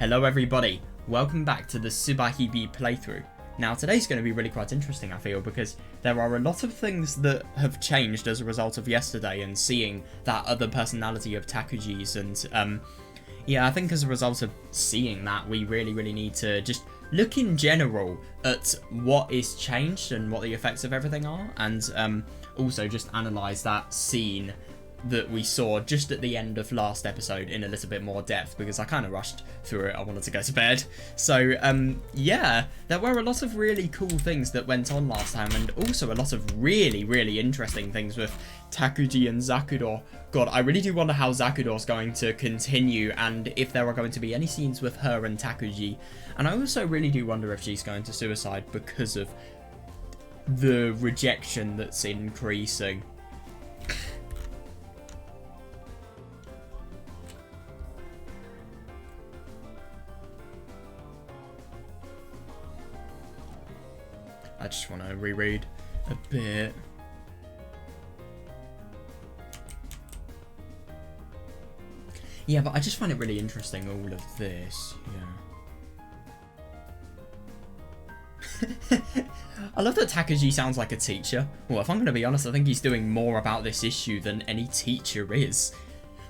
Hello everybody, welcome back to the Subarashiki Hibi playthrough. Now today's going to be really quite interesting I feel, because there are a lot of things that have changed as a result of yesterday and seeing that other personality of Takuji's, and yeah, I think as a result of seeing that we really need to just look in general at what is changed and what the effects of everything are, and also just analyse that scene that we saw just at the end of last episode in a little bit more depth, because I kind of rushed through it. I wanted to go to bed. So yeah, there were a lot of really cool things that went on last time, and also a lot of really interesting things with Takuji and Zakudor. God, I really do wonder how Zakudor's going to continue, and if there are going to be any scenes with her and Takuji. And I also really do wonder if she's going to suicide because of the rejection that's increasing. I just want to reread a bit. Yeah, but I just find it really interesting, all of this. Yeah. I love that Takuji sounds like a teacher. Well, if I'm going to be honest, I think he's doing more about this issue than any teacher is.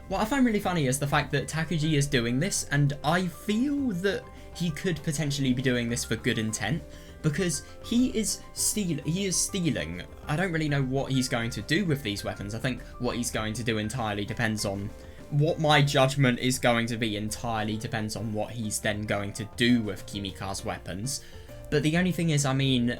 What I find really funny is the fact that Takuji is doing this, and I feel that he could potentially be doing this for good intent, because he is stealing. I don't really know what he's going to do with these weapons. I think what he's going to do entirely depends on what my judgment is going to be, entirely depends on what he's then going to do with KIMIKA'S weapons. But the only thing is, I mean,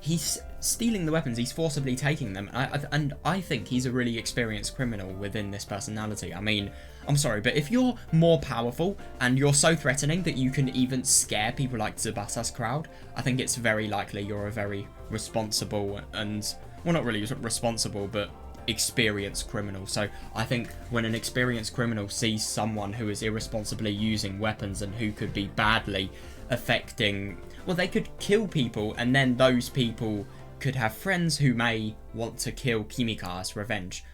he's stealing the weapons, he's forcibly taking them, and I think he's a really experienced criminal within this personality. I mean, I'm sorry, but if you're more powerful and you're so threatening that you can even scare people like Tsubasa's crowd, I think it's very likely you're a very responsible and, well, not really responsible, but experienced criminal. So I think when an experienced criminal sees someone who is irresponsibly using weapons and who could be badly affecting, well, they could kill people, and then those people could have friends who may want to kill KIMIKA as revenge.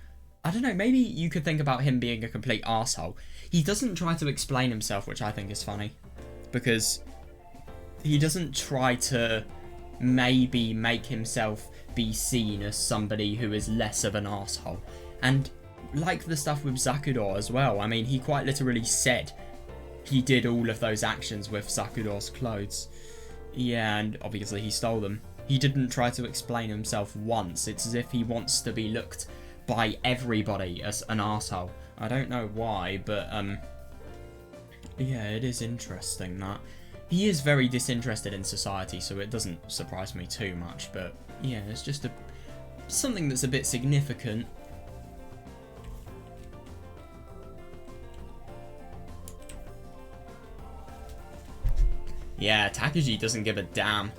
I don't know, maybe you could think about him being a complete arsehole. He doesn't try to explain himself, which I think is funny, because he doesn't try to maybe make himself be seen as somebody who is less of an arsehole. And like the stuff with Zakudor as well, I mean, he quite literally said he did all of those actions with Zakudor's clothes. Yeah, and obviously he stole them. He didn't try to explain himself once. It's as if he wants to be looked by everybody as an arsehole. I don't know why, but yeah, it is interesting that he is very disinterested in society, so it doesn't surprise me too much. But yeah, it's just something that's a bit significant. Yeah, Takuji doesn't give a damn.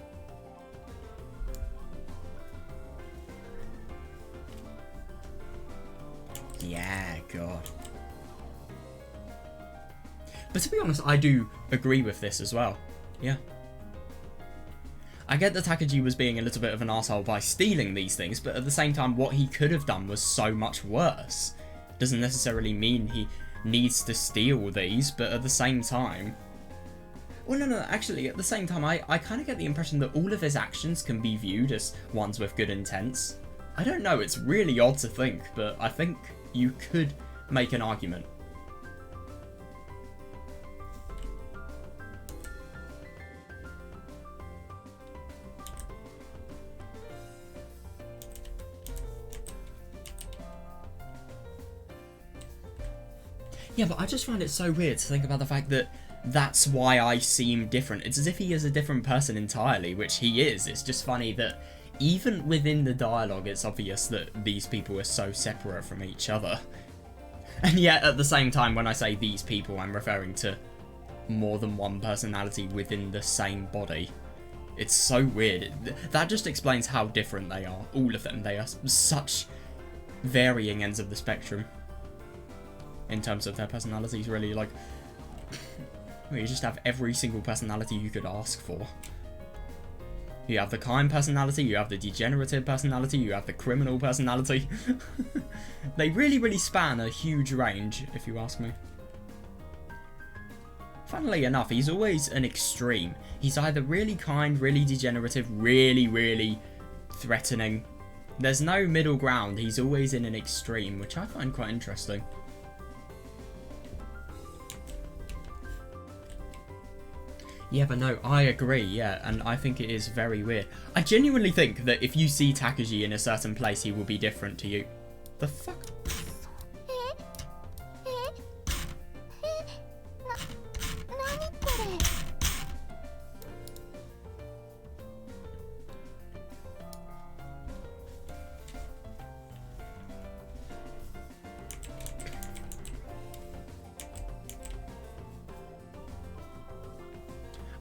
Yeah, God. But to be honest, I do agree with this as well. Yeah. I get that Takuji was being a little bit of an arsehole by stealing these things, but at the same time, what he could have done was so much worse. Doesn't necessarily mean he needs to steal these, but at the same time... Well, no, actually, at the same time, I kind of get the impression that all of his actions can be viewed as ones with good intents. I don't know, it's really odd to think, but I think you could make an argument. Yeah, but I just find it so weird to think about the fact that that's why I seem different. It's as if he is a different person entirely, which he is. It's just funny that even within the dialogue, it's obvious that these people are so separate from each other. And yet, at the same time, when I say these people, I'm referring to more than one personality within the same body. It's so weird. That just explains how different they are. All of them. They are such varying ends of the spectrum in terms of their personalities, really. Like, you just have every single personality you could ask for. You have the kind personality, you have the degenerative personality, you have the criminal personality. They really span a huge range, if you ask me. funnily enough, he's always an extreme. He's either really kind, really degenerative, really, really threatening. There's no middle ground. He's always in an extreme, which I find quite interesting. Yeah, but no, I agree, yeah, and I think it is very weird. I genuinely think that if you see Takeji in a certain place, he will be different to you. The fuck?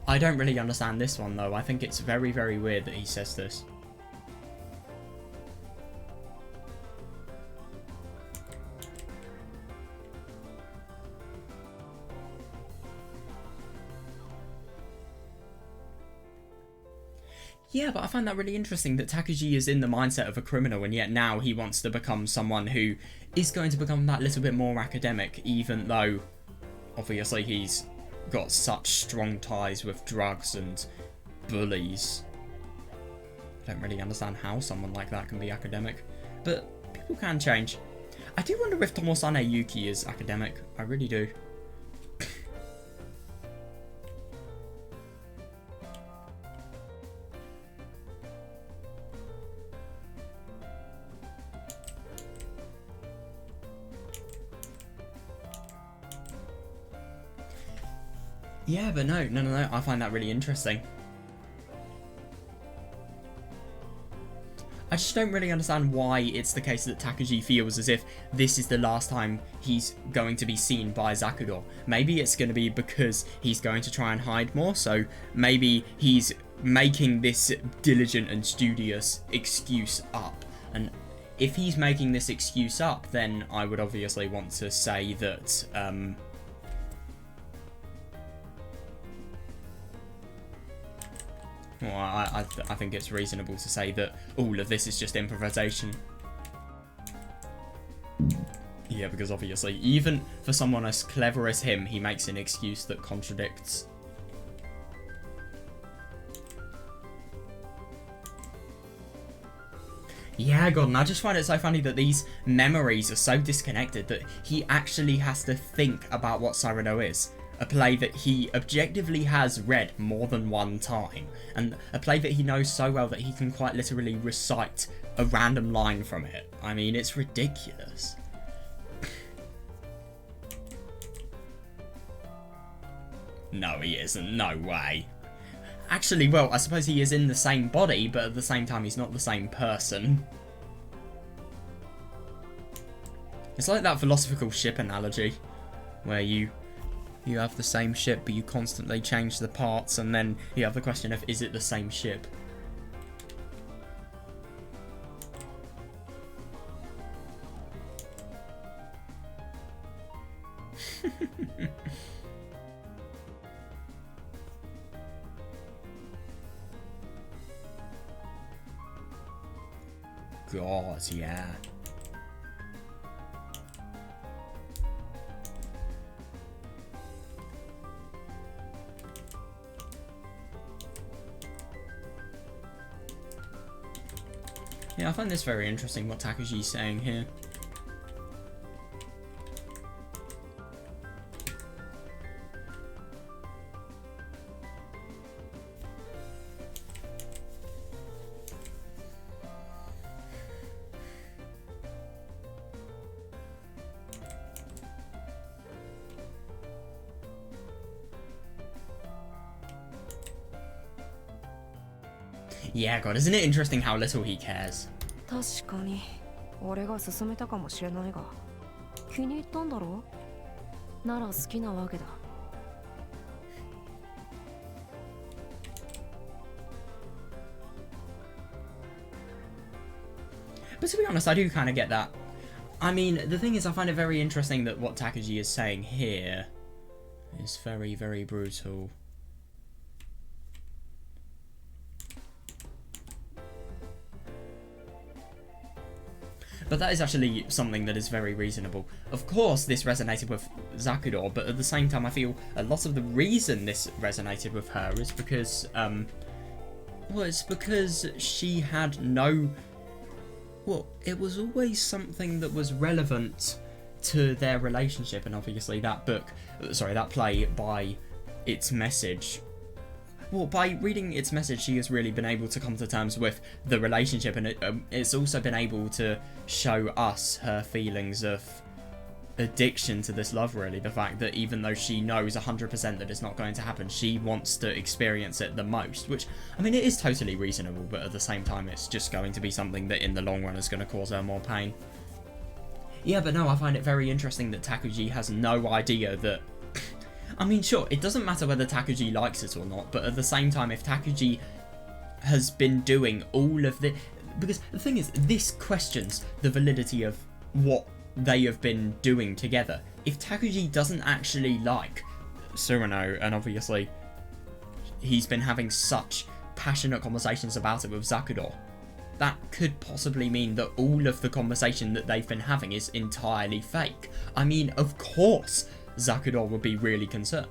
I don't really understand this one though. I think it's very, very weird that he says this. Yeah, but I find that really interesting that Takeji is in the mindset of a criminal, and yet now he wants to become someone who is going to become that little bit more academic, even though obviously he's got such strong ties with drugs and bullies. I don't really understand how someone like that can be academic, but people can change. I do wonder if Tomosane Yuki is academic. I really do. Yeah, but no, I find that really interesting. I just don't really understand why it's the case that Takeji feels as if this is the last time he's going to be seen by Zakuro. Maybe it's going to be because he's going to try and hide more, so maybe he's making this diligent and studious excuse up. And if he's making this excuse up, then I would obviously want to say that, well, I think it's reasonable to say that all of this is just improvisation. Yeah, because obviously, even for someone as clever as him, he makes an excuse that contradicts. Yeah, God, and I just find it so funny that these memories are so disconnected that he actually has to think about what Cyrano is. A play that he objectively has read more than one time, and a play that he knows so well that he can quite literally recite a random line from it. I mean, it's ridiculous. No, he isn't. No way. Actually, well, I suppose he is in the same body, but at the same time, he's not the same person. It's like that philosophical ship analogy, where you have the same ship, but you constantly change the parts, and then you have the question of, is it the same ship? God, yeah. Yeah, I find this very interesting, what Takeji's saying here. Yeah, God, isn't it interesting how little he cares? 確かに俺が勧めたかもしれないが気に入ったんだろなら好きなわけだ But to be honest, I do kind of get that. I mean, the thing is, I find it very interesting that what Takeji is saying here is very, very brutal. But that is actually something that is very reasonable. Of course, this resonated with Zakudor, but at the same time, I feel a lot of the reason this resonated with her is because, well, it's because she had no... Well, it was always something that was relevant to their relationship, and obviously that play, by its message... Well, by reading its message, she has really been able to come to terms with the relationship, and it's also been able to show us her feelings of addiction to this love, really. The fact that even though she knows 100% that it's not going to happen, she wants to experience it the most, which, I mean, it is totally reasonable, but at the same time, it's just going to be something that in the long run is going to cause her more pain. Yeah, but no, I find it very interesting that Takuji has no idea that... I mean, sure, it doesn't matter whether Takuji likes it or not, but at the same time, if Takuji has been doing all of the... Because the thing is, this questions the validity of what they have been doing together. If Takuji doesn't actually like Surano, and obviously he's been having such passionate conversations about it with Zakudor, that could possibly mean that all of the conversation that they've been having is entirely fake. I mean, of course Zakudor would be really concerned.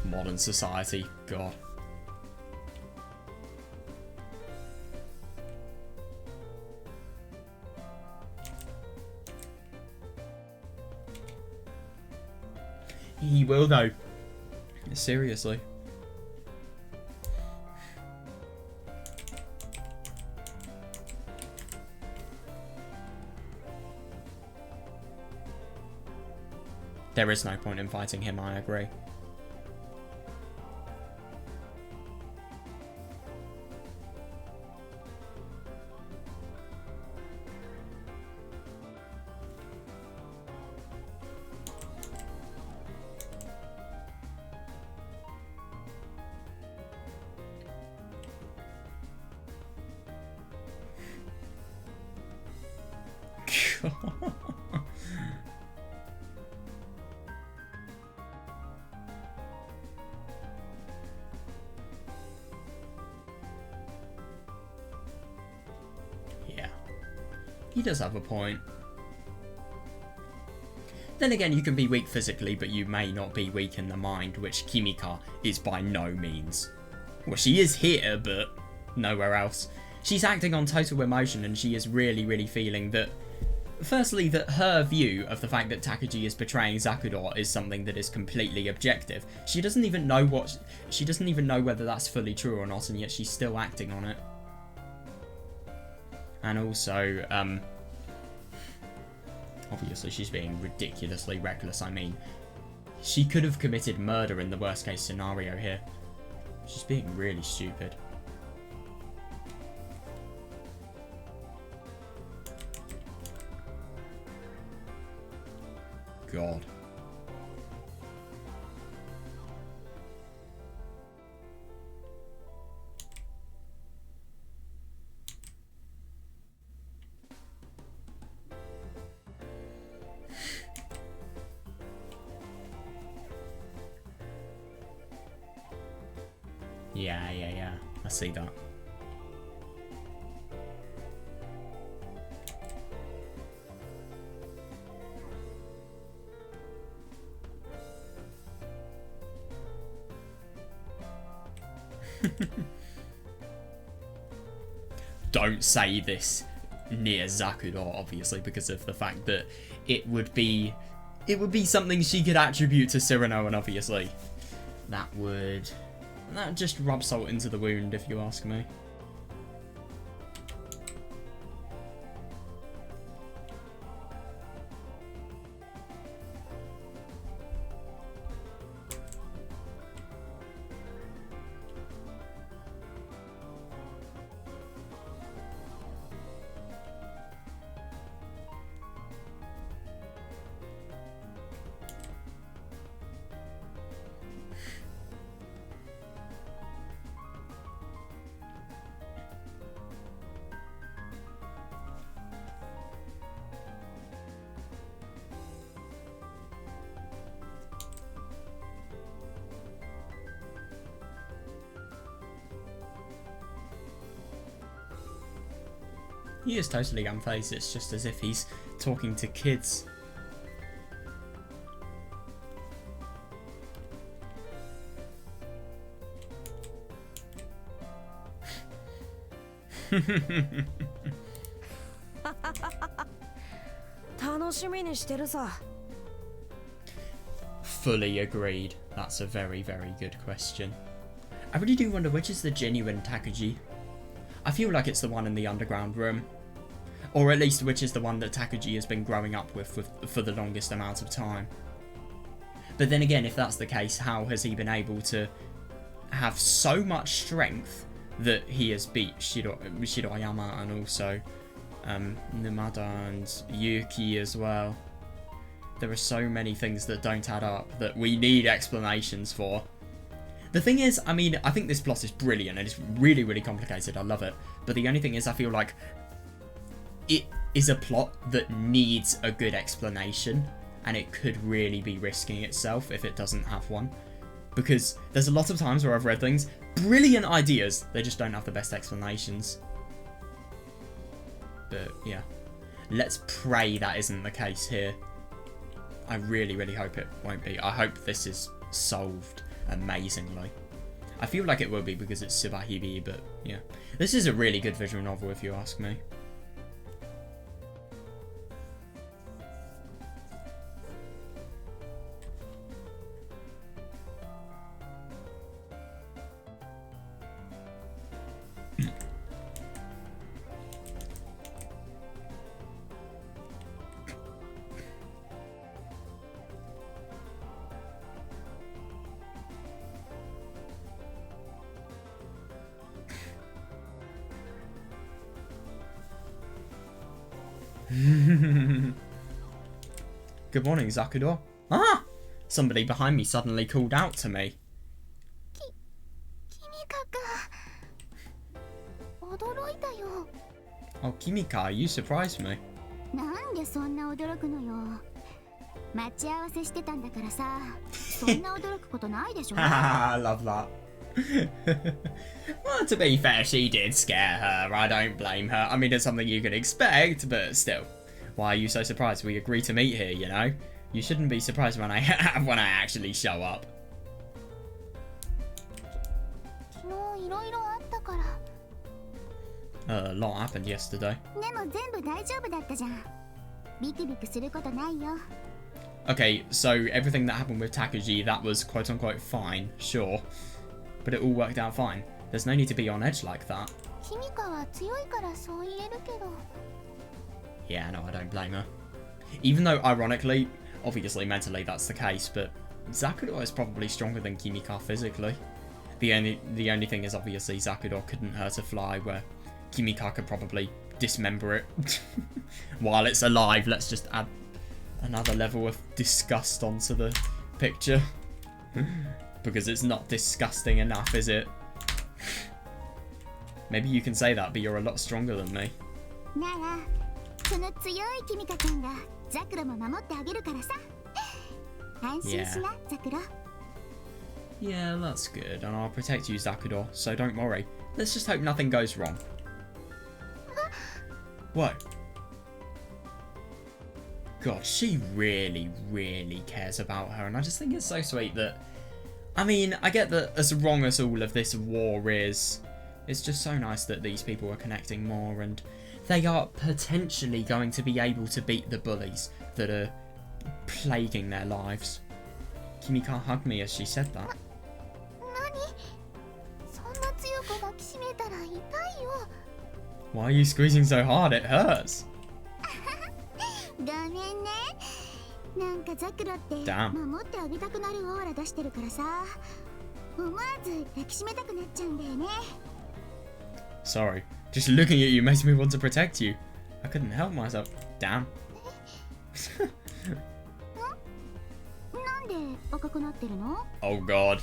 Modern society, God. He will though. Seriously. There is no point in fighting him, I agree. Yeah, he does have a point. Then again, you can be weak physically, but you may not be weak in the mind, which Kimika is by no means. Well, she is here, but nowhere else. She's acting on total emotion, and she is really, really feeling that, firstly, that her view of the fact that Takuji is betraying Zakudor is something that is completely objective. She doesn't even know whether that's fully true or not, and yet she's still acting on it. And also, obviously she's being ridiculously reckless. I mean, she could have committed murder in the worst case scenario here. She's being really stupid. God. Yeah. I see that. Don't say this near Zakudor, obviously, because of the fact that it would be something she could attribute to Cyrano, and obviously that just rub salt into the wound, if you ask me. He is totally unfazed. It's just as if he's talking to kids. Fully agreed. That's a very, very good question. I really do wonder which is the genuine Takuji. I feel like it's the one in the underground room. Or at least which is the one that Takuji has been growing up with for the longest amount of time. But then again, if that's the case, how has he been able to have so much strength that he has beat Shiroyama and also Numada and Yuki as well? There are so many things that don't add up that we need explanations for. The thing is, I mean, I think this plot is brilliant and it's really, really complicated. I love it. But the only thing is, I feel like it is a plot that needs a good explanation, and it could really be risking itself if it doesn't have one. Because there's a lot of times where I've read things, brilliant ideas, they just don't have the best explanations. But yeah, let's pray that isn't the case here. I really, really hope it won't be. I hope this is solved amazingly. I feel like it will be because it's Subarashiki Hibi, but yeah. This is a really good visual novel if you ask me. Good morning, Zakudor. Ah! Somebody behind me suddenly called out to me. Oh, Kimika, you surprised me. I love that. Well, to be fair, she did scare her. I don't blame her. I mean, it's something you could expect, but still. Why are you so surprised? We agreed to meet here, you know? You shouldn't be surprised when I actually show up. A lot happened yesterday. Okay, so everything that happened with Takuji, that was quote-unquote fine, sure. But it all worked out fine. There's no need to be on edge like that. Yeah, no, I don't blame her. Even though, ironically, obviously mentally that's the case, but Zakudor is probably stronger than Kimika physically. The only thing is obviously Zakudor couldn't hurt a fly, where Kimika could probably dismember it while it's alive. Let's just add another level of disgust onto the picture. Because it's not disgusting enough, is it? Maybe you can say that, but you're a lot stronger than me. Yeah, that's good, and I'll protect you, Zakudor, so don't worry. Let's just hope nothing goes wrong. What? God, she really, really cares about her, and I just think it's so sweet that... I mean, I get that as wrong as all of this war is, it's just so nice that these people are connecting more, and they are potentially going to be able to beat the bullies that are plaguing their lives. Kimika hugged me as she said that. Why are you squeezing so hard? It hurts. Damn. Sorry. Just looking at you makes me want to protect you. I couldn't help myself. Damn. Oh god.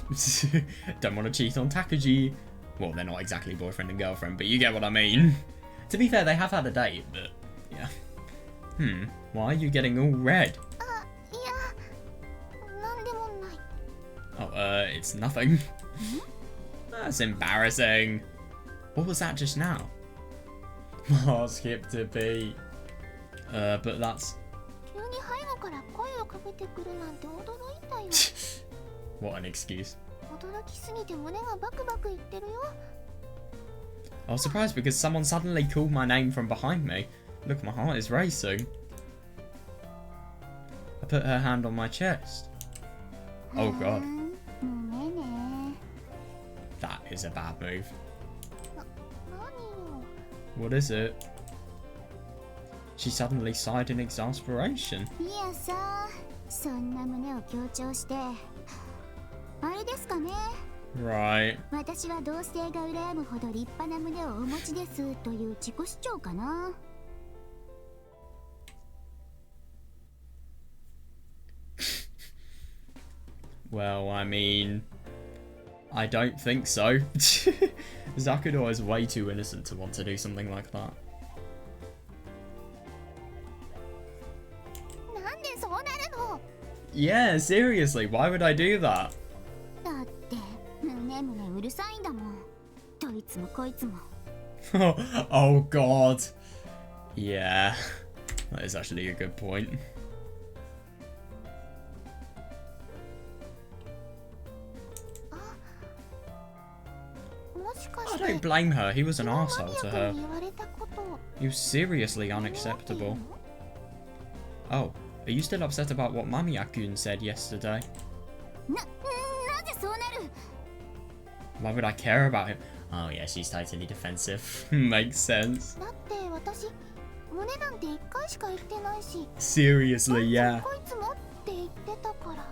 Don't want to cheat on Takuji. Well, they're not exactly boyfriend and girlfriend, but you get what I mean. To be fair, they have had a date, but yeah. Why are you getting all red? Oh, it's nothing. That's embarrassing. What was that just now? Oh, skip to B. But that's... 急に背後から声をかけてくるなんて驚いたよ。What an excuse. 驚きすぎて胸がバクバクいってるよ。I was surprised because someone suddenly called my name from behind me. Look, my heart is racing. I put her hand on my chest. Oh god. 胸ね。That is a bad move. 何よ。 What is it? She suddenly sighed in exasperation. いやさ、そんな胸を強調して。あれですかね。Right. 私は同性が羨むほど立派な胸をお持ちですという自己主張かな。Well, I mean, I don't think so. Zakudo is way too innocent to want to do something like that. なんでそうなるの？ Yeah, seriously, why would I do that? だって胸うるさいんだもん。どいつもこいつも。Oh god. Yeah, that is actually a good point. もしか I して don't blame her, he was an マニ arsehole ア to 君 her. に言われたこと。 He was seriously unacceptable. Oh, are you still upset about what Mamiya-kun said yesterday? なぜそうなる？ Why would I care about him? Oh yeah, she's totally defensive. Makes sense. だって私胸なんて一回しか言ってないし。 Seriously, yeah. こいつもって言ってたから。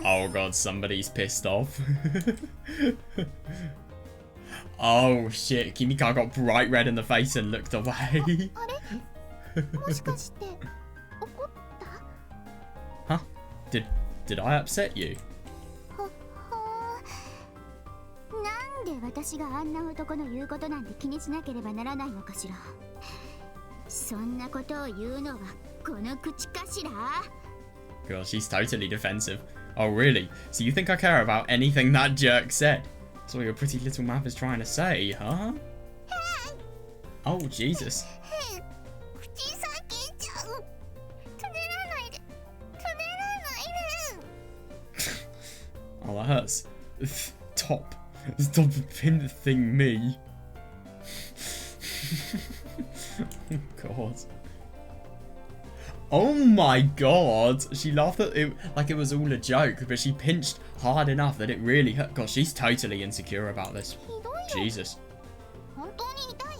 Oh god, somebody's pissed off. Oh shit, Kimika got bright red in the face and looked away. あれ？もしかして怒った？ Huh? Did I upset you? なんで私があんな男の言うことなんて気にしなければならないのかしら。そんなことを言うのはこの口かしら。 God, she's totally defensive. Oh really? So you think I care about anything that jerk said? That's what your pretty little mouth is trying to say, huh? Oh Jesus. 口裂けちゃう。つねらないで。つねらないで。 Oh, that hurts. Stop pinthing me. Oh god. Oh my god! She laughed at it like it was all a joke, but she pinched hard enough that it really hurt. God, she's totally insecure about this. ひどいよ。 Jesus. 本当に痛い。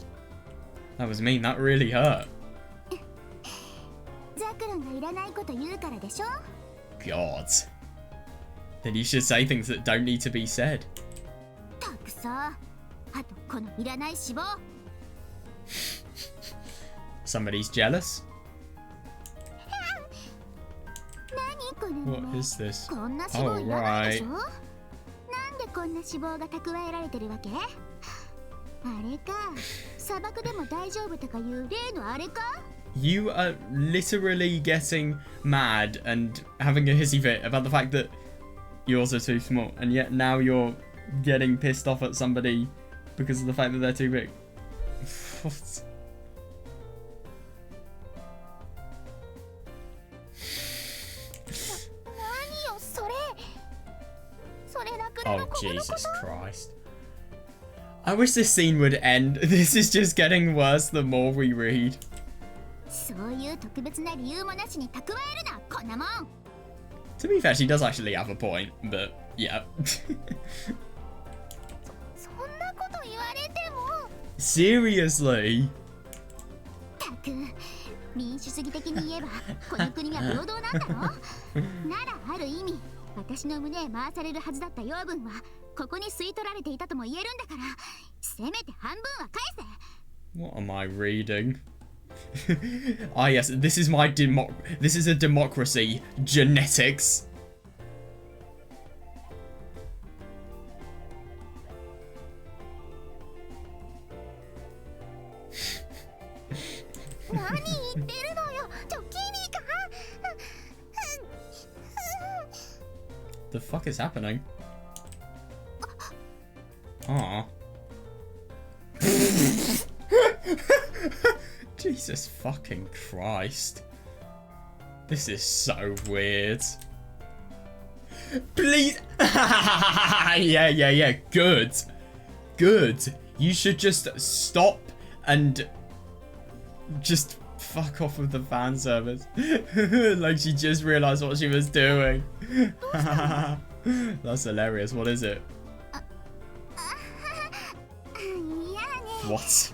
That was mean, that really hurt. ザクロンがいらないこと言うからでしょ。 God. Then you should say things that don't need to be said. たくさ。あとこのいらない脂肪。 Somebody's jealous? 何この What 胸。 is this? こんな脂肪いらないでしょ。 Oh, なんでこんな脂肪が蓄えられてるわけ？あれか。砂漠でも大丈夫とかいう例のあれか？ You are literally getting mad and having a hissy fit about the fact that yours are too small, and yet now you're getting pissed off at somebody because of the fact that they're too big. What? 何よそれ。それラクダ Oh のこぶのこ Jesus と？ Christ. I wish this scene would end. This is just getting worse the more we read. そういう特別な理由もなしに蓄えるな、こんなもん。 To be fair, she does actually have a point, but yeah. そんなこと言われても。 Seriously? たく、民主主義的に言えばこの国は平等なんだろ。ならある意味、私の胸へ回されるはずだった養分はここに吸い取られていたとも言えるんだから、せめて半分は返せ。 What am I reading? Ah yes, this is my this is a democracy. Genetics. 何言ってるのよ、キミカ。 The fuck is happening? Ah. Jesus fucking Christ. This is so weird. Please. Yeah. Good. You should just stop and just fuck off with the fan service. Like she just realized what she was doing. That's hilarious. What is it? What?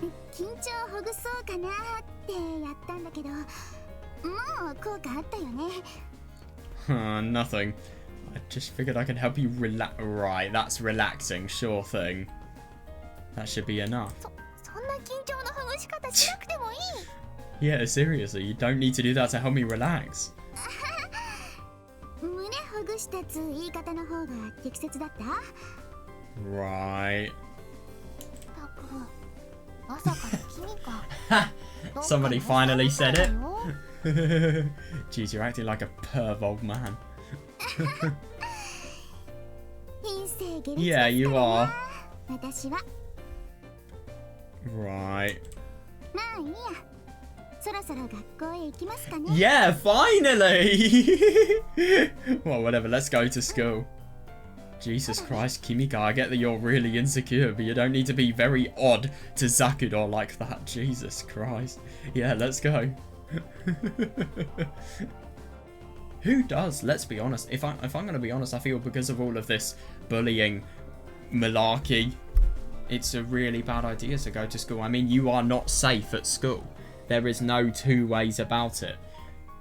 Nothing. I just figured I could help you relax. Right, that's relaxing. Sure thing. That should be enough. Yeah, seriously, you don't need to do that to help me relax. Right. Somebody finally said it. Jeez, you're acting like a perv old man. Yeah, you are. Right. Yeah, finally! Well, whatever, let's go to school. Jesus Christ, Kimika, I get that you're really insecure, but you don't need to be very odd to Zakudou like that. Jesus Christ. Yeah, let's go. Who does? Let's be honest. If I'm going to be honest, I feel because of all of this bullying malarkey, it's a really bad idea to go to school. I mean, you are not safe at school. There is no two ways about it.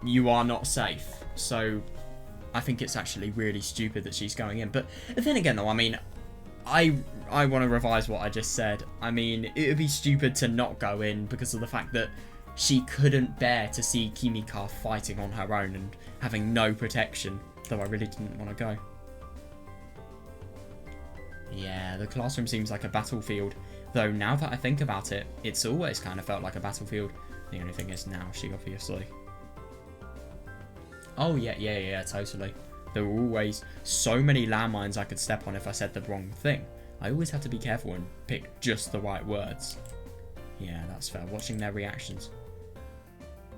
You are not safe. So I think it's actually really stupid that she's going in. But then again, though, I mean, I want to revise what I just said. I mean, it would be stupid to not go in because of the fact that she couldn't bear to see Kimika fighting on her own and having no protection. Though I really didn't want to go. Yeah, the classroom seems like a battlefield. Though now that I think about it, it's always kind of felt like a battlefield. The only thing is now she obviously... Oh, yeah, totally. There were always so many landmines I could step on if I said the wrong thing. I always have to be careful and pick just the right words. Yeah, that's fair. Watching their reactions.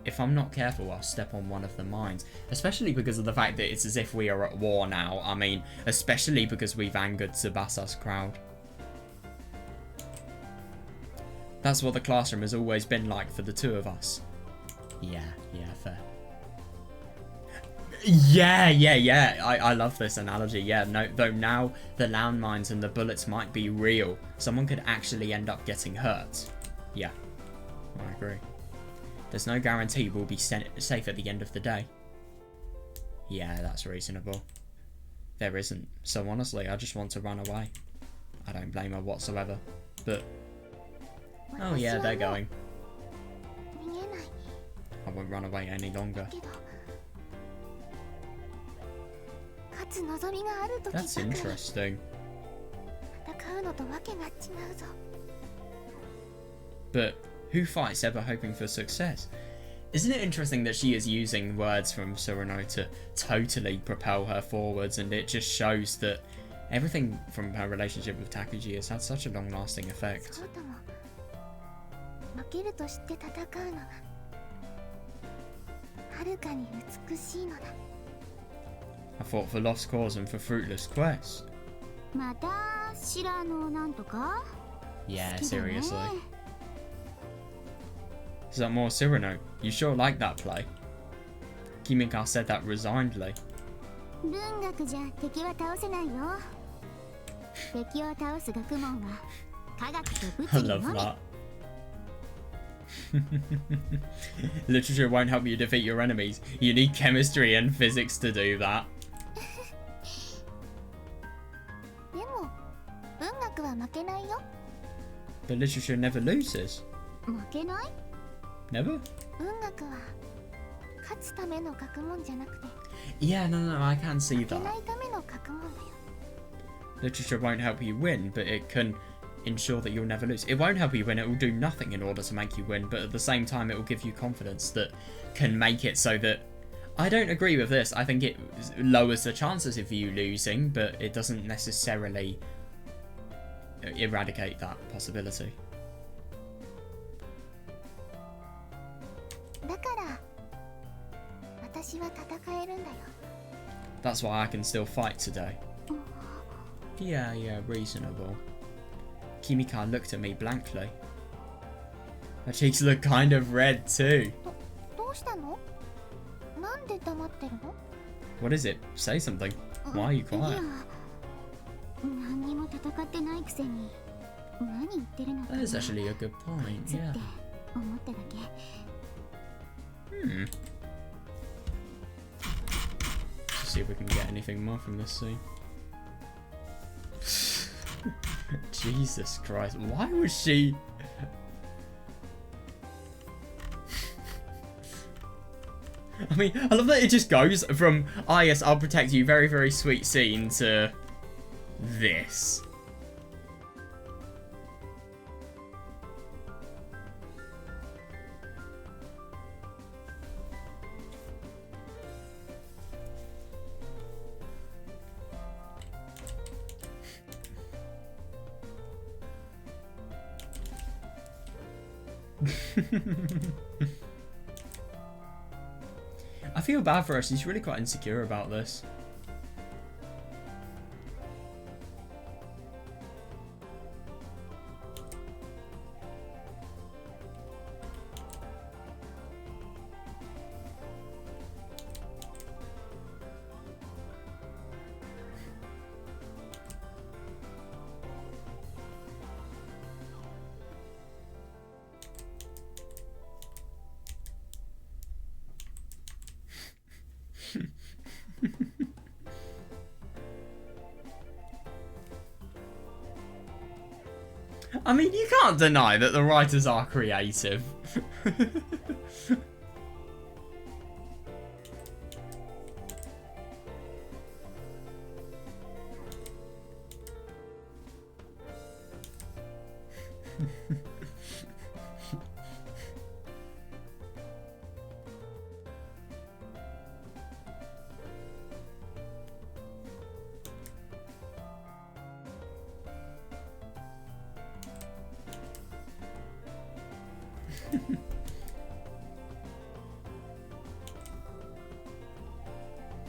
If I'm not careful, I'll step on one of the mines. Especially because of the fact that it's as if we are at war now. I mean, especially because we've angered Tsubasa's crowd. That's what the classroom has always been like for the two of us. Yeah, fair. Yeah. I love this analogy. Yeah, no, though now the landmines and the bullets might be real. Someone could actually end up getting hurt. Yeah, I agree. There's no guarantee we'll be safe at the end of the day. Yeah, that's reasonable. There isn't. So honestly, I just want to run away. I don't blame her whatsoever. But... oh yeah, they're going. I won't run away any longer. That's interesting. But who fights ever hoping for success? Isn't it interesting that she is using words from Subarashiki to totally propel her forwards, and it just shows that everything from her relationship with Takuji has had such a long-lasting effect. I fought for lost cause and for fruitless quest. Yeah, seriously. Is that more Cyrano? You sure like that play? Kimika said that resignedly. I love that. Literature won't help you defeat your enemies. You need chemistry and physics to do that. But literature never loses. Never? Yeah, no, I can see that. Literature won't help you win, but it can ensure that you'll never lose. It won't help you win, it will do nothing in order to make you win, but at the same time it will give you confidence that can make it so that... I don't agree with this. I think it lowers the chances of you losing, but it doesn't necessarily eradicate that possibility. 私は戦えるんだよ。 That's why I can still fight today. Yeah, reasonable. Kimika looked at me blankly. Her cheeks look kind of red too. どうしたの？なんで黙ってるの？ What is it? Say something. Why are you い quiet? や、何にも戦ってないくせに何言ってるのかな That is actually a good point, つっ yeah. て思っただけ。 Let's see if we can get anything more from this scene. Jesus Christ, why was she... I mean, I love that it just goes from, ah yes, I'll protect you, very, very sweet scene, to this. I feel bad for her. She's really quite insecure about this. I mean, you can't deny that the writers are creative.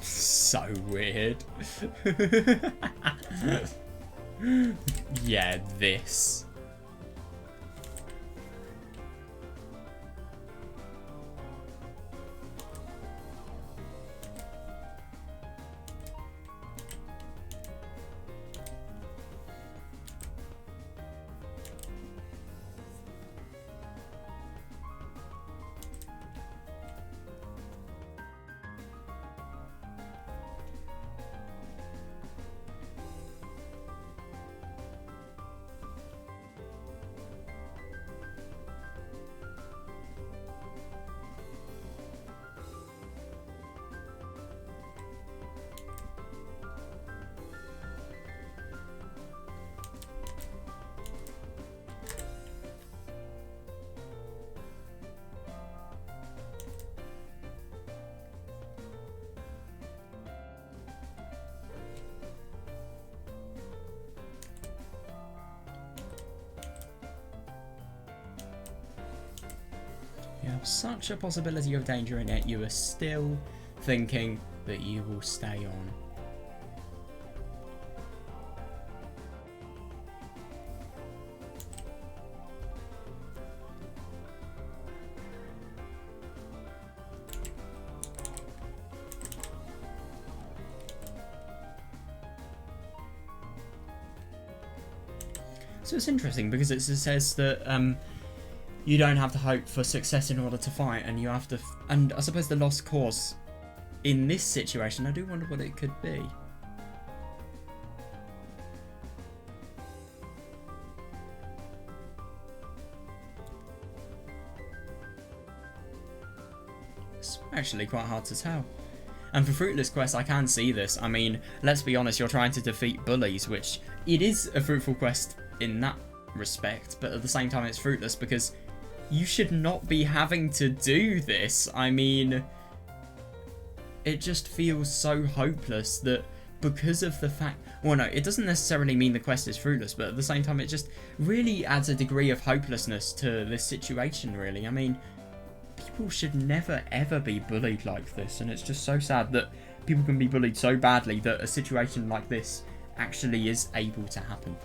So weird. Yeah, this. You have such a possibility of danger in it, you are still thinking that you will stay on. So it's interesting because it says that you don't have to hope for success in order to fight, and you have to... and I suppose the lost cause in this situation, I do wonder what it could be. It's actually quite hard to tell. And for fruitless quests, I can see this. I mean, let's be honest, you're trying to defeat bullies, which it is a fruitful quest in that respect, but at the same time it's fruitless because you should not be having to do this. I mean, it just feels so hopeless that because of the fact... well, no, it doesn't necessarily mean the quest is fruitless, but at the same time it just really adds a degree of hopelessness to this situation, really. I mean, people should never ever be bullied like this, and it's just so sad that people can be bullied so badly that a situation like this actually is able to happen.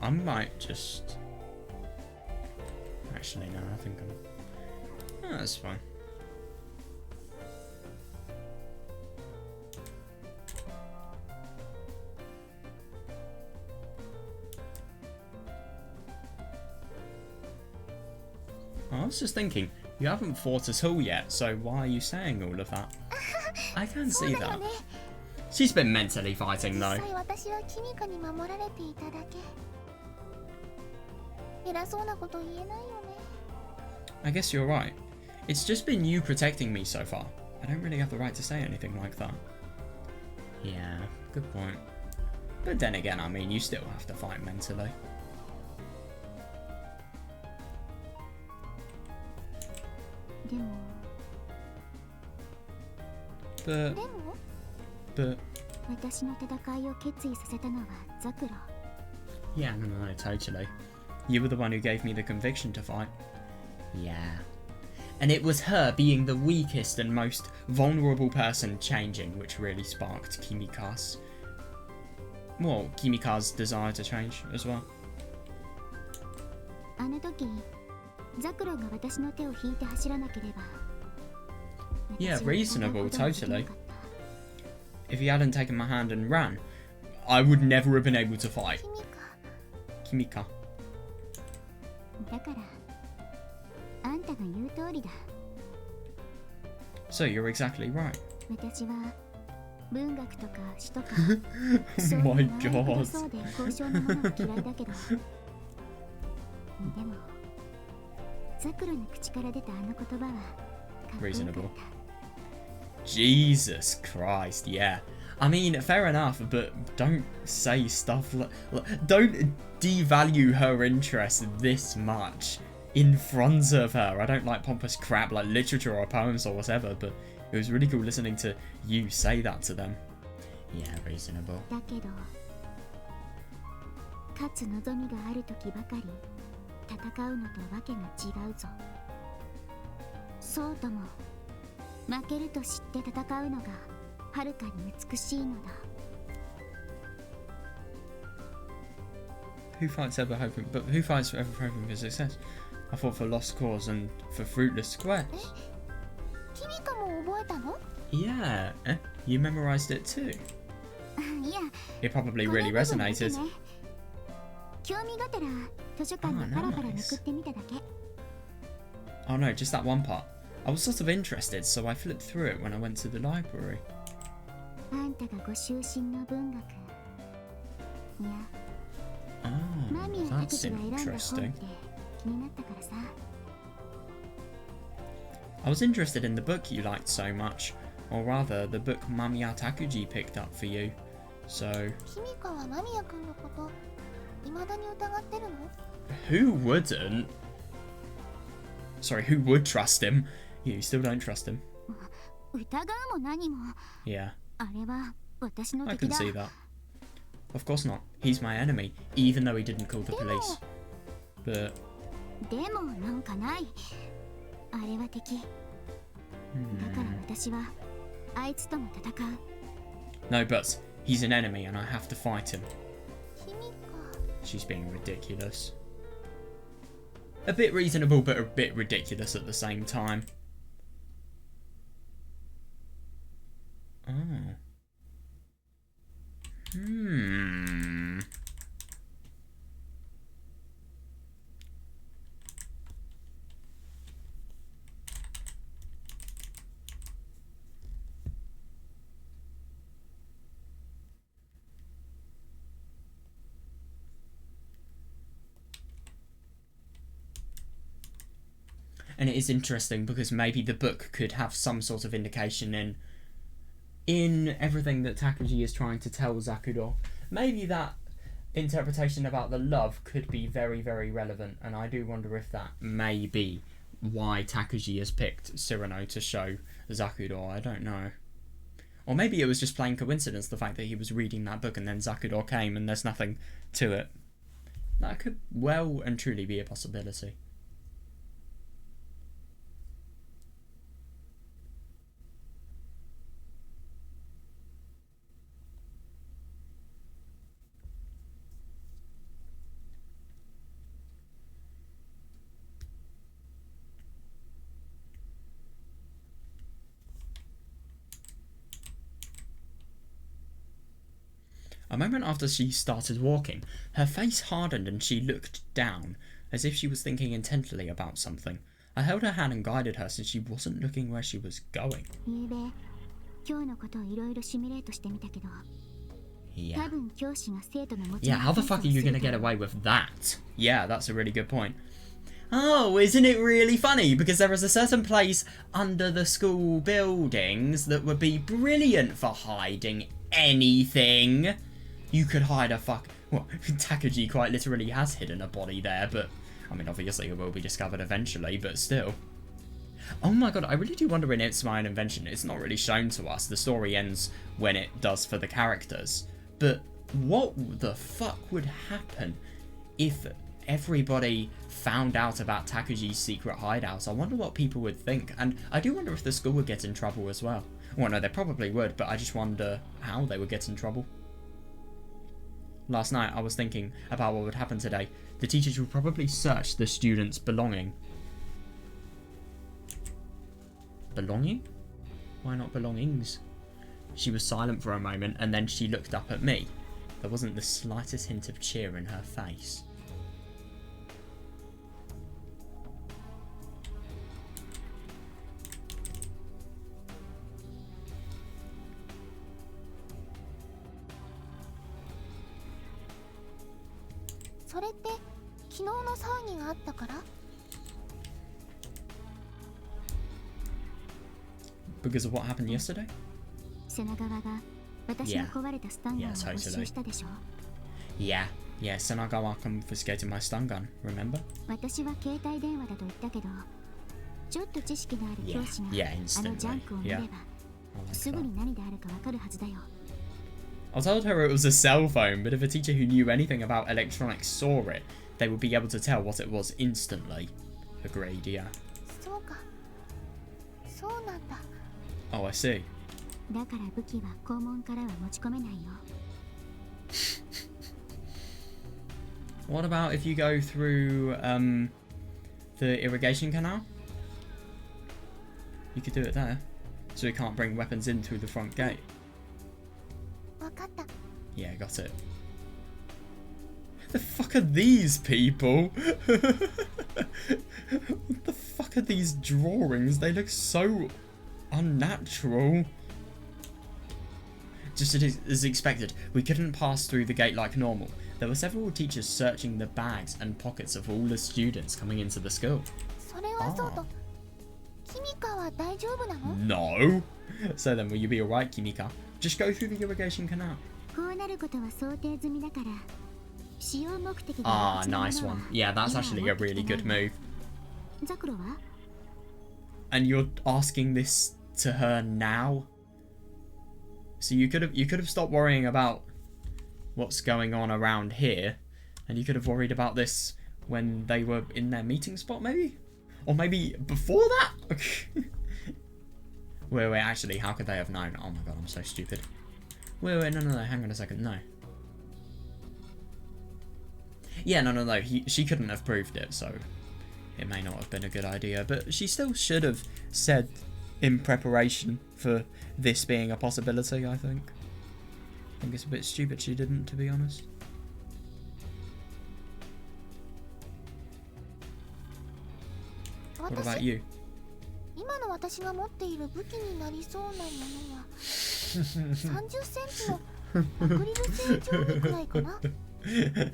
I might just... Actually, no, I think I'm... Oh, that's fine. I was just thinking, you haven't fought at all yet, so why are you saying all of that? I can see that. She's been mentally fighting though. I guess you're right. It's just been you protecting me so far. I don't really have the right to say anything like that. Yeah, good point. But then again, I mean, you still have to fight mentally. But... Yeah, no, totally. You were the one who gave me the conviction to fight. Yeah. And it was her being the weakest and most vulnerable person changing which really sparked Kimika's... Well, Kimika's desire to change as well. Yeah, reasonable, totally. If he hadn't taken my hand and ran, I would never have been able to fight. Kimika. So you're exactly right. Oh my god. Reasonable. Jesus Christ, yeah. I mean, fair enough, but don't say stuff like... Don't devalue her interest this much in front of her. I don't like pompous crap like literature or poems or whatever, but it was really cool listening to you say that to them. Yeah, reasonable. Who fights ever hoping, but who fights ever hoping for success? I fought for lost cause and for fruitless squares. Yeah, you memorized it too. It probably really resonated. Oh, nice. Oh no, just that one part. I was sort of interested, so I flipped through it when I went to the library. Oh, that's interesting. I was interested in the book you liked so much, or rather, the book Mamiya Takuji picked up for you, so... Who wouldn't? Sorry, who would trust him? You still don't trust him. Yeah. I can see that. Of course not. He's my enemy, even though he didn't call the police. But... No buts. He's an enemy and I have to fight him. She's being ridiculous. A bit reasonable, but a bit ridiculous at the same time. Oh. And it is interesting because maybe the book could have some sort of indication in everything that Takuji is trying to tell Zakuro. Maybe that interpretation about the love could be very, very relevant, and I do wonder if that may be why Takuji has picked Cyrano to show Zakuro. I don't know. Or maybe it was just plain coincidence, the fact that he was reading that book and then Zakuro came and there's nothing to it. That could well and truly be a possibility. A moment after she started walking, her face hardened and she looked down, as if she was thinking intently about something. I held her hand and guided her since she wasn't looking where she was going. Yeah. Yeah, how the fuck are you gonna get away with that? Yeah, that's a really good point. Oh, isn't it really funny? Because there is a certain place under the school buildings that would be brilliant for hiding anything. You could hide a well, Takuji quite literally has hidden a body there, but I mean, obviously it will be discovered eventually, but still. Oh my god, I really do wonder in It's My Own Invention. It's not really shown to us. The story ends when it does for the characters. But what the fuck would happen if everybody found out about Takuji's secret hideout? I wonder what people would think. And I do wonder if the school would get in trouble as well. Well, no, they probably would, but I just wonder how they would get in trouble. Last night, I was thinking about what would happen today. The teachers would probably search the students' belonging. Belonging? Why not belongings? She was silent for a moment, and then she looked up at me. There wasn't the slightest hint of cheer in her face. Because of what happened yesterday? Yeah, totally. Yeah, Senagawa confiscated my stun gun, remember? Yeah, instantly. Yeah. I told her it was a cell phone, but if a teacher who knew anything about electronics saw it, they would be able to tell what it was instantly. Agreed, yeah. Oh, I see. What about if you go through the irrigation canal? You could do it there. So we can't bring weapons in through the front gate. Yeah, got it. Who the fuck are these people? What the fuck are these drawings? They look so unnatural. Just as expected, we couldn't pass through the gate like normal. There were several teachers searching the bags and pockets of all the students coming into the school. Oh. No! So then, will you be alright, Kimika? Just go through the irrigation canal. Ah, nice one. Yeah, that's actually a really good move. And you're asking this to her now? So you could have stopped worrying about what's going on around here, and you could have worried about this when they were in their meeting spot, maybe? Or maybe before that? Wait, actually, how could they have known? Oh my god, I'm so stupid. Wait, no, hang on a second, no. Yeah, no, she couldn't have proved it, so it may not have been a good idea, but she still should have said in preparation for this being a possibility, I think. I think it's a bit stupid she didn't, to be honest. What about you?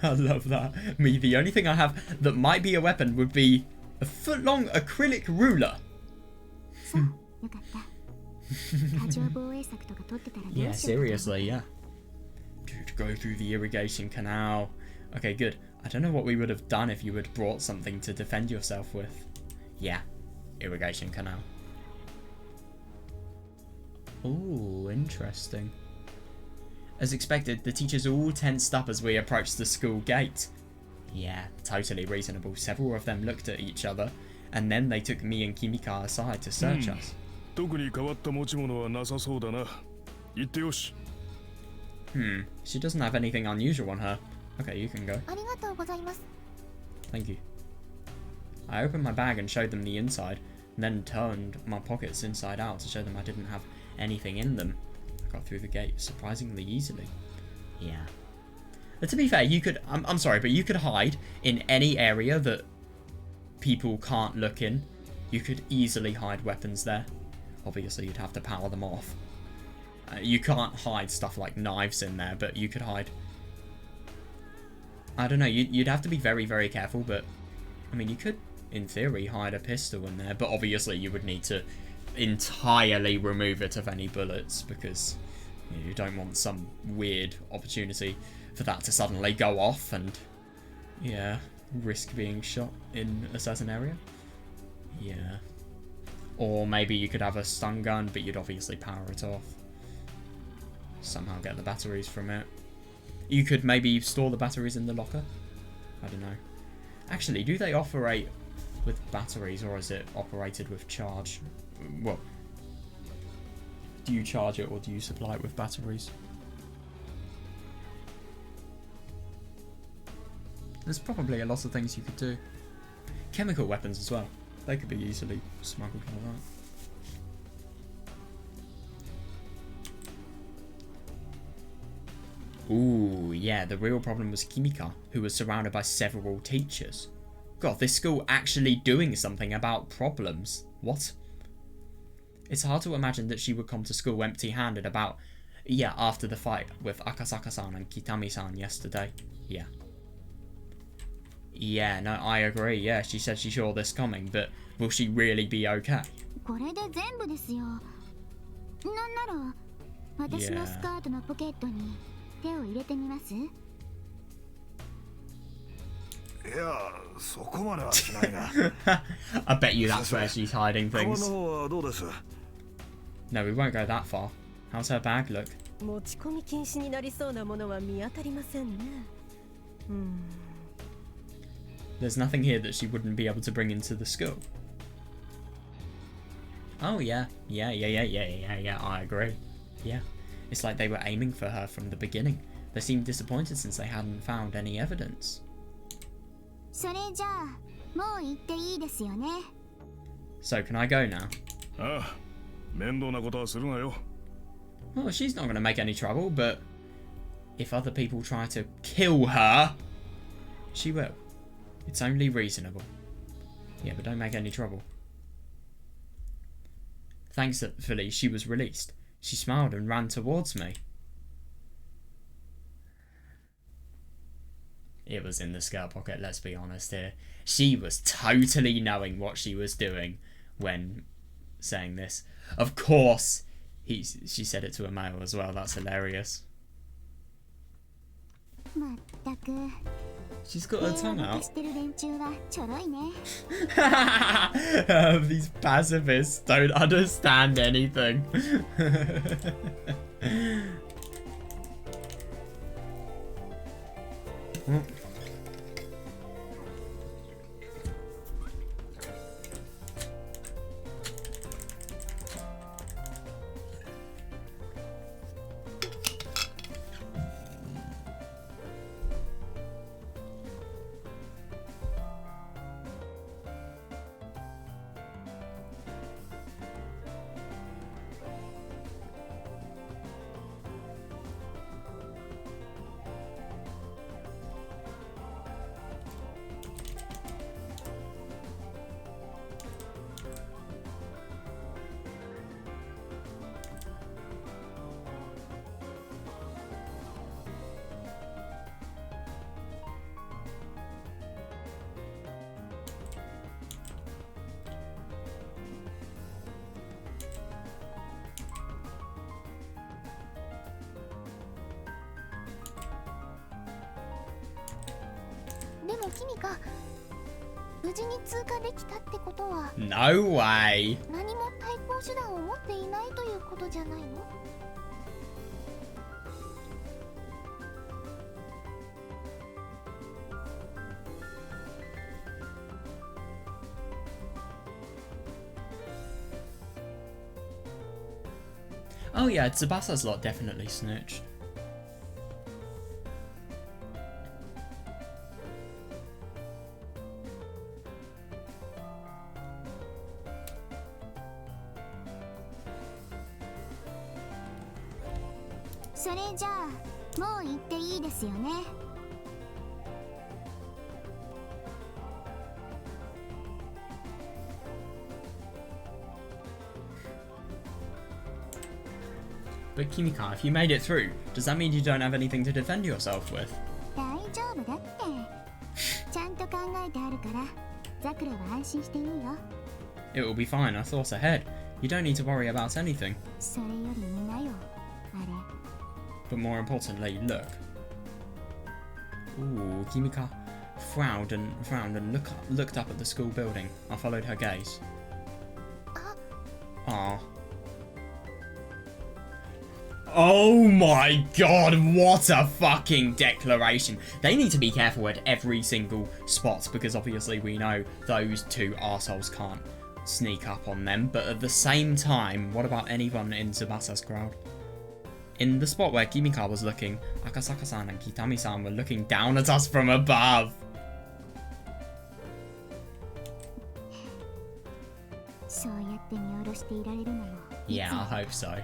I love that. Me, the only thing I have that might be a weapon would be A foot-long acrylic ruler. そうよかった過剰防衛策とか取ってたらどう Yeah, しようか seriously, yeah. Dude, go through the irrigation canal. Okay, good. I don't know what we would have done if you had brought something to defend yourself with. Yeah, irrigation canal. Ooh, interesting. As expected, the teachers all tensed up as we approached the school gate. Yeah, totally reasonable. Several of them looked at each other, and then they took me and Kimika aside to search us. 特に変わった持ち物はなさそうだな。行ってよし。She doesn't have anything unusual on her. Okay, you can go. ありがとうございます Thank you. I opened my bag and showed them the inside, and then turned my pockets inside out to show them I didn't have anything in them. I got through the gate surprisingly easily. Yeah. But to be fair, you could... I'm sorry, but you could hide in any area that people can't look in. You could easily hide weapons there. Obviously, you'd have to power them off. You can't hide stuff like knives in there, but you could hide... I don't know, you'd have to be very, very careful, but... I mean, you could, in theory, hide a pistol in there, but obviously you would need to entirely remove it of any bullets, because you don't want some weird opportunity for that to suddenly go off and, yeah, risk being shot in a certain area. Yeah. Or maybe you could have a stun gun, but you'd obviously power it off. Somehow get the batteries from it. You could maybe store the batteries in the locker. I don't know. Actually, do they operate with batteries, or is it operated with charge? Well, do you charge it, or do you supply it with batteries? There's probably a lot of things you could do. Chemical weapons as well. They could be easily smuggled like that. Ooh, yeah, the real problem was Kimika, who was surrounded by several teachers. God, this school actually doing something about problems. What? It's hard to imagine that she would come to school empty-handed about... Yeah, after the fight with Akasaka-san and Kitami-san yesterday. Yeah. Yeah, no, I agree. Yeah, she said she saw this coming, but will she really be okay? これで全部ですよなんなら私のスカートのポケットに手を入れてみますいや、そこまではしないな。I bet you that's where she's hiding 川 things. の方はどうです No, we won't go that far. How's her bag look? 持ち込み禁止になりそうなものは見当たりませんね。There's nothing here that she wouldn't be able to bring into the school. Oh, yeah. Yeah, I agree. Yeah. It's like they were aiming for her from the beginning. They seemed disappointed since they hadn't found any evidence. それじゃあもう行っていいですよね So, can I go now? ああ、面倒なことはするなよ。 Well, she's not going to make any trouble, but if other people try to kill her, she will. It's only reasonable. Yeah, but don't make any trouble. Thankfully, she was released. She smiled and ran towards me. It was in the skirt pocket, let's be honest here. She was totally knowing what she was doing when saying this. Of course, she said it to a male as well. That's hilarious. まったく She's got her tongue 平和 out. ボケしてる連中はちょろいね These pacifists don't understand anything. に君か無事に通過できたってことは No way! 何も対抗手段を持っていないということじゃないの？ Oh yeah, Tsubasa's lot definitely snitched. So それじゃあもう行っていいですよね。 But Kimika, if you made it through, does that mean you don't have anything to defend yourself with? 大丈夫だってちゃんと考えてあるからザクラは安心していいよ。 It will be fine, I thought ahead. You don't need to worry about anything. それよりみんなよあれ But more importantly, look. Ooh, Kimika frowned and looked up at the school building. I followed her gaze. Ah. Oh my god, what a fucking declaration. They need to be careful at every single spot because obviously we know those two arseholes can't sneak up on them. But at the same time, what about anyone in Tsubasa's crowd? In the spot where Kimika was looking, Akasaka-san and Kitami-san were looking down at us from above. そうやって見下ろしていられるのも Yeah, I hope so.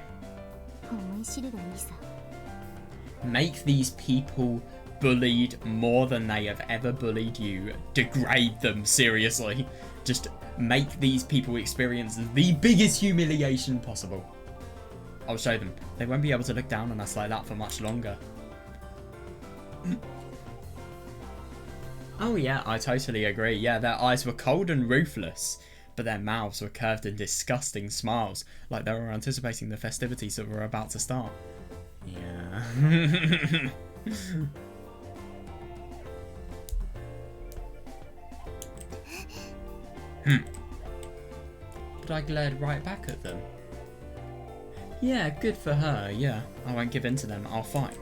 思い知るがいいさ。 Make these people bullied more than they have ever bullied you. Degrade them, seriously. Just make these people experience the biggest humiliation possible. I'll show them. They won't be able to look down on us like that for much longer. Oh yeah, I totally agree. Yeah, their eyes were cold and ruthless, but their mouths were curved in disgusting smiles, like they were anticipating the festivities that were about to start. Yeah. But I glared right back at them. Yeah, good for her, yeah. I won't give in to them, I'll fight.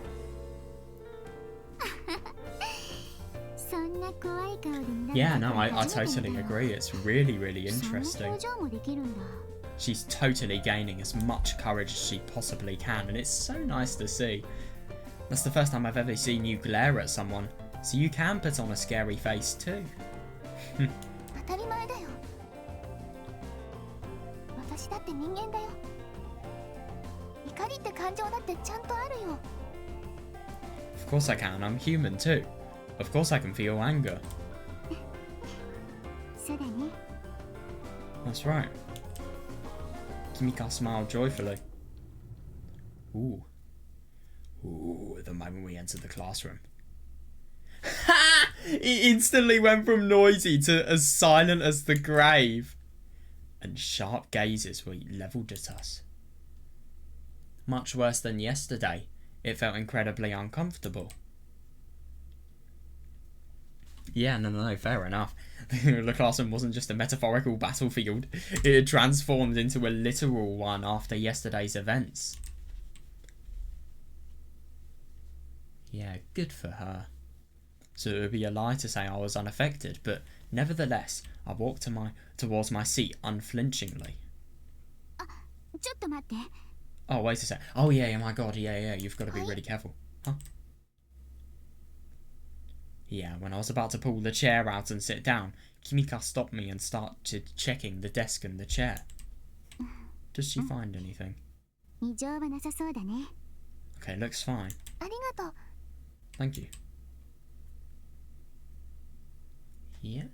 そんな怖い顔で見られ Yeah, た no, の I 初めて totally 見たよ。 agree. It's really, really そんな interesting. 表情もできるんだ。 She's totally gaining as much courage as she possibly can, and it's so nice to see. That's the first time I've ever seen you glare at someone, so you can put on a scary face too. 当たり前だよ。私だって人間だよ。怒りって感情だってちゃんとあるよ。 Of course I can, I'm human too. Of course I can feel anger. そうだね。 That's right. Kimika smiled joyfully. Ooh. Ooh, at the moment we entered the classroom. Ha! It instantly went from noisy to as silent as the grave. And sharp gazes were levelled at us. Much worse than yesterday. It felt incredibly uncomfortable. Yeah, no, fair enough. The classroom wasn't just a metaphorical battlefield. It had transformed into a literal one after yesterday's events. Yeah, good for her. So it would be a lie to say I was unaffected, but nevertheless, I walked towards my seat unflinchingly. ちょっと待って。 Oh, wait a sec. Oh, yeah, my god, yeah, you've got to be really careful. Huh? Yeah, when I was about to pull the chair out and sit down, Kimika stopped me and started checking the desk and the chair. Does she find anything? 異常はなさそうだね。 Okay, looks fine. ありがとう。 Thank you. Yeah.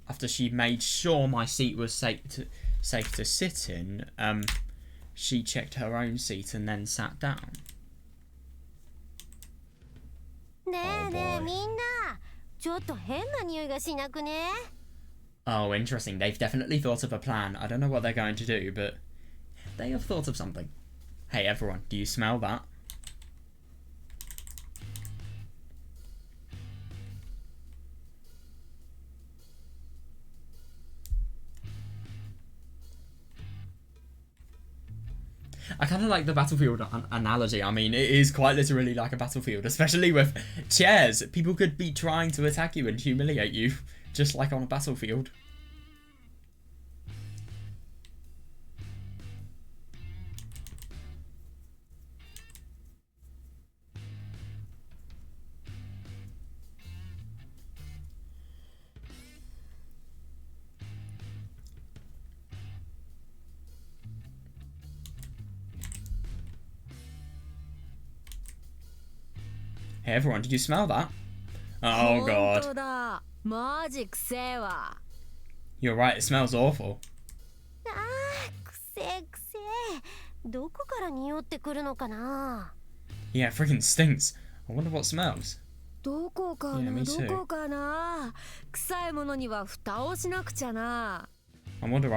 After she made sure my seat was safe to sit in, she checked her own seat and then sat down. ねえねえ boy. みんなちょっと変な匂いがしなくね Oh, interesting. They've definitely thought of a plan. I don't know what they're going to do, but they have thought of something. Hey, everyone, do you smell that? I kind of like the battlefield analogy. I mean, it is quite literally like a battlefield, especially with chairs. People could be trying to attack you and humiliate you, just like on a battlefield. Hey everyone, did you smell that? Oh god. 本当だマジくせえわ You're right, it smells awful. くせえくせえどこから匂ってくるのかな Yeah, it freaking stinks. I wonder what smells. どこか Yeah, な me ど too. こかな臭いものには蓋をしなくちゃな I wonder.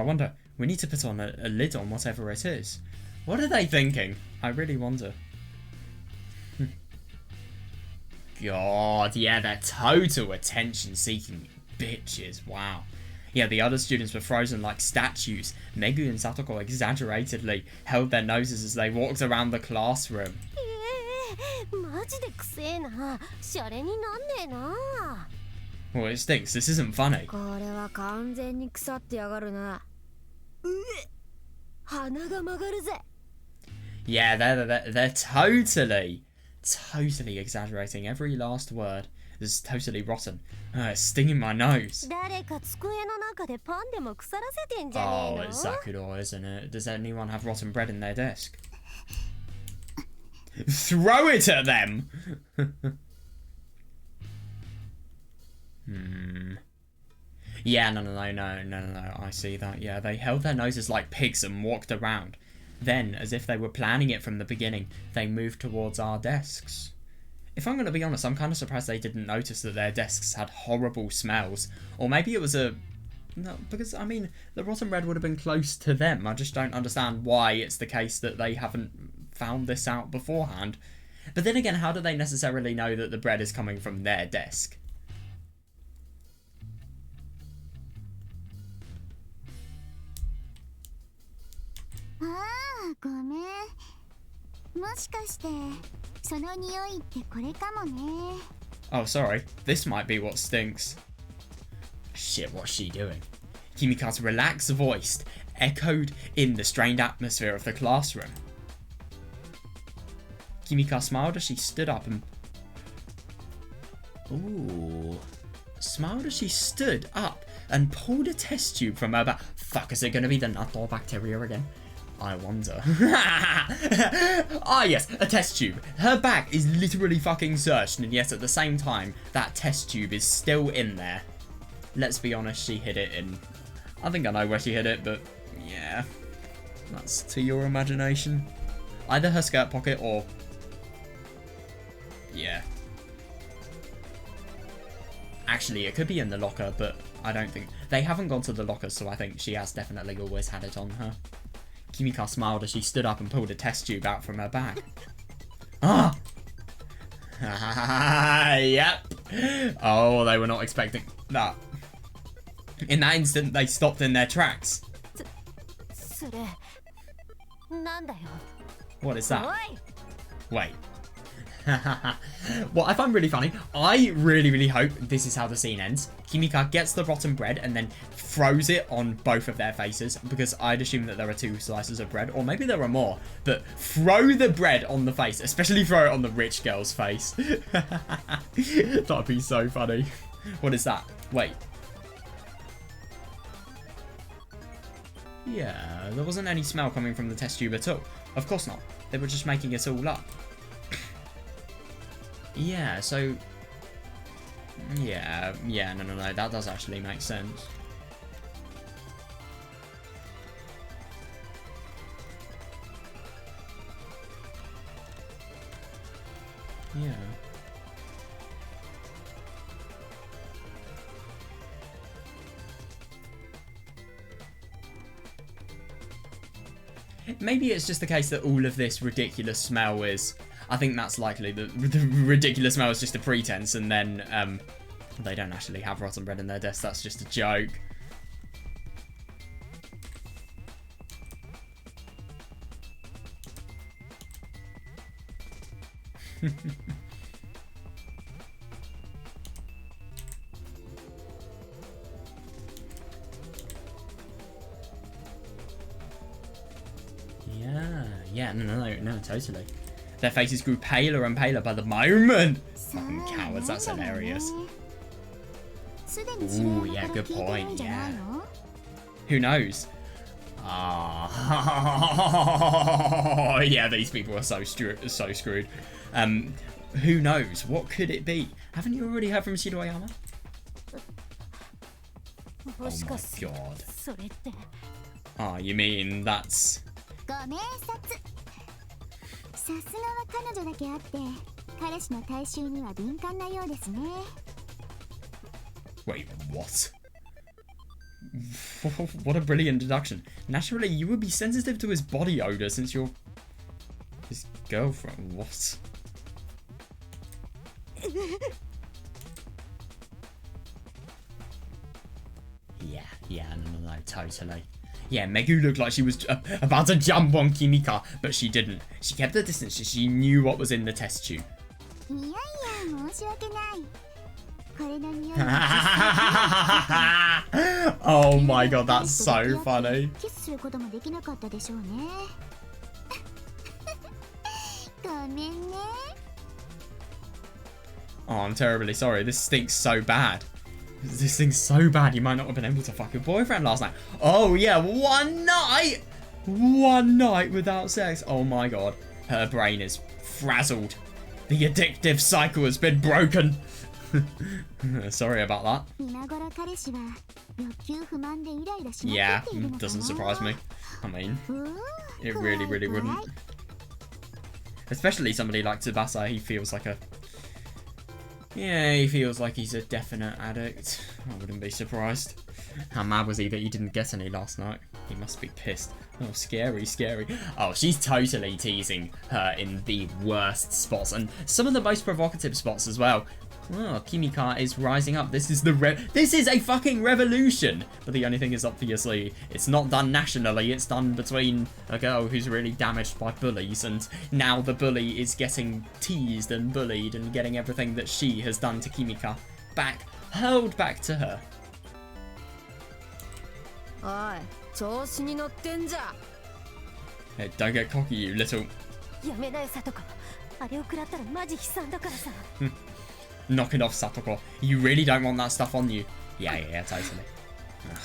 We need to put on a lid on whatever it is. What are they thinking? I really wonder. God, yeah, they're total attention-seeking bitches. Wow. Yeah, the other students were frozen like statues. Megu and Satoko exaggeratedly held their noses as they walked around the classroom. マジでくせえなシャレになんねえな Well, it stinks. This isn't funny. これは完全に腐ってやがるな鼻が曲がるぜ Yeah, they're totally exaggerating every last word. This is totally rotten. It's stinging my nose. 誰か机の中でパンでも腐らせてんじゃねえ Oh, の it's Sakuro, isn't it? Does anyone have rotten bread in their desk? Throw it at them! Yeah, no, I see that. Yeah, they held their noses like pigs and walked around. Then, as if they were planning it from the beginning, they moved towards our desks. If I'm going to be honest, I'm kind of surprised they didn't notice that their desks had horrible smells. Or maybe it was a... No, because, I mean, the rotten bread would have been close to them. I just don't understand why it's the case that they haven't found this out beforehand. But then again, how do they necessarily know that the bread is coming from their desk? Ah, ごめん。もしかしてその匂いってこれかもね。 Oh, sorry. This might be what stinks. Shit, what's she doing? Kimika's relaxed voice echoed in the strained atmosphere of the classroom. Kimika smiled as she stood up and... Ooh. Smiled as she stood up and pulled a test tube from her back. Fuck, is it going to be the nut or bacteria again? I wonder. Ah, yes, a test tube. Her back is literally fucking searched, and yet at the same time, that test tube is still in there. Let's be honest, she hid it in... I think I know where she hid it, but yeah. That's to your imagination. Either her skirt pocket or... Yeah. Actually, it could be in the locker, but I don't think... They haven't gone to the locker, so I think she has definitely always had it on her. Kimika smiled as she stood up and pulled a test tube out from her bag. Ah! Yep. Oh, they were not expecting that. In that instant, they stopped in their tracks. それなんだよ What is that? おい Wait. What I find really funny, I really hope this is how the scene ends. Kimika gets the rotten bread and then throws it on both of their faces, because I'd assume that there are 2 slices of bread, or maybe there are more, but throw the bread on the face, especially throw it on the rich girl's face. That'd be so funny. What is that? Wait. Yeah, there wasn't any smell coming from the test tube at all. Of course not. They were just making it all up. Yeah, so... Yeah, no, that does actually make sense. Yeah. Maybe it's just the case that all of this ridiculous smell is... I think that's likely. The ridiculous smell is just a pretense, and then they don't actually have rotten bread in their desk. That's just a joke. Yeah, no, totally. Their faces grew paler and paler by the moment. Fucking cowards, that's hilarious. Ooh, yeah, good point, yeah. Who knows? Ah, yeah, these people are so screwed. Who knows? What could it be? Haven't you already heard from Shiroyama? Oh my god. Ah, you mean that's... ご明察。さすがは彼女だけあって彼氏の体臭には敏感なようですね。 Wait, what? What a brilliant deduction. Naturally, you would be sensitive to his body odor since you're his girlfriend. What? Yeah, no, totally. Yeah, Megu looked like she was about to jump on Kimika, but she didn't. She kept her distance. She knew what was in the test tube. いやいや申し訳ない。これの匂い Oh my god, that's so funny. キスすることもできなかったでしょうね。ごめんね。 Oh, I'm terribly sorry. This stinks so bad. This thing's so bad you might not have been able to fuck your boyfriend last night. Oh yeah, one night! One night without sex. Oh my god. Her brain is frazzled. The addictive cycle has been broken. Sorry about that. Yeah, doesn't surprise me. I mean, it really wouldn't. Especially somebody like Tsubasa, he feels like a... Yeah, he feels like he's a definite addict. I wouldn't be surprised. How mad was he that he didn't get any last night? He must be pissed. Oh, scary. Oh, she's totally teasing her in the worst spots and some of the most provocative spots as well. Oh, Kimika is rising up. This is a fucking revolution. But the only thing is, obviously, it's not done nationally. It's done between a girl who's really damaged by bullies, and now the bully is getting teased and bullied and getting everything that she has done to Kimika hurled back to her. Oi, 調子に乗ってんじゃ。 Hey, don't get cocky, you little... やめなよ、さとこ。あれを食らったらマジ悲惨だからさ。Knock it off, Satoko. You really don't want that stuff on you. Yeah, totally. Ugh.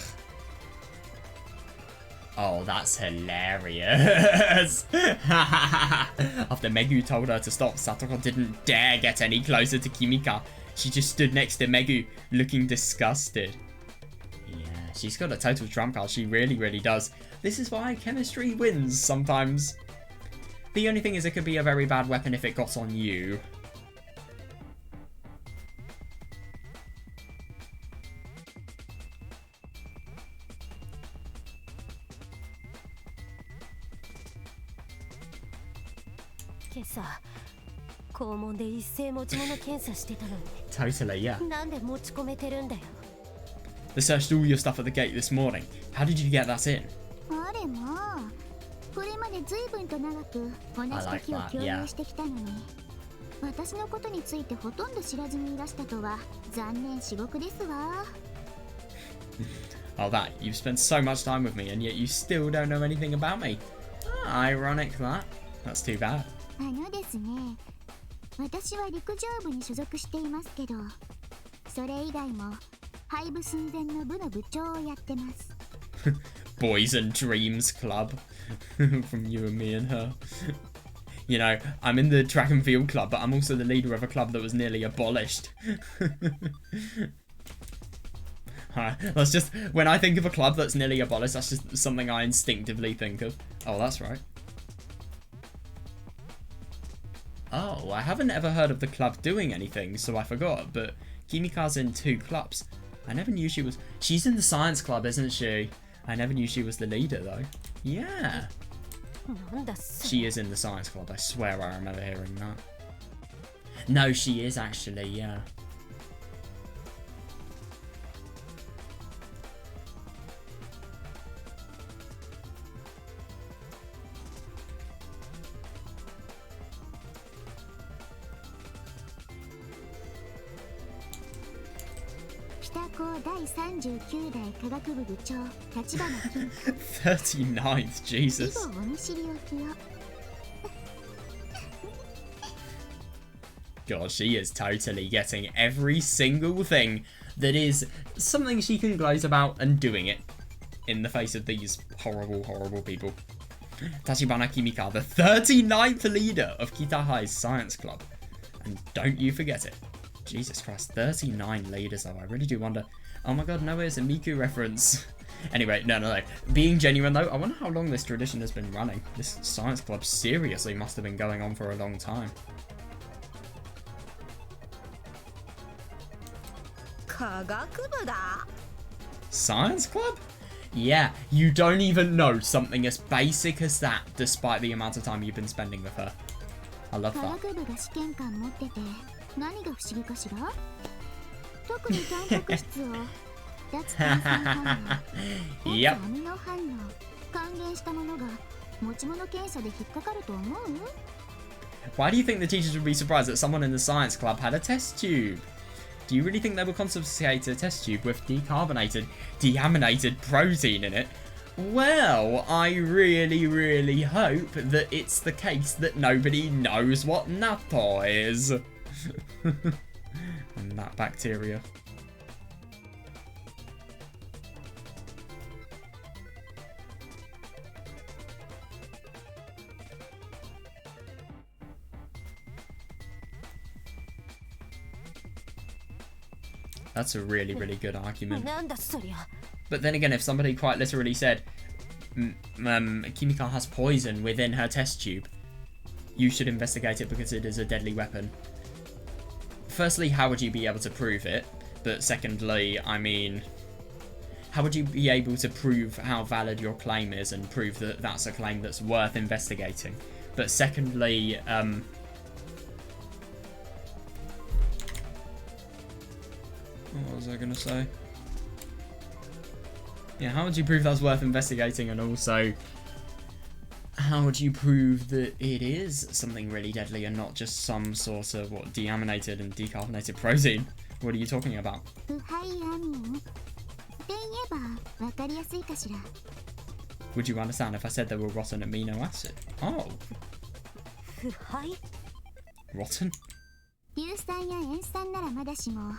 Oh, that's hilarious. After Megu told her to stop, Satoko didn't dare get any closer to Kimika. She just stood next to Megu, looking disgusted. Yeah, she's got a total trump card. She really does. This is why chemistry wins sometimes. The only thing is it could be a very bad weapon if it got on you. Totally, yeah. They searched all your stuff at the gate this morning. How did you get that in? I like that, yeah. Oh, that. You've spent so much time with me and yet you still don't know anything about me. Ironic, that. That's too bad. ですね。私は陸上部に所属していますけど、それ以外も廃部寸前の部の部長をやってます。Boys and Dreams Club from you and me and her. You know, I'm in the track and field club, but I'm also the leader of a club that was nearly abolished. That's just, when I think of a club that's nearly abolished, that's just something I instinctively think of. Oh, that's right. Oh, I haven't ever heard of the club doing anything, so I forgot, but Kimika's in 2 clubs. I never knew she was... She's in the science club, isn't she? I never knew she was the leader, though. Yeah. She is in the science club, I swear I remember hearing that. No, she is actually, yeah. 北高第39代科学部部長立花金 39th, 以 Jesus. 後お見知りおきを God, she is totally getting every single thing that is something she can gloat about and doing it in the face of these horrible, horrible people. Tachibana Kimika, the 39th leader of Kita High's science club. And don't you forget it. Jesus Christ, 39 leaders though. I really do wonder. Oh my god, no, it's a Miku reference. Anyway, no. Being genuine though, I wonder how long this tradition has been running. This science club seriously must have been going on for a long time. 科学部だ Science club? Yeah, you don't even know something as basic as that, despite the amount of time you've been spending with her. I love 科 that. 学部が試験官持ってて何が不思議かしら特にタンパク質を脱炭酸反応 Yep. アミノ反応還元したものが持ち物検査で引っかかると思う Why do you think the teachers would be surprised that someone in the science club had a test tube? Do you really think they would confiscate a test tube with deaminated protein in it? Well, I really, really hope that it's the case that nobody knows what natto is. And that bacteria. That's a really, really good argument. なんだそりゃ But then again, if somebody quite literally said, Kimika has poison within her test tube, you should investigate it because it is a deadly weapon. Firstly, how would you be able to prove it? But secondly, I mean, how would you be able to prove how valid your claim is and prove that that's a claim that's worth investigating? But secondly, what was I going to say? Yeah, how would you prove that's worth investigating, and also how would you prove that it is something really deadly and not just some sort of, what, deaminated and decarbonated protein? What are you talking about? 腐敗アミンって言えばわかりやすいかしら Would you understand if I said they were rotten amino acid? Oh, 腐敗 rotten? 硫酸や塩酸ならまだしも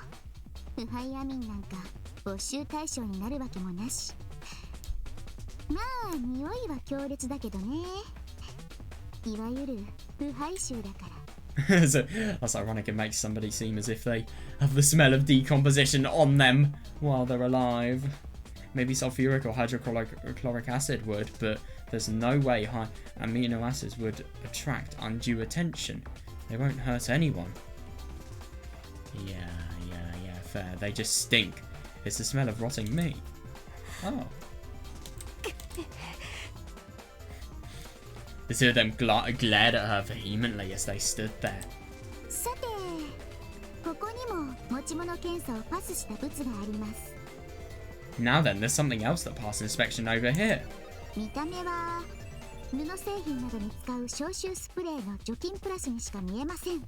腐敗アミンなんか没収対象になるわけもなしまあ匂いは強烈だけどねいわゆる腐敗臭だから So, that's ironic, it makes somebody seem as if they have the smell of decomposition on them while they're alive. Maybe sulfuric or hydrochloric acid would, but there's no way high amino acids would attract undue attention. They won't hurt anyone. Yeah, fair. They just stink. It's the smell of rotting meat. Oh. The two of them glared at her vehemently as they stood there. さてここにも持ち物検査をパスした物があります Now then, there's something else that passed inspection over here. 見た目は布製品などに使う消臭スプレーの除菌プラスにしか見えません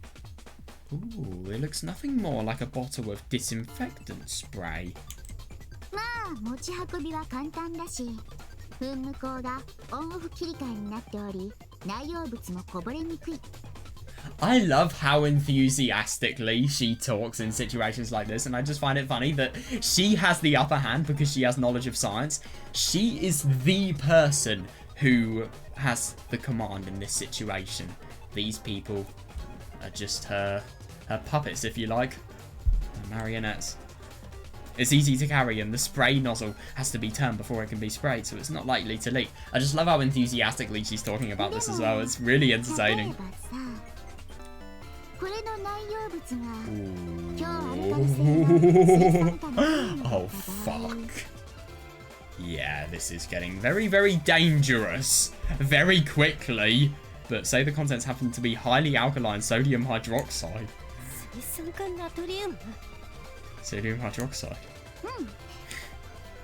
Ooh, it looks nothing more like a bottle of disinfectant spray. まあ持ち運びは簡単だし噴霧口がオンオフ切り替えになっており内容物もこぼれにくい I love how enthusiastically she talks in situations like this, and I just find it funny that she has the upper hand because she has knowledge of science. She is the person who has the command in this situation. These people are just her puppets, if you like. Her marionettes. It's easy to carry, and the spray nozzle has to be turned before it can be sprayed, so it's not likely to leak. I just love how enthusiastically she's talking about this as well. It's really 例え entertaining. ばさこれの内容物が強アルカリ性の水酸化ナトリウムだった場合 Oh, fuck. Yeah, this is getting very, very dangerous very quickly. But say the contents happen to be highly alkaline sodium hydroxide. 水酸化ナトリウム Sodium hydroxide. うん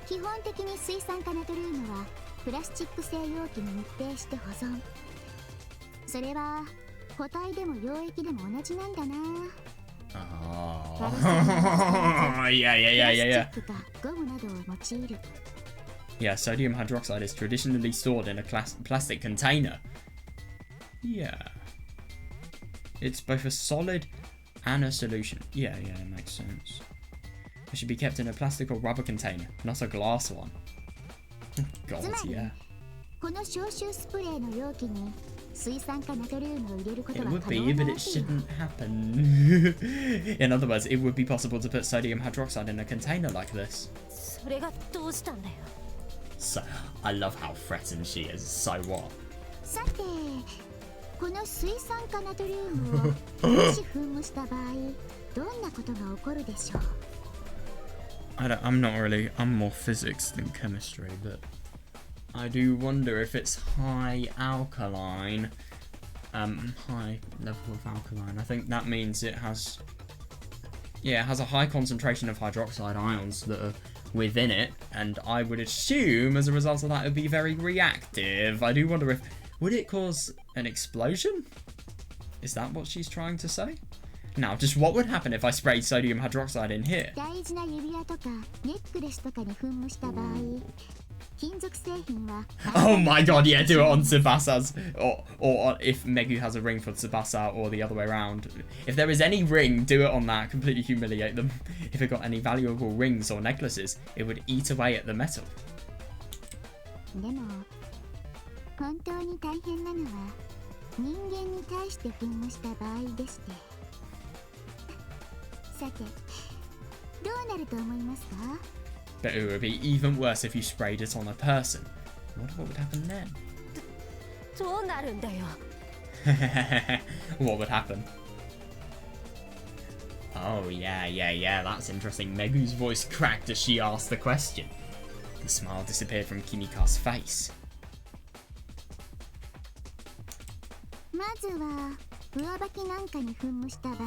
基本的に水酸化ナトリウムはプラスチック製容器に密閉して保存それは固体でも溶液でも同じなんだな Oh. Yeah. プかゴムなどを用いる Yeah, sodium hydroxide is traditionally stored in a plastic container. Yeah. It's both a solid and a solution. Yeah, it makes sense. It should be kept in a plastic or rubber container, not a glass one. God, つまり yeah. この消臭スプレーの容器に水酸化ナトリウムを入れること It は would 可 be, 能 but な it わけよ shouldn't happen. In other words, it would be possible to put sodium hydroxide in a container like this. それがどうしたんだよ So, I love how threatened she is. So what? さてこの水酸化ナトリウムをもし噴霧した場合どんなことが起こるでしょう I'm not really. I'm more physics than chemistry, but I do wonder if it's high alkaline. High level of alkaline. I think that means it has. Yeah, it has a high concentration of hydroxide ions that are within it, and I would assume as a result of that it would be very reactive. I do wonder if would it cause an explosion? Is that what she's trying to say? Now, just what would happen if I sprayed sodium hydroxide in here? 大事な指輪とかネックレスとかに噴霧した場合金属製品は Oh my god, yeah, do it on Tsubasa's. Or if Megu has a ring for Tsubasa, or the other way around. If there is any ring, do it on that. Completely humiliate them. If it got any valuable rings or necklaces, it would eat away at the metal. でも本当に大変なのは人間に対して噴霧した場合でしてさてどうなると思いますか But it would be even worse if you sprayed it on a person. What would happen then? どうなるんだよ What would happen? Oh, yeah, that's interesting. Megu's voice cracked as she asked the question. The smile disappeared from Kimika's face. まずは上履きなんかに噴霧した場合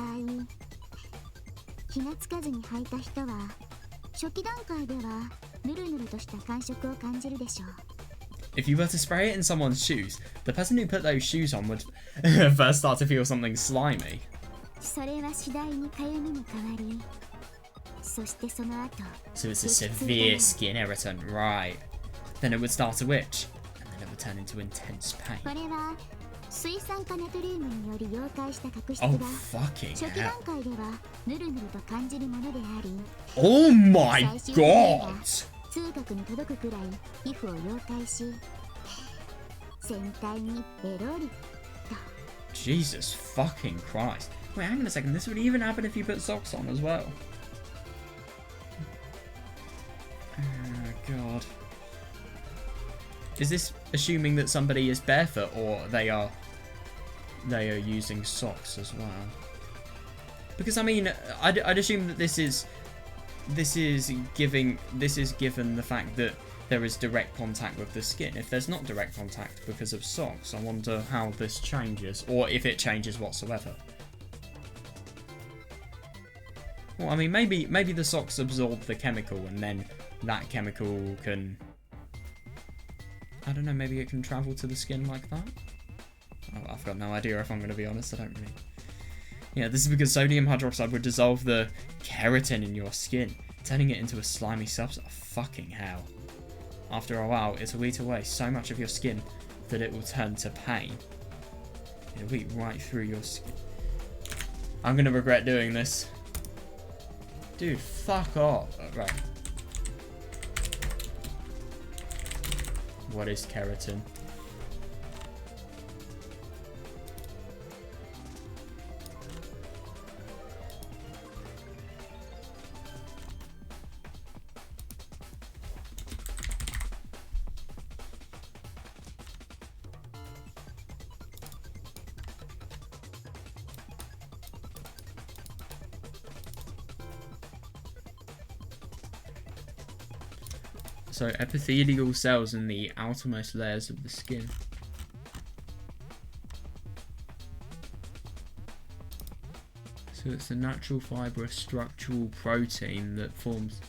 気がつかずに履いた人は初期段階ではぬるぬるとした感触を感じるでしょう If you were to spray it in someone's shoes, the person who put those shoes on would first start to feel something slimy. それは次第にかゆみに変わりそしてその後 So it's a severe skin irritant, right? Then it would start to itch, and then it would turn into intense こ pain. れは水酸化ナトリウムにより溶解した角質 Oh, が fucking 初期 hell. 段階ではぬるぬると感じるものであり Oh my god! 痛覚に届くくらい皮膚を溶解し全体にベロリ Jesus fucking Christ. Wait, hang on a second. This would even happen if you put socks on as well. Oh, God. Is this assuming that somebody is barefoot or they are using socks as well? Because I mean, I'd assume that this is given the fact that there is direct contact with the skin. If there's not direct contact because of socks, I wonder how this changes, or if it changes whatsoever. Well, I mean, maybe the socks absorb the chemical, and then that chemical can, I don't know, maybe it can travel to the skin like that? Oh, I've got no idea, if I'm going to be honest. I don't really... Yeah, this is because sodium hydroxide would dissolve the keratin in your skin, turning it into a slimy substance. Oh, fucking hell. After a while, it'll eat away so much of your skin that it will turn to pain. It'll eat right through your skin. I'm going to regret doing this. Dude, fuck off. Right. What is keratin? So epithelial cells in the outermost layers of the skin. So it's a natural fibrous structural protein that forms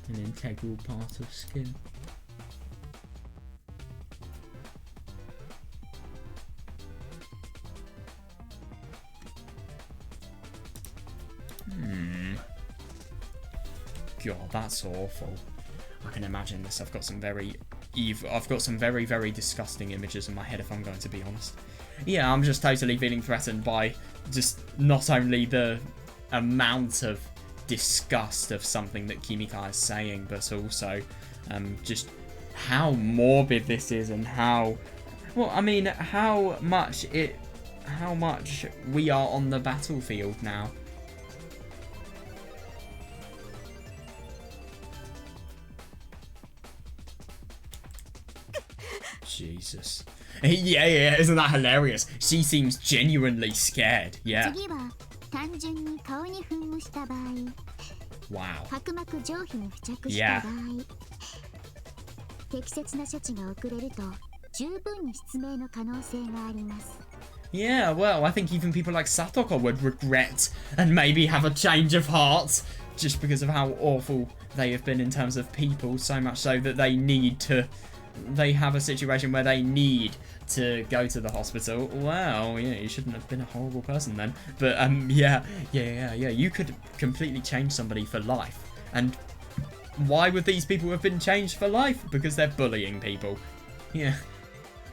an integral part of skin. God, that's awful. I can imagine this. I've got some very very disgusting images in my head, if I'm going to be honest. Yeah, I'm just totally feeling threatened by just not only the amount of disgust of something that Kimika is saying, but also just how morbid this is, and how, well, I mean, how much we are on the battlefield now. Jesus. Yeah, isn't that hilarious? She seems genuinely scared. Yeah. 次は単純に顔に噴霧した場合、 Wow. 角膜上皮に付着した場合、適切な処置が遅れると十分に失明の可能性があります。 Yeah, well, I think even people like Satoko would regret and maybe have a change of heart just because of how awful they have been in terms of people, so much so that they have a situation where they need to go to the hospital. Well, yeah, you shouldn't have been a horrible person then. But yeah, you could completely change somebody for life. And why would these people have been changed for life? Because they're bullying people. Yeah.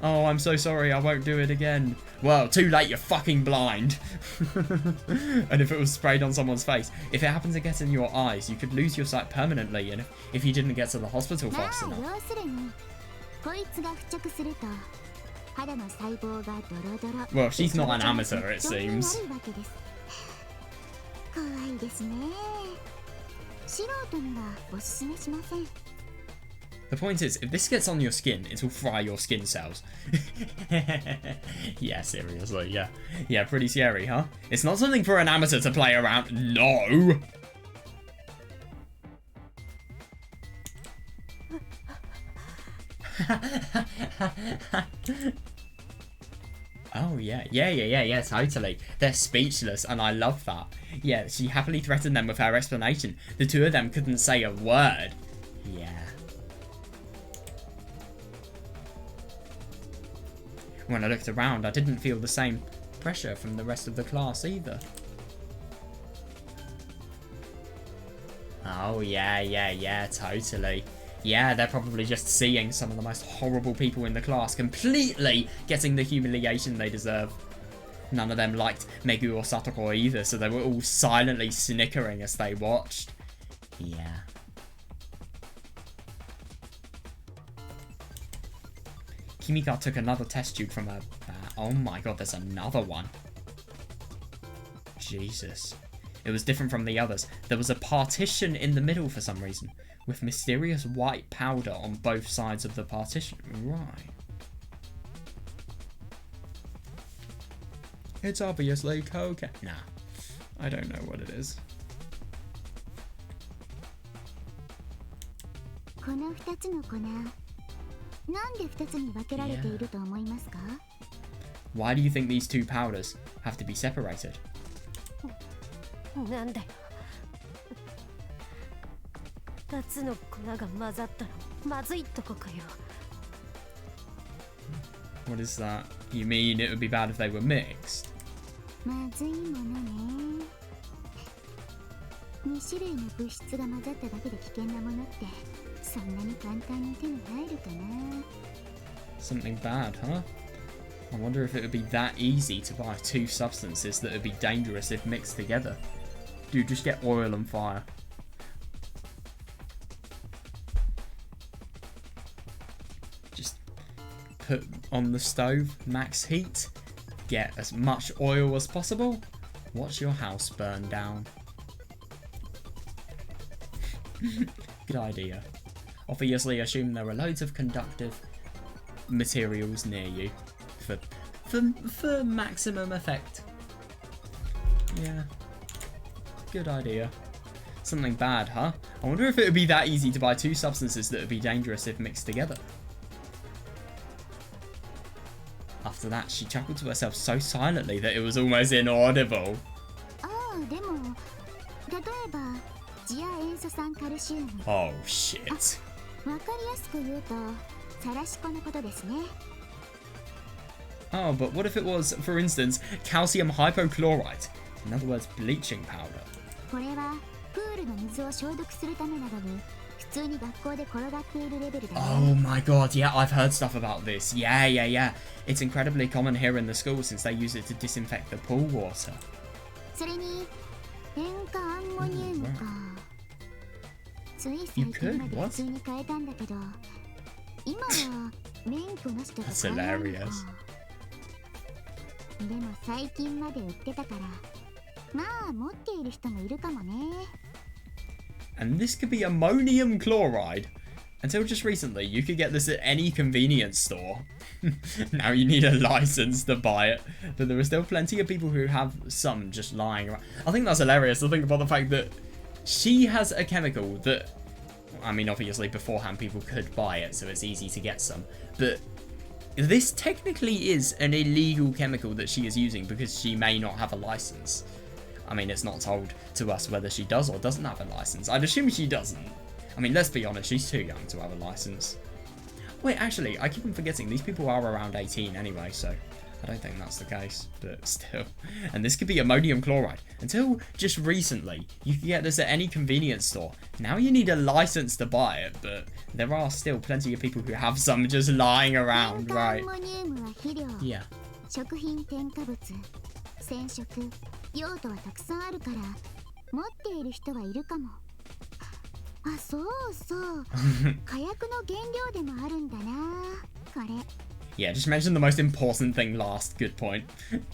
Oh, I'm so sorry, I won't do it again. Well, too late, you're fucking blind. And if it was sprayed on someone's face, if it happened to get in your eyes, you could lose your sight permanently, and if you didn't get to the hospital fast enough. 要するに、こいつが付着すると肌の細胞がドロドロ。 Well, she's not an amateur, it seems. 怖いですね。素人にはおすすめしません。 The point is, if this gets on your skin, it will fry your skin cells. Yeah, seriously, yeah. Yeah, pretty scary, huh? It's not something for an amateur to play around. No! Oh, yeah, totally. They're speechless, and I love that. Yeah, she happily threatened them with her explanation. The two of them couldn't say a word. Yeah. When I looked around, I didn't feel the same pressure from the rest of the class either. Oh, yeah, totally. Yeah, they're probably just seeing some of the most horrible people in the class completely getting the humiliation they deserve. None of them liked Megu or Satoko either, so they were all silently snickering as they watched. Yeah. Kimika took another test tube from her bag. Oh my god, there's another one. Jesus. It was different from the others. There was a partition in the middle for some reason, with mysterious white powder on both sides of the partition. Right. It's obviously cocaine. Nah, I don't know what it is. この2つの粉、なんで2つに分けられていると思いますか? Why do you think these two powders have to be separated? なんだよ。2つの粉が混ざったらまずいとこかよ。 What is that? You mean it would be bad if they were mixed? まずいものね。2種類の物質が混ざっただけで危険なものってそんなに簡単に手に入るかな? Something bad, huh? I wonder if it would be that easy to buy two substances that would be dangerous if mixed together. Dude, just get oil and fire. Just put on the stove, max heat, get as much oil as possible, watch your house burn down. Good idea. Obviously assume there are loads of conductive materials near you for maximum effect. Yeah. Good idea. Something bad, huh? I wonder if it would be that easy to buy two substances that would be dangerous if mixed together. After that, she chuckled to herself so silently that it was almost inaudible. ああ、でも例えば次亜塩素酸カルシウム。 Oh shit. わかりやすく言うとサラシコのことですね。 Oh, but what if it was, for instance, calcium hypochlorite? In other words, bleaching powder. これはプールの水を消毒するためなどに普通に学校で転がっているレベルだね。 Oh my god, yeah, I've heard stuff about this. Yeah. It's incredibly common here in the school since they use it to disinfect the pool water. それに塩化アンモニウムか。つい最近まで普通に変えたんだけど、今は免許なしでは買えないのか。でも最近まで売ってたから、まあ持っている人もいるかもね。And this could be ammonium chloride. Until just recently, you could get this at any convenience store. Now you need a license to buy it. But there are still plenty of people who have some just lying around. I think that's hilarious to think about the fact that she has a chemical that, I mean, obviously beforehand people could buy it, so it's easy to get some. But this technically is an illegal chemical that she is using because she may not have a license. I mean, it's not told to us whether she does or doesn't have a license. I'd assume she doesn't. I mean, let's be honest, she's too young to have a license. Wait, actually, I keep on forgetting, these people are around 18 anyway, so I don't think that's the case, but still. And this could be ammonium chloride. Until just recently, you could get this at any convenience store. Now you need a license to buy it, but there are still plenty of people who have some just lying around, right? Yeah. 食品添加物、染色、用途はたくさんあるから、持っている人はいるかも。あ、そうそう。火薬の原料でもあるんだな、これ。Yeah, just mention the most important thing last. Good point.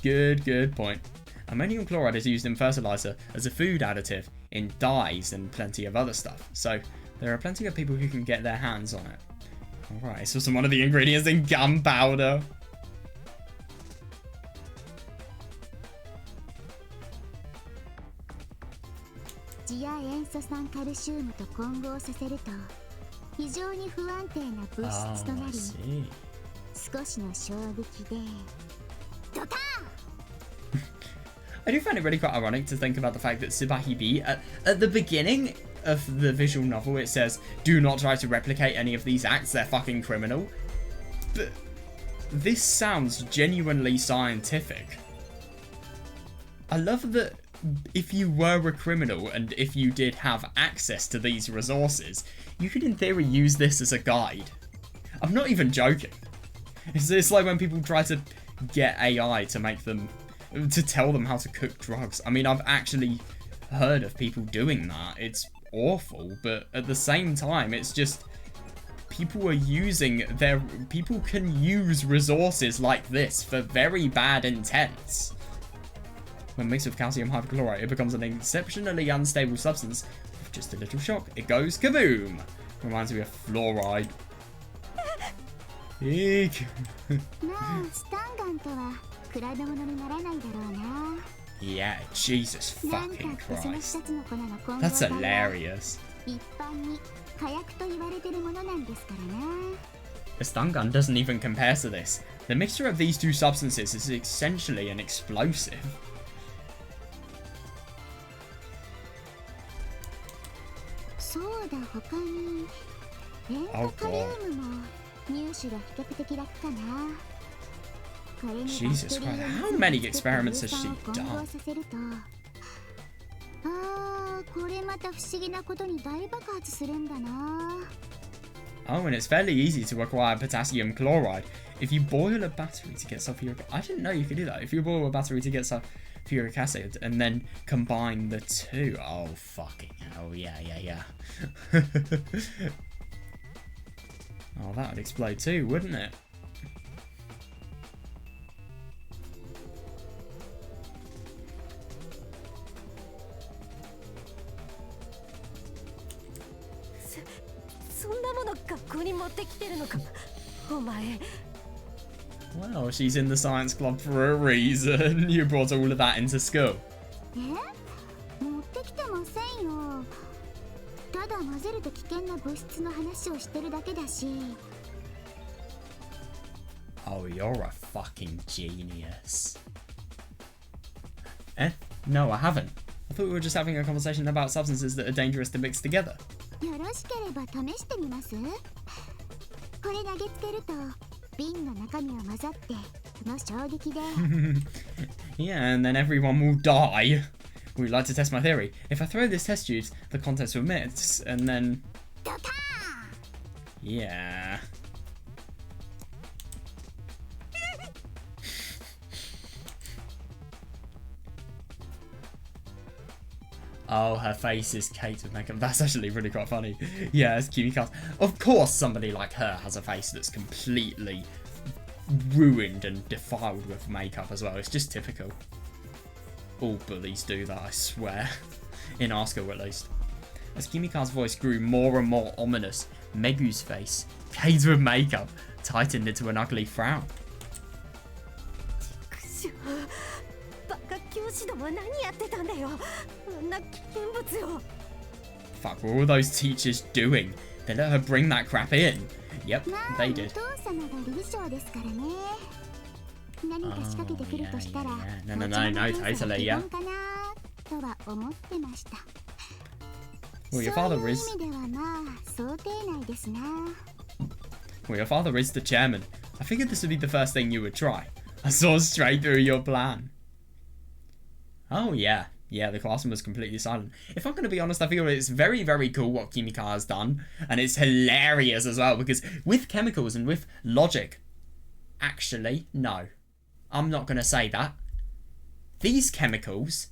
Good point. Ammonium chloride is used in fertilizer, as a food additive, in dyes, and plenty of other stuff. So there are plenty of people who can get their hands on it. Alright, so some one of the ingredients in gunpowder. 次亜塩素酸カルシウムと混合させると非常に不安定な物質となり、少しの衝撃でドカーン I do find it really quite ironic to think about the fact that Subarashiki Hibi, at the beginning of the visual novel, it says, do not try to replicate any of these acts, they're fucking criminal. But this sounds genuinely scientific. I love that if you were a criminal and if you did have access to these resources, you could in theory use this as a guide. I'm not even joking. It's like when people try to get AI to make them, to tell them how to cook drugs. I mean, I've actually heard of people doing that. It's awful, but at the same time, it's just people are using people can use resources like this for very bad intents. When mixed with calcium hypochlorite, it becomes an exceptionally unstable substance. With just a little shock, it goes kaboom! Reminds me of fluoride. Eek. Yeah, Jesus fucking Christ. That's hilarious. A stun gun doesn't even compare to this. The mixture of these two substances is essentially an explosive. Oh god. Jesus Christ, how many experiments has she done? Oh, and it's fairly easy to acquire potassium chloride. If you boil a battery to get sulfuric... I didn't know you could do that. If you boil a battery to get sulfuric acid and then combine the two... Oh, fucking hell, yeah. Oh, that would explode too, wouldn't it? Well, she's in the science club for a reason. You brought all of that into school. Oh, you're a fucking genius. Eh? No, I haven't. I thought we were just having a conversation about substances that are dangerous to mix together. Yeah, and then everyone will die. Would you like to test my theory? If I throw this test tube, the contents will mix, and then... Yeah. Oh, her face is caked with makeup. That's actually really quite funny. Yeah, it's KIMIKA'S. Of course somebody like her has a face that's completely ruined and defiled with makeup as well. It's just typical. All bullies do that, I swear. In our school, at least. As KIMIKA'S voice grew more and more ominous, Megu's face, caked with makeup, tightened into an ugly frown. バカ教師どもは何やってたんだよ。あんな危険物を。 Fuck, what were all those teachers doing? They let her bring that crap in. Yep, they did. お父様が理事長ですからね。何か仕掛けてくるとしたら、 No, totally, yeah. かなとは思ってました。 Well, your father そういう is... 意味ではまあ想定内ですな。 Well, your father is the chairman. I figured this would be the first thing you would try. I saw straight through your plan. Oh, yeah. Yeah, the classroom was completely silent. If I'm going to be honest, I feel it's very, very cool what KIMIKA has done. And it's hilarious as well, because with chemicals and with logic... Actually, no. I'm not going to say that. These chemicals...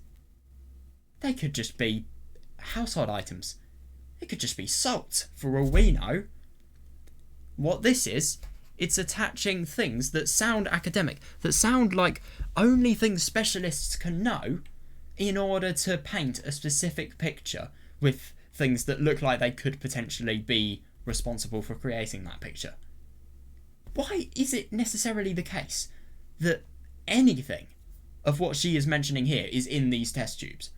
They could just be household items. It could just be salt, for all we know. What this is, it's attaching things that sound academic, that sound like only things specialists can know, in order to paint a specific picture with things that look like they could potentially be responsible for creating that picture. Why is it necessarily the case that anything of what she is mentioning here is in these test tubes?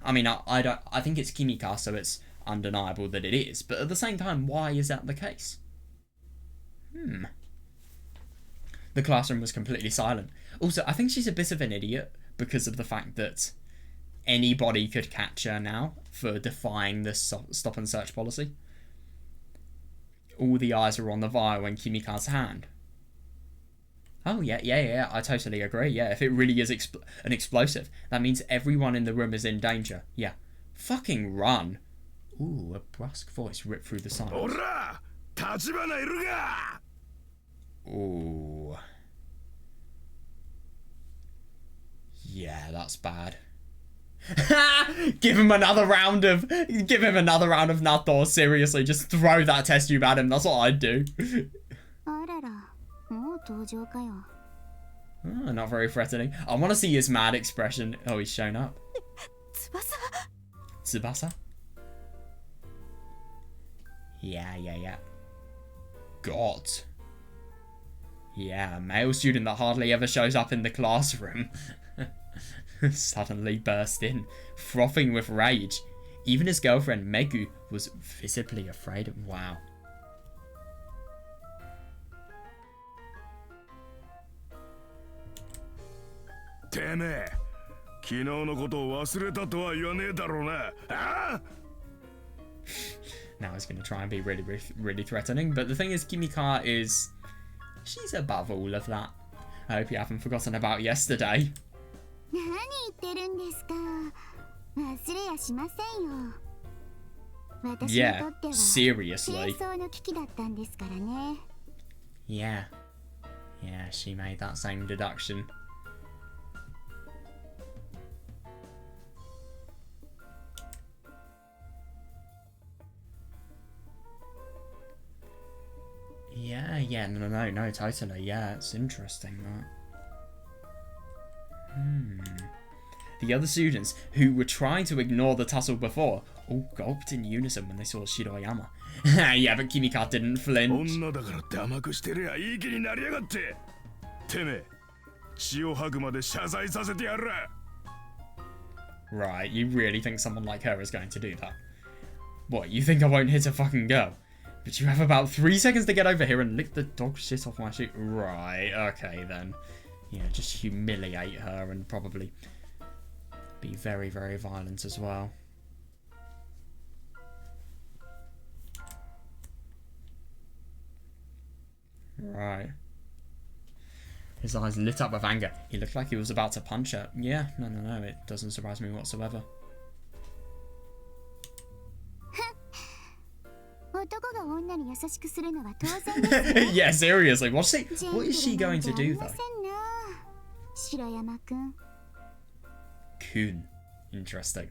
I mean, I think it's KIMIKA, so it's undeniable that it is, but at the same time, why is that the case? The classroom was completely silent. Also, I think she's a bit of an idiot because of the fact that anybody could catch her now for defying the stop and search policy. All the eyes are on the vial in KIMIKA'S hand. Oh, yeah, I totally agree. Yeah, if it really is an explosive, that means everyone in the room is in danger. Yeah. Fucking run. Ooh, a brusque voice ripped through the silence. Ooh. Yeah, that's bad. Give him another round of Natto. Seriously, just throw that test tube at him. That's what I'd do. Oh, not very threatening. I want to see his mad expression. Oh, he's shown up. Tsubasa? Yeah. God. Yeah, a male student that hardly ever shows up in the classroom. Suddenly burst in, frothing with rage. Even his girlfriend, Megu, was visibly afraid of... Wow. Now he's going to try and be really threatening, but the thing is, KIMIKA is... She's above all of that. I hope you haven't forgotten about yesterday. Yeah, seriously. Yeah, she made that same deduction. Yeah, no, totally. Yeah, it's interesting, that. The other students, who were trying to ignore the tussle before, all gulped in unison when they saw Shiroyama. Yeah, but KIMIKA didn't flinch. Right, you really think someone like her is going to do that? What, you think I won't hit a fucking girl? But you have about 3 seconds to get over here and lick the dog shit off my shoe. Right, okay then. Yeah, just humiliate her and probably be very, very violent as well. Right. His eyes lit up with anger. He looked like he was about to punch her. Yeah, no, it doesn't surprise me whatsoever. 男が女に優しくするのは当然ですね。Yeah, seriously, what is she going to do though? 白山くん。Kun. Interesting.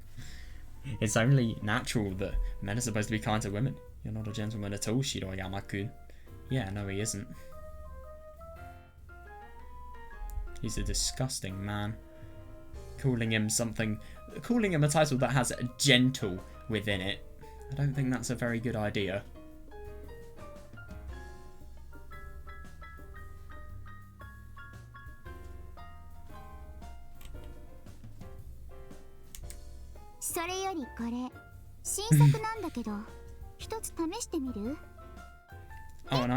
It's only natural that men are supposed to be kind to women. You're not a gentleman at all, Shiroyama-kun. Yeah, no, he isn't. He's a disgusting man. Calling him a title that has gentle within it. I don't think that's a very good idea. Oh, and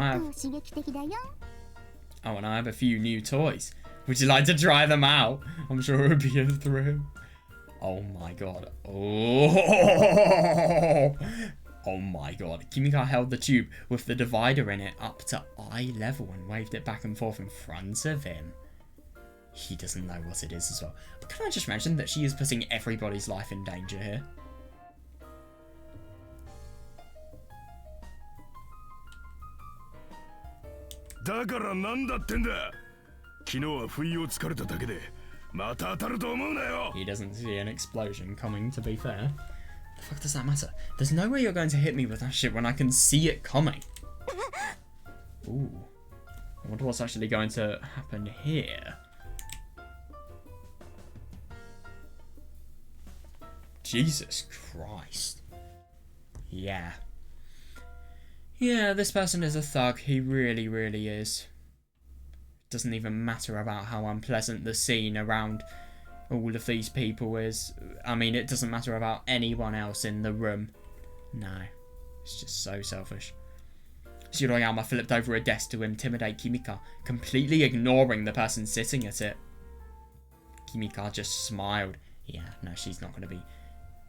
I have a few new toys. Would you like to try them out? I'm sure it would be a thrill. Oh my god. Oh! Oh my god. Kimika held the tube with the divider in it up to eye level and waved it back and forth in front of him. He doesn't know what it is as well. But can I just mention that she is putting everybody's life in danger here? He doesn't see an explosion coming, to be fair. The fuck does that matter? There's no way you're going to hit me with that shit when I can see it coming. Ooh. I wonder what's actually going to happen here. Jesus Christ. Yeah. Yeah, this person is a thug. He really, really is. Doesn't even matter about how unpleasant the scene around all of these people is. I mean, it doesn't matter about anyone else in the room. No. It's just so selfish. Shiroyama flipped over a desk to intimidate Kimika, completely ignoring the person sitting at it. Kimika just smiled. Yeah, no, she's not going to be...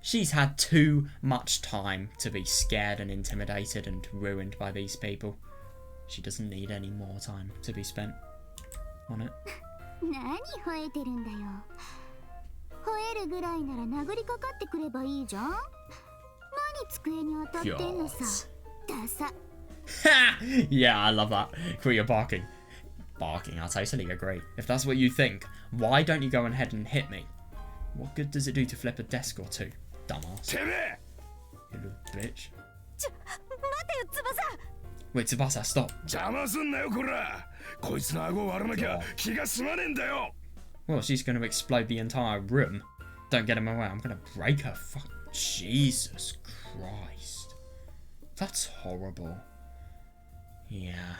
She's had too much time to be scared and intimidated and ruined by these people. She doesn't need any more time to be spent on it. Yeah, I love that. Quit your barking. Barking, I totally agree. If that's what you think, why don't you go ahead and hit me? What good does it do to flip a desk or two? Dumbass. You little bitch. Wait, Tsubasa, stop. Well, she's going to explode the entire room. Don't get him away. I'm going to break her. Fuck. Jesus Christ. That's horrible. Yeah.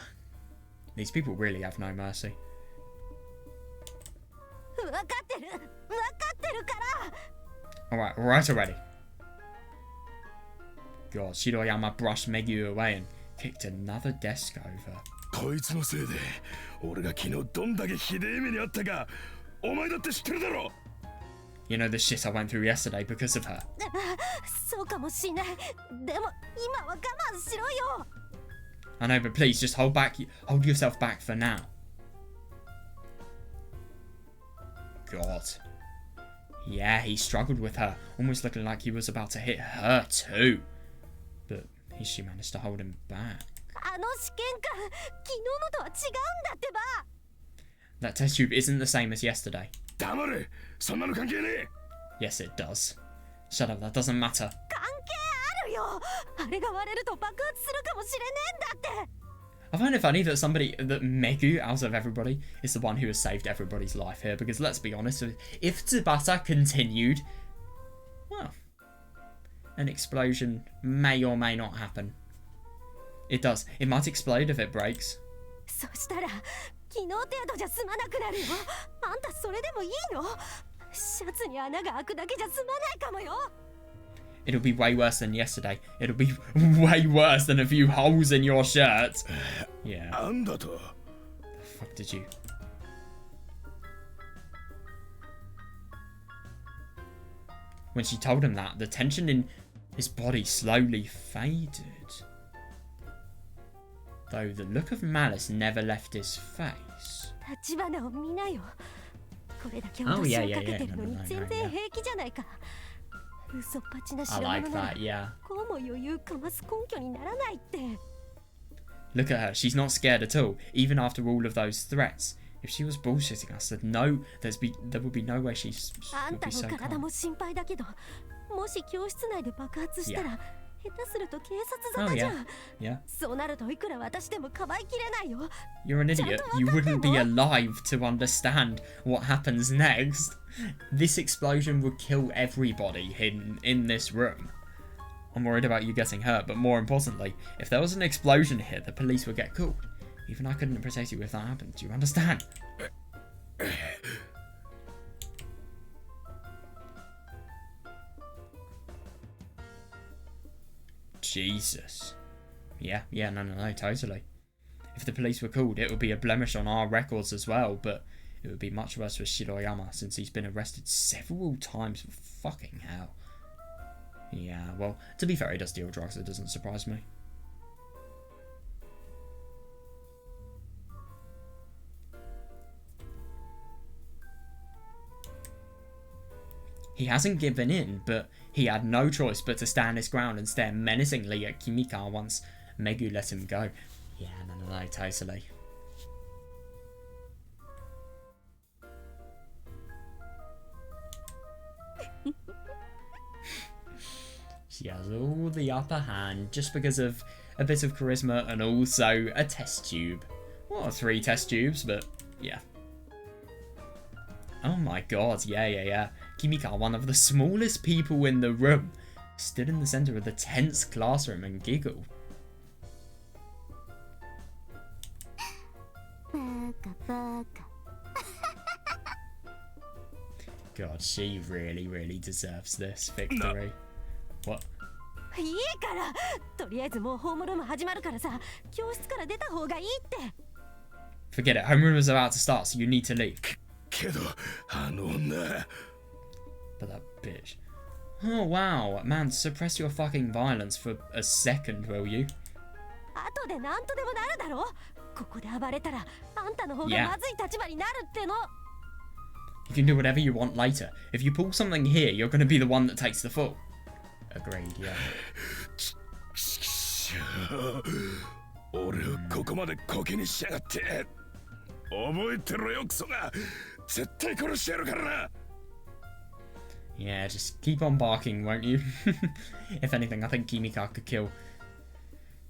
These people really have no mercy. Alright, right already. God, Shiroyama brushed Megyu away and kicked another desk over. You know the shit I went through yesterday because of her. I know, but please just hold yourself back for now. God. Yeah, he struggled with her, almost looking like he was about to hit her too. But she managed to hold him back. That test tube isn't the same as yesterday. Yes, it does. Shut up, that doesn't matter. I find it funny that Megu, out of everybody, is the one who has saved everybody's life here, because let's be honest, if Tsubasa continued, well, an explosion may or may not happen. It does. It might explode if it breaks. It'll be way worse than yesterday. It'll be way worse than a few holes in your shirt. Yeah. The fuck did you? When she told him that, the tension in his body slowly faded. though the look of malice never left his face. 立花を見なよ。これだけ Oh, 脅し yeah, を yeah, かけ yeah. てるの No, に no, no, 全 no, 然 yeah. 平気じゃないか。嘘っぱちな I 白 like 物なら that, yeah. こうも余裕かます根拠にならないって。 Look at her, she's not scared at all, even after all of those threats. If she was bullshitting us, then no, there would be no way she あん would た be の so 体 calm. も心配だけど、もし教室内で爆発したら、下手すると警察沙汰じゃん。 Yeah. そうなるといくら私でもかばいきれないよ。 You're an idiot. You wouldn't be alive to understand what happens next. This explosion would kill everybody in this room. I'm worried about you getting hurt, but more importantly, if there was an explosion here, the police would get called. Even I couldn't protect you if that happened. Do you understand? Jesus. Yeah, no, totally. If the police were called, it would be a blemish on our records as well, but it would be much worse for Shiroyama since he's been arrested several times for fucking hell. Yeah, well, to be fair, he does deal drugs, it doesn't surprise me. He hasn't given in, but he had no choice but to stand his ground and stare menacingly at Kimika once Megu let him go. Yeah, no, totally. She has all the upper hand just because of a bit of charisma and also a test tube. Well, 3 test tubes, but yeah. Oh my god, yeah. Kimika, one of the smallest people in the room, stood in the center of the tense classroom and giggled. God, she really deserves this victory. What? いいから、とりあえずもうホームルーム始まるからさ、教室から出た方がいいって。 Forget it, homeroom is about to start, so you need to leave. けど、あの女。 But that bitch. Oh wow, man, suppress your fucking violence for a second, will you? 後でなんとでもなるだろ。ここで暴れたら、あんたの方が Yeah. まずい立場になるっての。 You can do whatever you want later. If you pull something here, you're gonna be the one that takes the fall. Agreed, yeah. 俺をここまでコケにしやがって。覚えてろよクソが。絶対殺してやるからな。 Yeah, just keep on barking, won't you? If anything, I think Kimika could kill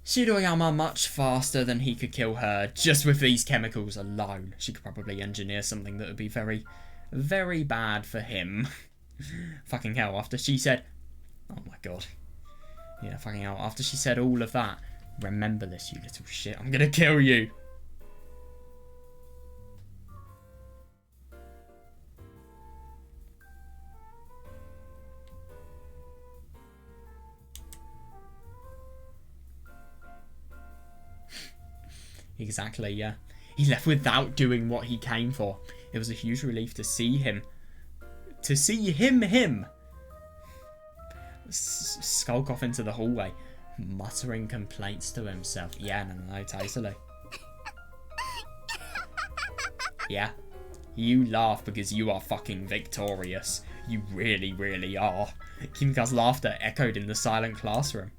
Shiroyama much faster than he could kill her just with these chemicals alone. She could probably engineer something that would be very bad for him. Fucking hell, after she said... Oh my god. Yeah, fucking hell, after she said all of that, remember this, you little shit, I'm gonna kill you. Exactly, yeah. He left without doing what he came for. It was a huge relief to see him. To see him! Skulk off into the hallway, muttering complaints to himself. Yeah, no, totally. Yeah. You laugh because you are fucking victorious. You really are. Kimika's laughter echoed in the silent classroom.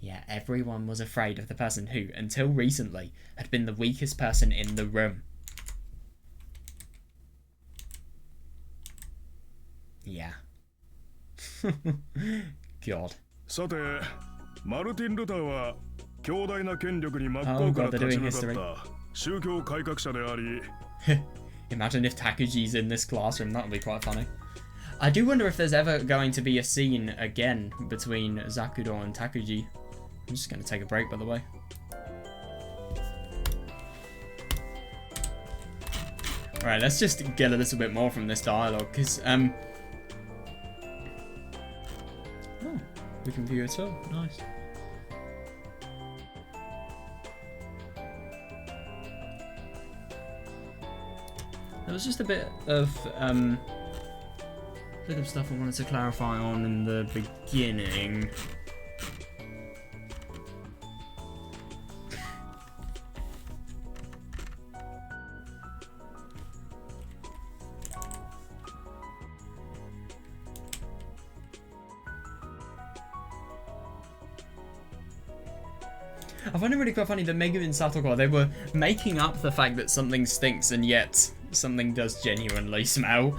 Yeah, everyone was afraid of the person who, until recently, had been the weakest person in the room. Yeah. God. さて、マルティン・ルターは強大な権力に真っ向から立ち向かった宗教改革者であり。 Imagine if Takuji's in this classroom, that would be quite funny. I do wonder if there's ever going to be a scene again between Zakudo and Takuji. I'm just going to take a break, by the way. Alright, let's just get a little bit more from this dialogue, because, oh, we can view it all. Nice. There was just a bit of stuff I wanted to clarify on in the beginning. I find it really quite funny that Megu and Satoko, they were making up the fact that something stinks and yet something does genuinely smell.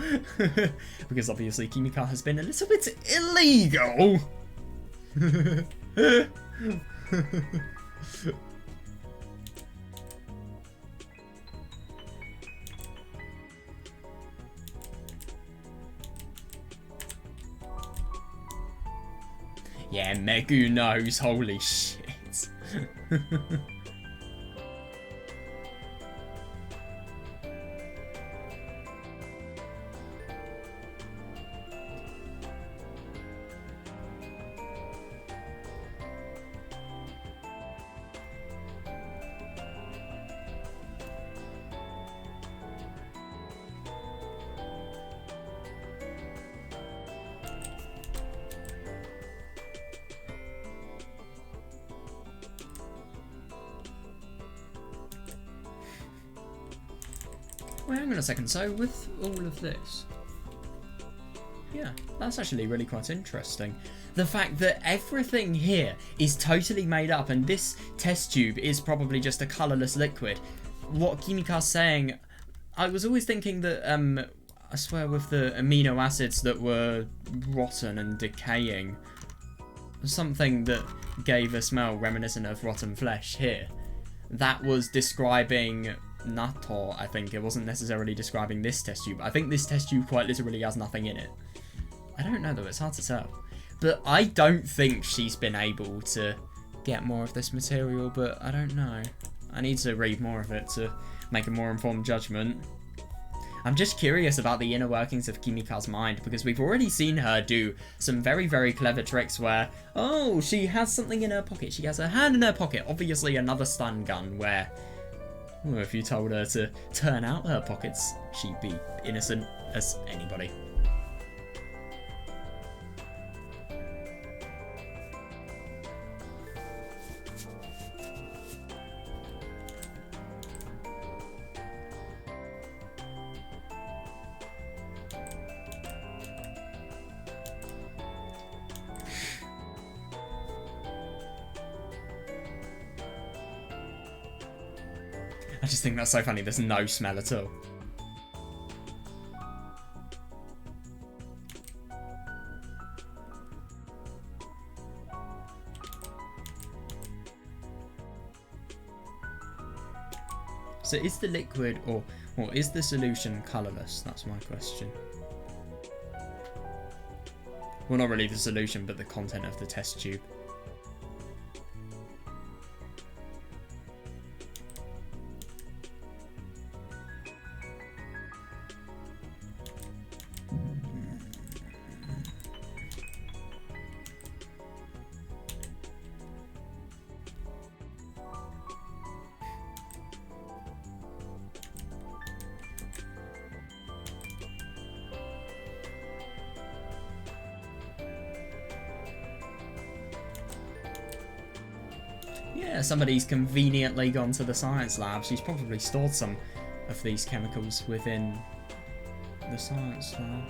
Because obviously Kimika has been a little bit illegal. Yeah, Megu knows, holy shit. Wait, hang on a second, so with all of this, yeah, that's actually really quite interesting. The fact that everything here is totally made up and this test tube is probably just a colourless liquid. What Kimika's saying, I was always thinking that, I swear with the amino acids that were rotten and decaying, something that gave a smell reminiscent of rotten flesh here, that was describing natto, I think. It wasn't necessarily describing this test tube. I think this test tube quite literally has nothing in it. I don't know though, it's hard to tell. But I don't think she's been able to get more of this material, but I don't know. I need to read more of it to make a more informed judgment. I'm just curious about the inner workings of Kimika's mind, because we've already seen her do some very, very clever tricks where, oh, she has something in her pocket, she has her hand in her pocket, obviously another stun gun where, well, if you told her to turn out her pockets, she'd be innocent as anybody. I just think that's so funny, there's no smell at all. So is the liquid or is the solution colourless? That's my question. Well, not really the solution, but the content of the test tube. Yeah, somebody's conveniently gone to the science lab. She's probably stored some of these chemicals within the science lab.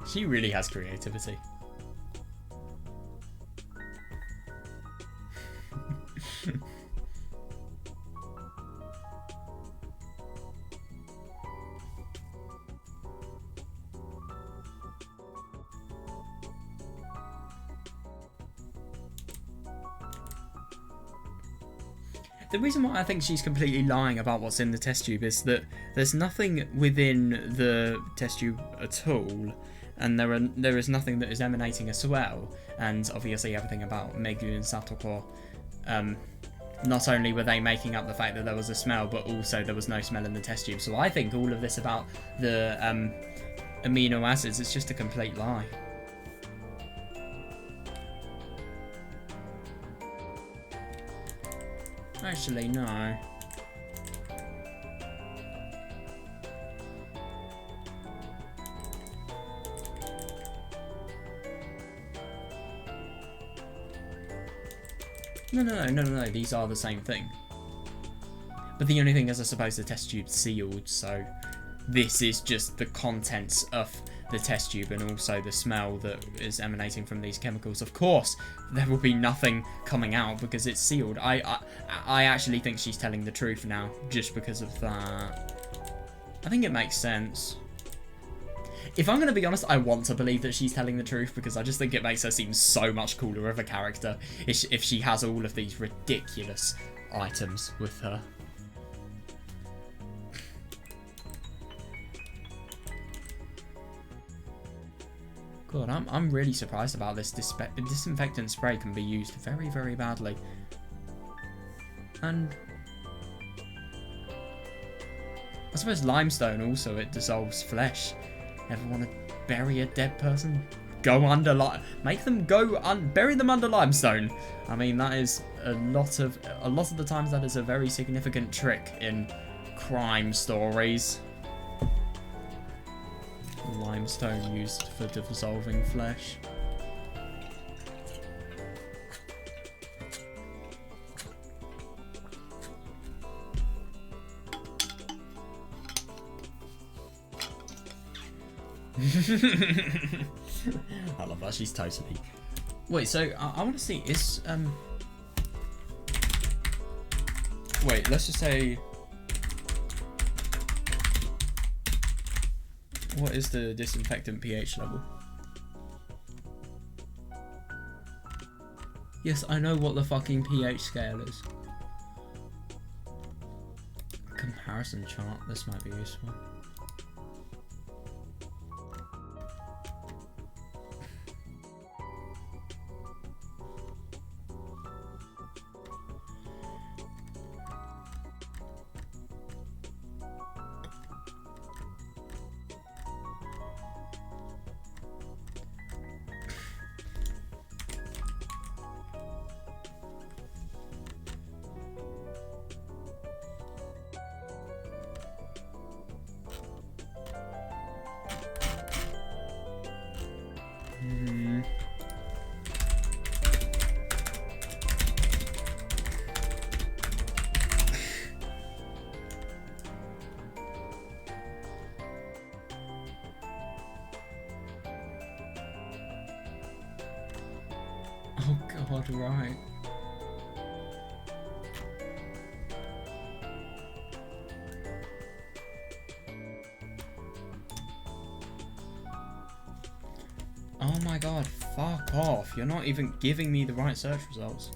She really has creativity. The reason why I think she's completely lying about what's in the test tube is that there's nothing within the test tube at all, and there is nothing that is emanating as well, and obviously everything about Megu and Satoko not only were they making up the fact that there was a smell, but also there was no smell in the test tube. So I think all of this about the amino acids is just a complete lie. Actually, no. No, these are the same thing. But the only thing is, I suppose the test tube's sealed, so this is just the contents of the test tube and also the smell that is emanating from these chemicals. Of course, there will be nothing coming out because it's sealed. I actually think she's telling the truth now, just because of that. I think it makes sense. If I'm going to be honest, I want to believe that she's telling the truth because I just think it makes her seem so much cooler of a character if she has all of these ridiculous items with her. God, I'm really surprised about this. Disinfectant spray can be used very, very badly. And I suppose limestone also, it dissolves flesh. Ever want to bury a dead person? Go under make them bury them under limestone. I mean, that is a lot of the times that is a very significant trick in crime stories. Limestone used for dissolving flesh. I love that. She's totally. Wait, so I want to see is wait, let's just say, what is the disinfectant pH level? Yes, I know what the fucking pH scale is. Comparison chart. This might be useful. Oh god, right. Oh my god, fuck off. You're not even giving me the right search results.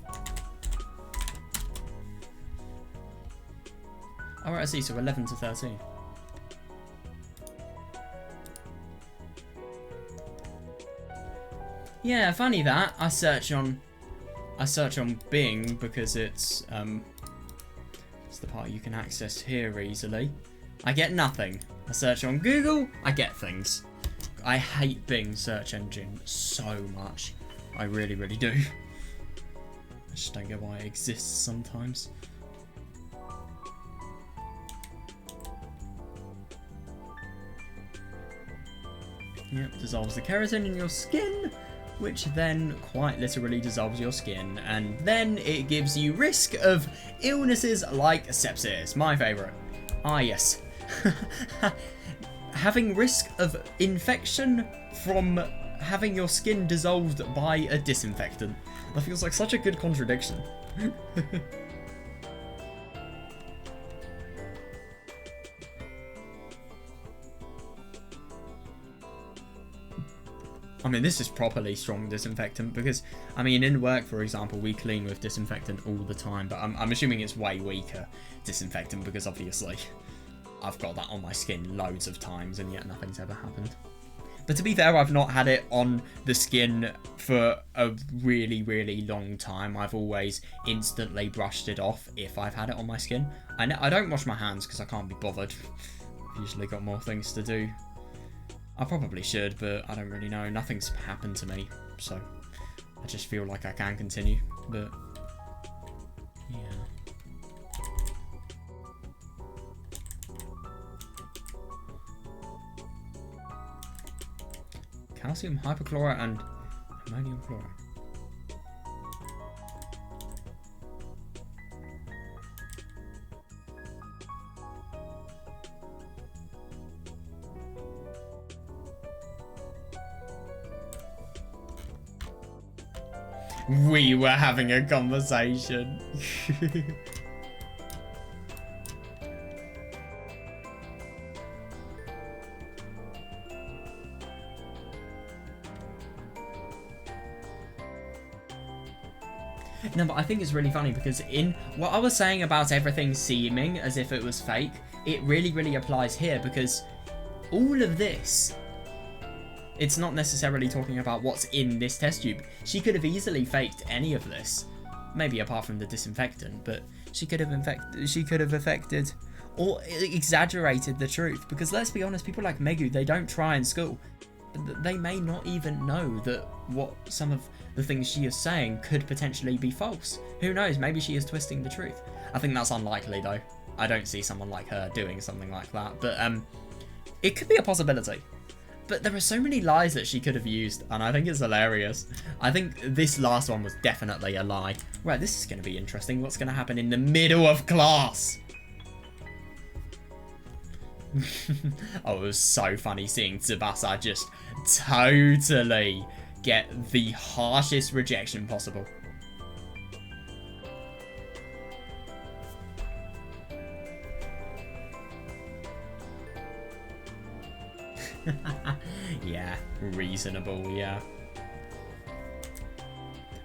Alright, I see, so 11 to 13. Yeah, funny that. I search on Bing because it's the part you can access here easily. I get nothing. I search on Google, I get things. I hate Bing search engine so much. I really, really do. I just don't get why it exists sometimes. Yep, dissolves the keratin in your skin, which then quite literally dissolves your skin, and then it gives you risk of illnesses like sepsis. My favourite. Ah, yes. Having risk of infection from having your skin dissolved by a disinfectant. That feels like such a good contradiction. I mean, this is properly strong disinfectant because, I mean, in work, for example, we clean with disinfectant all the time, but I'm assuming it's way weaker disinfectant because obviously I've got that on my skin loads of times and yet nothing's ever happened. But to be fair, I've not had it on the skin for a really, really long time. I've always instantly brushed it off if I've had it on my skin. I don't wash my hands because I can't be bothered. I've usually got more things to do. I probably should, but I don't really know. Nothing's happened to me, so I just feel like I can continue. But yeah. Calcium hypochlorite and ammonium chloride. We were having a conversation. No, but I think it's really funny because in what I was saying about everything seeming as if it was fake, it really, really applies here because all of this, it's not necessarily talking about what's in this test tube. She could have easily faked any of this, maybe apart from the disinfectant, but she could have affected or exaggerated the truth because let's be honest, people like Megu, they don't try in school. They may not even know that what some of the things she is saying could potentially be false. Who knows? Maybe she is twisting the truth. I think that's unlikely though. I don't see someone like her doing something like that. But it could be a possibility. But there are so many lies that she could have used, and I think it's hilarious. I think this last one was definitely a lie. Right, this is going to be interesting. What's going to happen in the middle of class? Oh, it was so funny seeing Tsubasa just totally get the harshest rejection possible. Yeah, reasonable, yeah.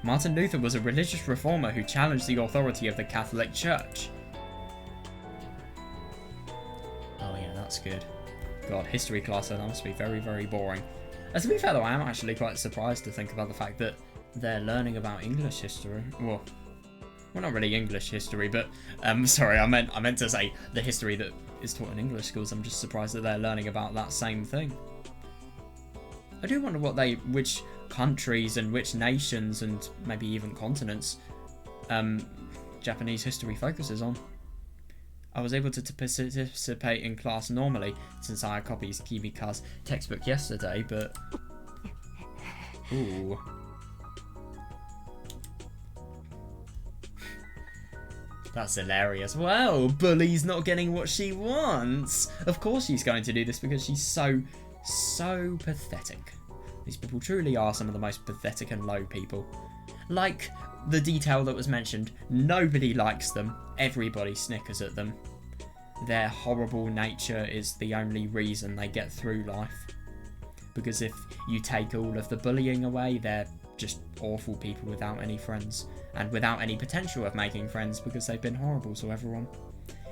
Martin Luther was a religious reformer who challenged the authority of the Catholic Church. Oh yeah, that's good. God, history class, that must be very, very boring. To be fair though, I am actually quite surprised to think about the fact that they're learning about English history. Well, not really English history, but sorry, I meant to say the history that is taught in English schools. I'm just surprised that they're learning about that same thing. I do wonder which countries and which nations and maybe even continents Japanese history focuses on. I was able to participate in class normally since I copied KIMIKA'S textbook yesterday, but ooh. That's hilarious. Well, Bully's not getting what she wants. Of course she's going to do this because she's so pathetic. These people truly are some of the most pathetic and low people. Like the detail that was mentioned, nobody likes them. Everybody snickers at them. Their horrible nature is the only reason they get through life. Because if you take all of the bullying away, they're just awful people without any friends. And without any potential of making friends because they've been horrible to everyone.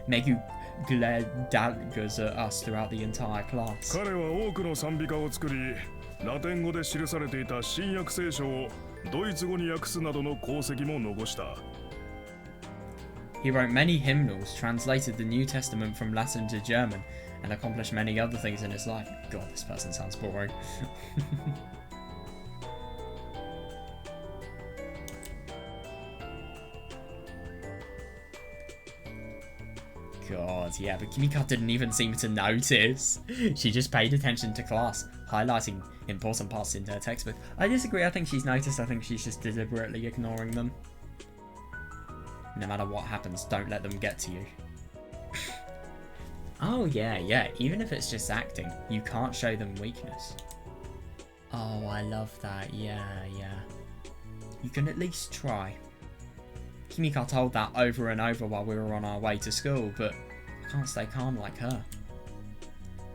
Megu glared daggers at us throughout the entire class. 彼は多くの賛美歌を作り、ラテン語で記されていた新約聖書をドイツ語に訳すなどの功績も残した。He wrote many hymnals, translated the New Testament from Latin to German, and accomplished many other things in his life. God, this person sounds boring. God, yeah, but Kimika didn't even seem to notice. She just paid attention to class, highlighting important parts in her textbook. I disagree, I think she's noticed, I think she's just deliberately ignoring them. No matter what happens, don't let them get to you. Oh yeah, even if it's just acting, you can't show them weakness. Oh, I love that, yeah. You can at least try. Kimika told that over and over while we were on our way to school, but I can't stay calm like her.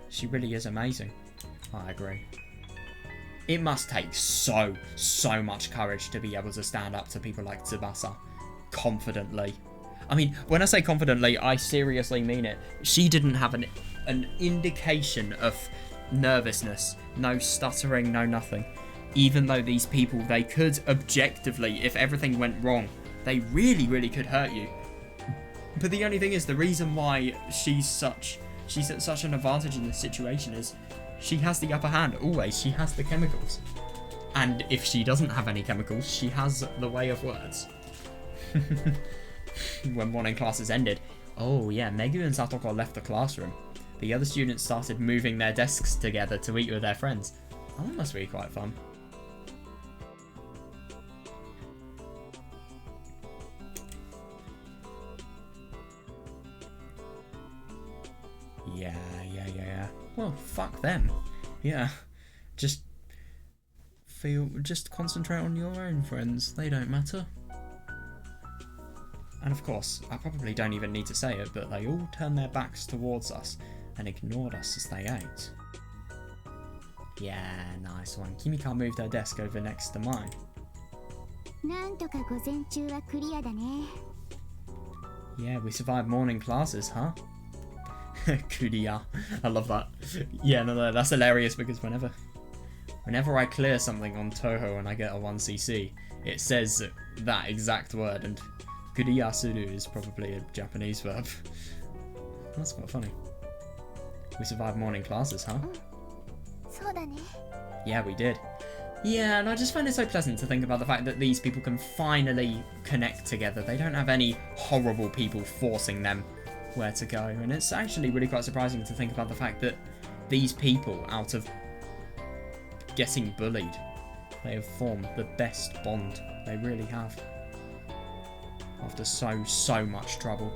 She really is amazing. I agree. It must take so much courage to be able to stand up to people like Tsubasa confidently. I mean, when I say confidently, I seriously mean it. She didn't have an indication of nervousness, no stuttering, no nothing. Even though these people, they could objectively, if everything went wrong, they really, really could hurt you. But the only thing is, the reason why she's at such an advantage in this situation is she has the upper hand, always. She has the chemicals. And if she doesn't have any chemicals, she has the way of words. When morning classes ended, oh yeah, Megu and Satoko left the classroom. The other students started moving their desks together to eat with their friends. Oh, that must be quite fun. Yeah. Well, fuck them. Yeah. Just concentrate on your own friends. They don't matter. And of course, I probably don't even need to say it, but they all turned their backs towards us and ignored us as they ate. Yeah, nice one. Kimika moved her desk over next to mine. なんとか午前中はクリアだね。 Yeah, we survived morning classes, huh? Kudiya. I love that. Yeah, no, that's hilarious because whenever I clear something on Toho and I get a 1cc, it says that exact word, and Kudiya suru is probably a Japanese verb. That's quite funny. We survived morning classes, huh? そうだね。 Yeah, we did. Yeah, and I just find it so pleasant to think about the fact that these people can finally connect together. They don't have any horrible people forcing them where to go. And it's actually really quite surprising to think about the fact that these people, out of getting bullied, they have formed the best bond. They really have. After so much trouble.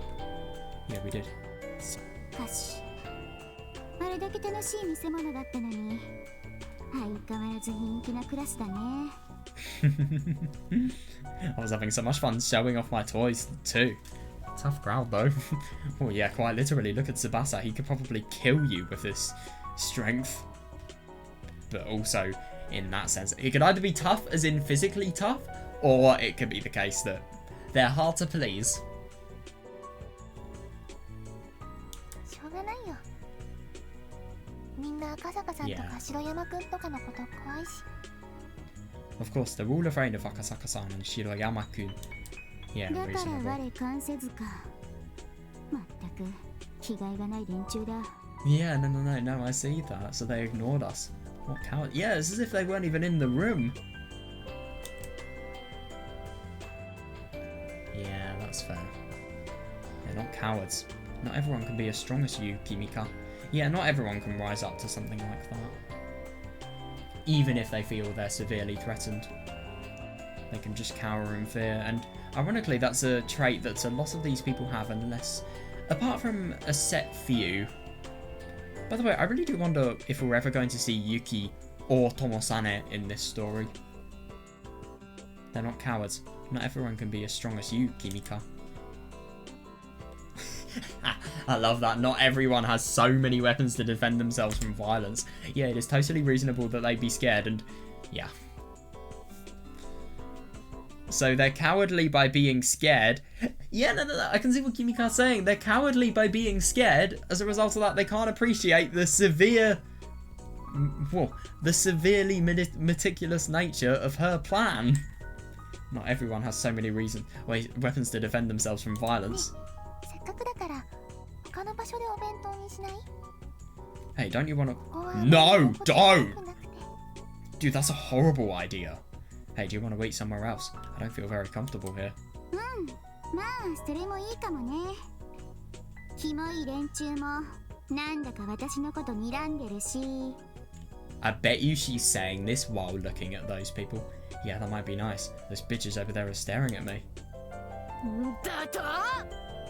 Yeah, we did. しかし、あれだけ楽しい見せ物だったのに、相変わらず人気なクラスだね。 I was having so much fun showing off my toys too. Tough crowd though. Oh yeah, quite literally. Look at Tsubasa. He could probably kill you with his strength. But also, in that sense, it could either be tough as in physically tough, or it could be the case that they're hard to please. しょうがないよ。みんな赤坂さんとか白山くんとかのこと怖いし。 Of course, they're all afraid of Akasaka-san and Shiroyama-kun. Yeah, だから reasonable. 我関せずか。まったく気概がない連中だ。 Yeah, no, I see that. So they ignored us. What coward? Yeah, it's as if they weren't even in the room. Yeah, that's fair. They're not cowards. Not everyone can be as strong as you, Kimika. Yeah, not everyone can rise up to something like that. Even if they feel they're severely threatened. They can just cower in fear, and ironically that's a trait that a lot of these people have, unless, apart from a set few. By the way, I really do wonder if we're ever going to see Yuki or Tomosane in this story. They're not cowards. Not everyone can be as strong as you, Kimika. I love that. Not everyone has so many weapons to defend themselves from violence. Yeah, it is totally reasonable that they'd be scared, and yeah. So they're cowardly by being scared. Yeah, no, I can see what Kimika's saying. They're cowardly by being scared. As a result of that, they can't appreciate the severely meticulous nature of her plan. Not everyone has so many weapons to defend themselves from violence. せっかくだから他の場所でお弁当にしない？ Hey, don't you want to... ここは No, ここ don't! なくて。 Dude, that's a horrible idea. Hey, do you want to eat somewhere else? I don't feel very comfortable here. まあそれもいいかもね。キモい連中もなんだか私のこと睨んでるし。 I bet you she's saying this while looking at those people. Yeah, that might be nice. Those bitches over there are staring at me. だと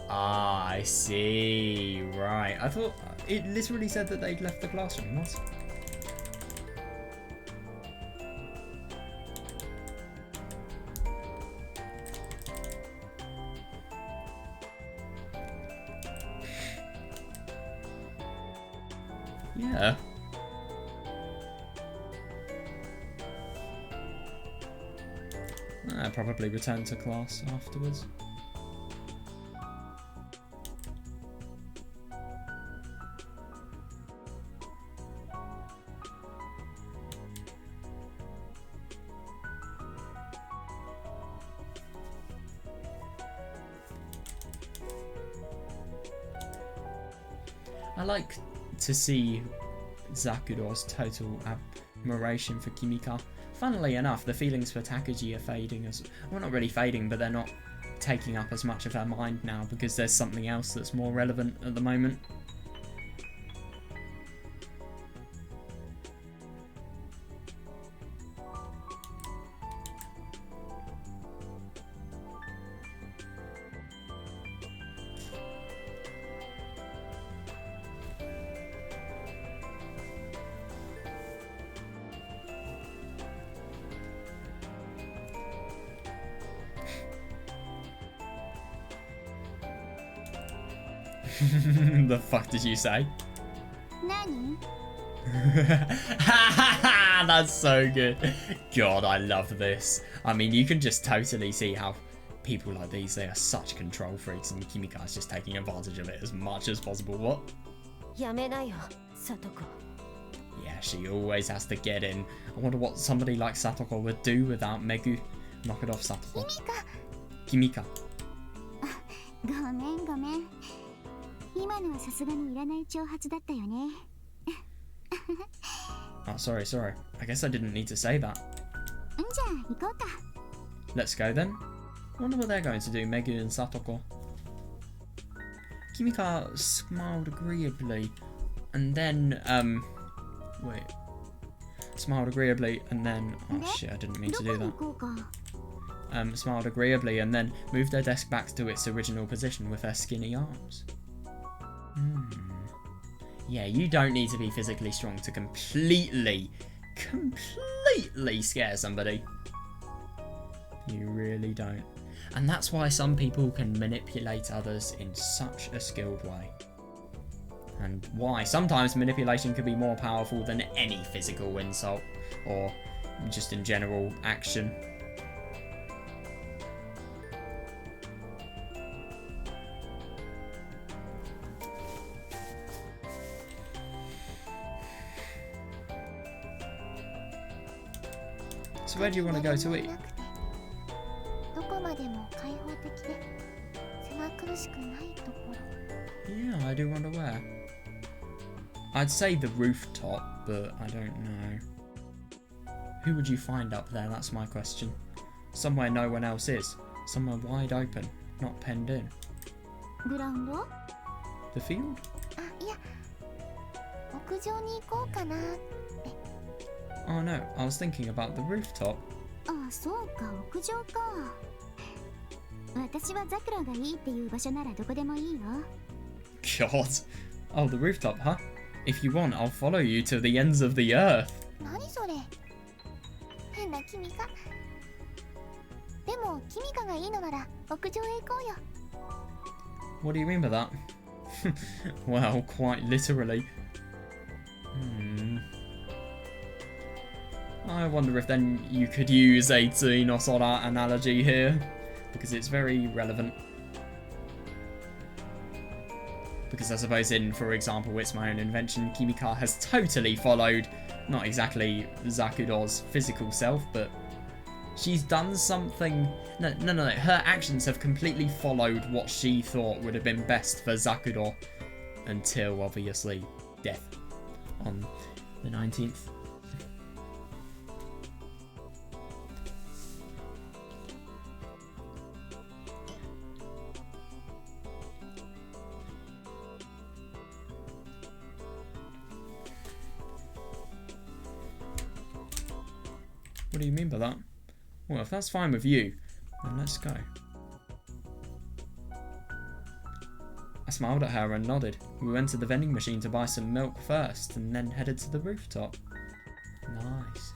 Ah, I see. Right. I thought it literally said that they'd left the classroom. What? Yeah. I probably return to class afterwards. I like to see Zakudo's total admiration for Kimika. Funnily enough, the feelings for Takuji are fading as well, not really fading, but they're not taking up as much of her mind now because there's something else that's more relevant at the moment. The fuck did you say? 何？ That's so good. God, I love this. I mean, you can just totally see how people like these, they are such control freaks, and Kimika is just taking advantage of it as much as possible. What? やめなよ、Satoko. Yeah, she always has to get in. I wonder what somebody like Satoko would do without Megu. Knock it off, Satoko. Kimika. ごめんごめん。今のはさすがにいらない挑発だったよね。Oh, sorry. I guess I didn't need to say that. じゃあ行こうか。 Let's go then. I wonder what they're going to do, Megu and Satoko. Kimika smiled agreeably, and then, wait. Smiled agreeably, and then, oh shit, I didn't mean to ど do こに that. 行こうか。Smiled agreeably, and then moved her desk back to its original position with her skinny arms. Yeah, you don't need to be physically strong to completely scare somebody. You really don't. And that's why some people can manipulate others in such a skilled way. And why sometimes manipulation can be more powerful than any physical insult or just in general action. So where do you want to go to eat? どこまでも開放的で狭苦しくないところ。 Yeah, I do wonder where. I'd say the rooftop, but I don't know. Who would you find up there? That's my question. Somewhere no one else is. Somewhere wide open, not penned in. グラウンド？ The field? あ、いや、屋上に行こうかな。 Oh no, I was thinking about the rooftop. あ、そうか、屋上か。私はザクロがいいっていう場所ならどこでもいいよ。 God. Oh, the rooftop, huh? If you want, I'll follow you to the ends of the earth. 何それ？変なキミカ。でもキミカがいいのなら屋上へ行こうよ。 What do you mean by that? Well, quite literally. I wonder if then you could use a Tsunosora analogy here, because it's very relevant. Because I suppose in, for example, It's My Own Invention, Kimika has totally followed, not exactly Zakudo's physical self, but she's done something... No, her actions have completely followed what she thought would have been best for Zakudo, until, obviously, death on the 19th. What do you mean by that? Well, if that's fine with you, then let's go. I smiled at her and nodded. We went to the vending machine to buy some milk first, and then headed to the rooftop. Nice.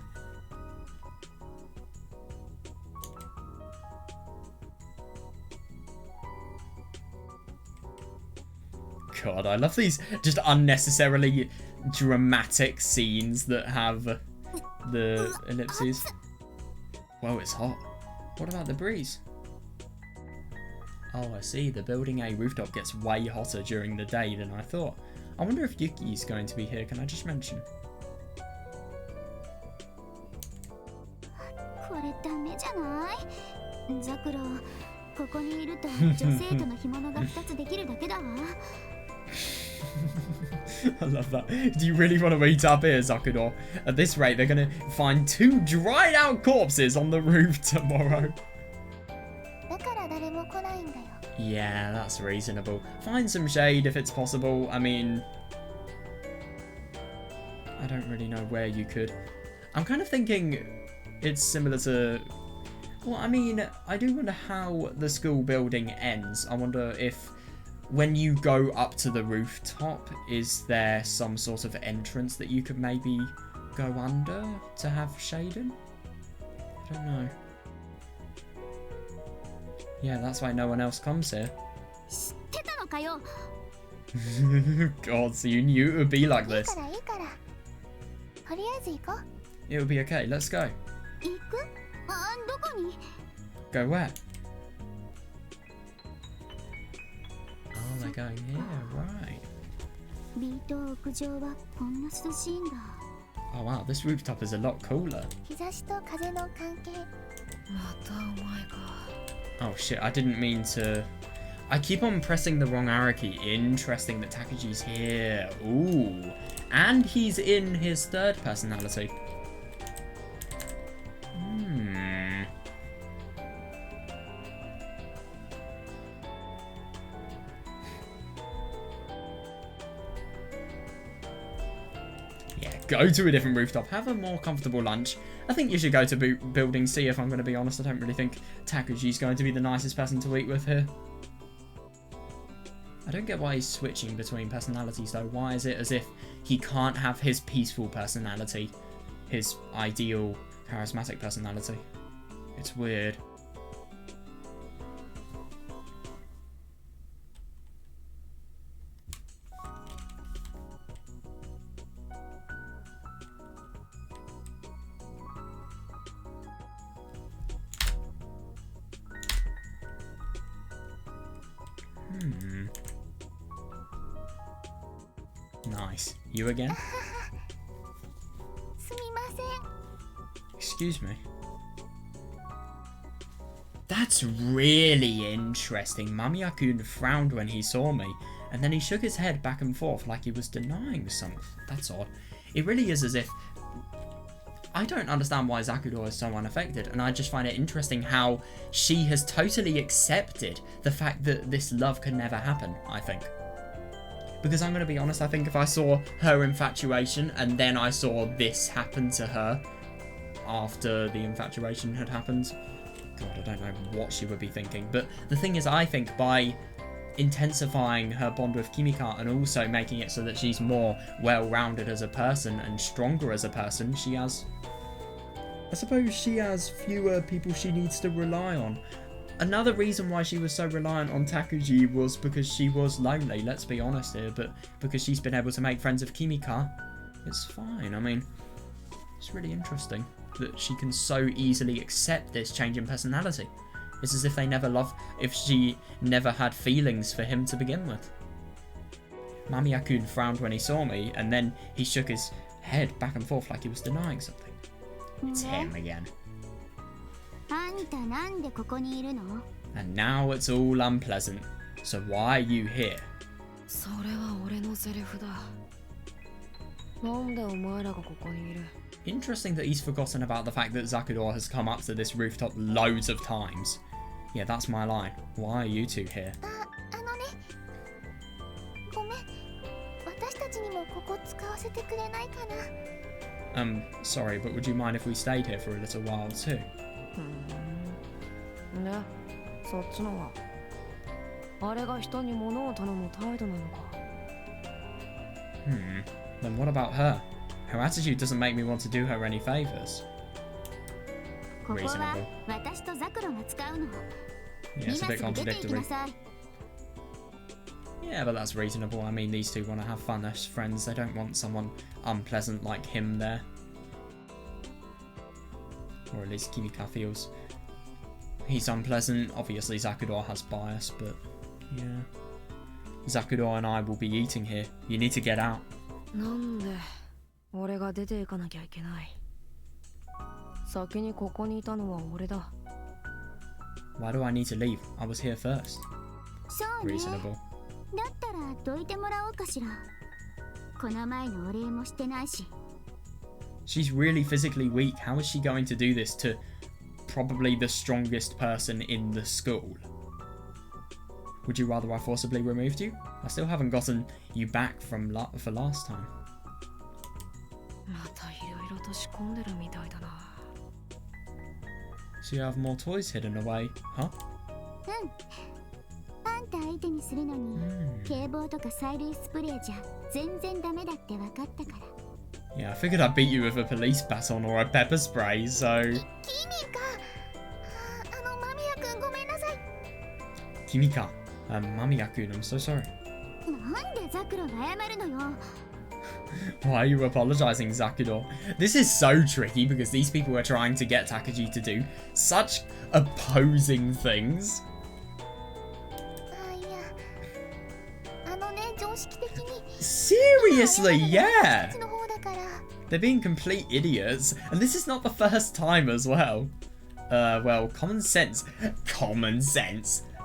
God, I love these just unnecessarily dramatic scenes that have the ellipses. Whoa, it's hot. What about the breeze? Oh, I see. The building A rooftop gets way hotter during the day than I thought. I wonder if Yuki's going to be here. Can I just mention? これダメじゃない？ザクロ、ここにいると女性との干物が2つできるだけだわ。I love that. Do you really want to eat up here, Zakudor? At this rate, they're going to find 2 dried out corpses on the roof tomorrow. だから誰も来ないんだよ。 Yeah, that's reasonable. Find some shade if it's possible. I mean, I don't really know where you could. I'm kind of thinking it's similar to... Well, I mean, I do wonder how the school building ends. I wonder if when you go up to the rooftop, is there some sort of entrance that you could maybe go under to have shading? I don't know. Yeah, that's why no one else comes here. 知ってたのかよ。 God, so you knew it would be like いい this. からいいから。とりあえず行こう。 It would be okay. Let's go. 行く？どこに？ Go where? Oh, they're going here, right. ビート屋上はこんな涼しいんだ。 Oh wow, this rooftop is a lot cooler. 日差しと風の関係。またお前か。 Oh shit, I didn't mean to... I keep on pressing the wrong arrow key. Interesting that Takuji's here. Ooh. And he's in his third personality. Yeah, go to a different rooftop. Have a more comfortable lunch. I think you should go to building C, if I'm going to be honest. I don't really think Takuji's going to be the nicest person to eat with here. I don't get why he's switching between personalities though. Why is it as if he can't have his peaceful personality, his ideal charismatic personality? It's weird. Nice. You again? すみません。 Excuse me. That's really interesting. Mamiya-kun frowned when he saw me, and then he shook his head back and forth like he was denying something. That's odd. It really is as if... I don't understand why Zakudor is so unaffected, and I just find it interesting how she has totally accepted the fact that this love can never happen, I think. Because I'm going to be honest, I think if I saw her infatuation and then I saw this happen to her after the infatuation had happened, God, I don't know what she would be thinking. But the thing is, I think by intensifying her bond with Kimika and also making it so that she's more well-rounded as a person and stronger as a person, she has... I suppose she has fewer people she needs to rely on. Another reason why she was so reliant on Takuji was because she was lonely, let's be honest here, but because she's been able to make friends with Kimika, it's fine. I mean, it's really interesting that she can so easily accept this change in personality. It's as if they never if she never had feelings for him to begin with. Mamiya-kun frowned when he saw me, and then he shook his head back and forth like he was denying something. It's him again. あんたなんでここにいるの？ And now it's all unpleasant. So why are you here? それは俺のセリフだ。なんでお前らがここにいる？ Interesting that he's forgotten about the fact that Zakudor has come up to this rooftop loads of times. Yeah, that's my line. Why are you two here? あのね。ごめん。私たちにもここ使わせてくれないかな？ Sorry, but would you mind if we stayed here for a little while too? で、そっちのはあれが人に物を頼む態度なのか。Then what about her? Her attitude doesn't make me want to do her any favors. ここは Reasonable. 私とザクロが使うの。 Yeah, 今 it's a す bit ぐ出て行き contradictory. なさい。 Yeah, but that's reasonable. I mean, these two want to have fun as friends. They don't want someone unpleasant like him there. Or at least Kimika feels he's unpleasant. Obviously, Zakudor has bias, but yeah. Zakudor and I will be eating here. You need to get out. なんで俺が出て行かなきゃいけない。先にここにいたのは俺だ。Why do I need to leave? I was here first. そうね。 Reasonable. だったらどいてもらおうかしら。この前のお礼もしてないし。 She's really physically weak. How is she going to do this to probably the strongest person in the school? Would you rather I forcibly removed you? I still haven't gotten you back from for last time. またいろいろと仕込んでるみたいだな。 So you have more toys hidden away, huh? うん。あんた相手にするのに、警棒とか催涙スプレーじゃ全然ダメだって分かったから。 Yeah, I figured I'd beat you with a police baton or a pepper spray, so... キミカ、間宮くんごめんなさい。 Kimika, Mamiya-kun, I'm so sorry. なんでザクロが謝るのよ。 Why are you apologizing, Zakudor? This is so tricky because these people are trying to get Takuji to do such opposing things. いや、ね、常識的に。 Seriously, yeah! こっちの方だから。 They're being complete idiots, and this is not the first time as well. Well, common sense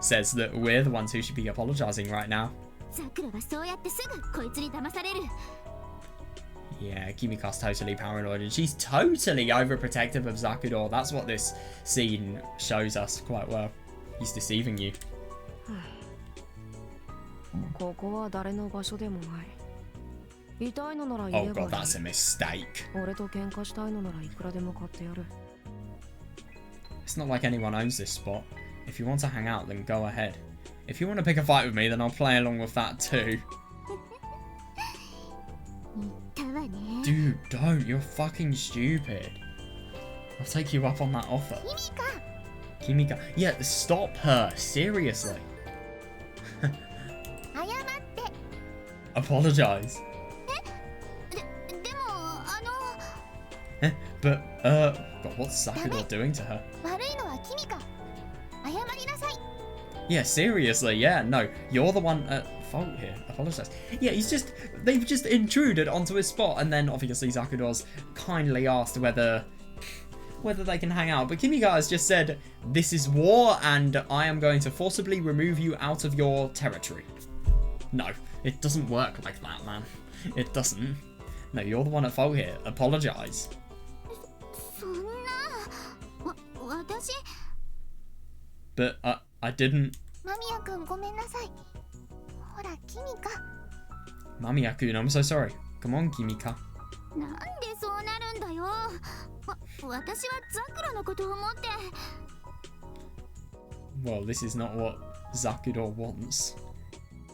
says that we're the ones who should be apologizing right now. ザクロはそうやってすぐこいつに騙される。 Yeah, Kimika's totally paranoid, and she's totally overprotective of Zakudor. That's what this scene shows us quite well. He's deceiving you. ここは誰の場所でもない。痛いのなら言 Oh えばいい。 god, that's a mistake. 俺と喧嘩したいのならいくらでも買ってやる。 It's not like anyone owns this spot. If you want to hang out, then go ahead. If you want to pick a fight with me, then I'll play along with that too. 言ったわね。 Dude, don't. You're fucking stupid. I'll take you up on that offer. キミカ。 Kimika. Yeah, stop her. Seriously. 謝って。 Apologize. でもBut, God, what's Sakudor doing to her? 悪いのはキミカ。謝りなさい。 Yeah, seriously, yeah, no. You're the one at fault here. Apologize. Yeah, they've just intruded onto his spot, and then obviously Zakudor's kindly asked whether they can hang out. But Kimika has just said, this is war, and I am going to forcibly remove you out of your territory. No, it doesn't work like that, man. It doesn't. No, you're the one at fault here. Apologize. そんな。私。 But, I didn't. 間宮くんごめんなさい。ほら、キミカ。 Mamiya-kun, I'm so sorry. Come on, Kimika. なんでそうなるんだよ。私はザクロのことを思って。 Well, this is not what Zakudor wants.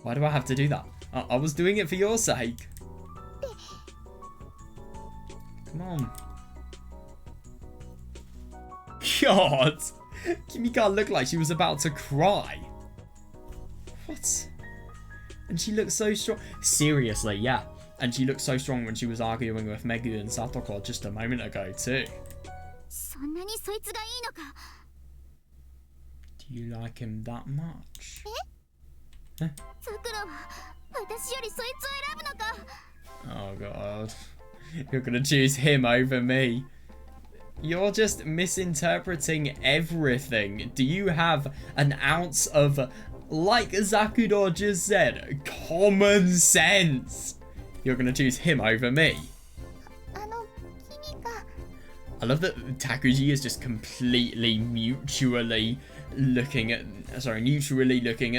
Why do I have to do that? I was doing it for your sake. Come on. God! Kimika looked like she was about to cry. What? And she looked so strong. Seriously, yeah. And she looked so strong when she was arguing with Megu and Satoko just a moment ago too. そんなにそいつがいいのか。 Do you like him that much? ザクロは私よりそいつを選ぶのか。 Oh god. You're gonna choose him over me. You're just misinterpreting everything. Do you have an ounce of, like Zakudor just said, common sense? You're gonna choose him over me. キミカ。 I love that Takuji is just completely neutrally looking at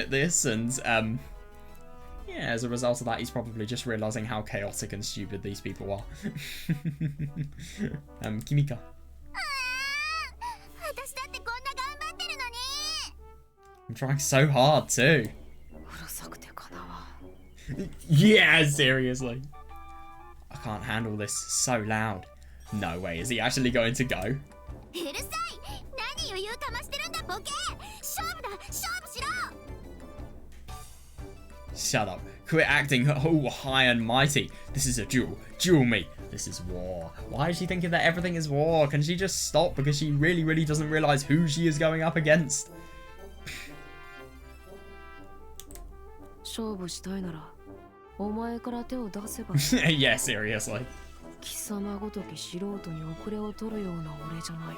this, and yeah, as a result of that, he's probably just realizing how chaotic and stupid these people are. Kimika. 私だってこんな頑張ってるのに。 I'm trying so hard too. うるさくてかなわ。 Yeah, seriously. I can't handle this. So loud. No way. Is he actually going to go? うるさい。何余裕かましてるんだボケ。勝負だ。勝負しろ。 Shut up. Quit acting oh high and mighty. This is a duel. Duel me. This is war. Why is she thinking that everything is war? Can she just stop because she really doesn't realize who she is going up against? 勝負したいならお前から手を出せば。 Yeah, seriously. 貴様ごとき素人に遅れを取るような俺じゃない。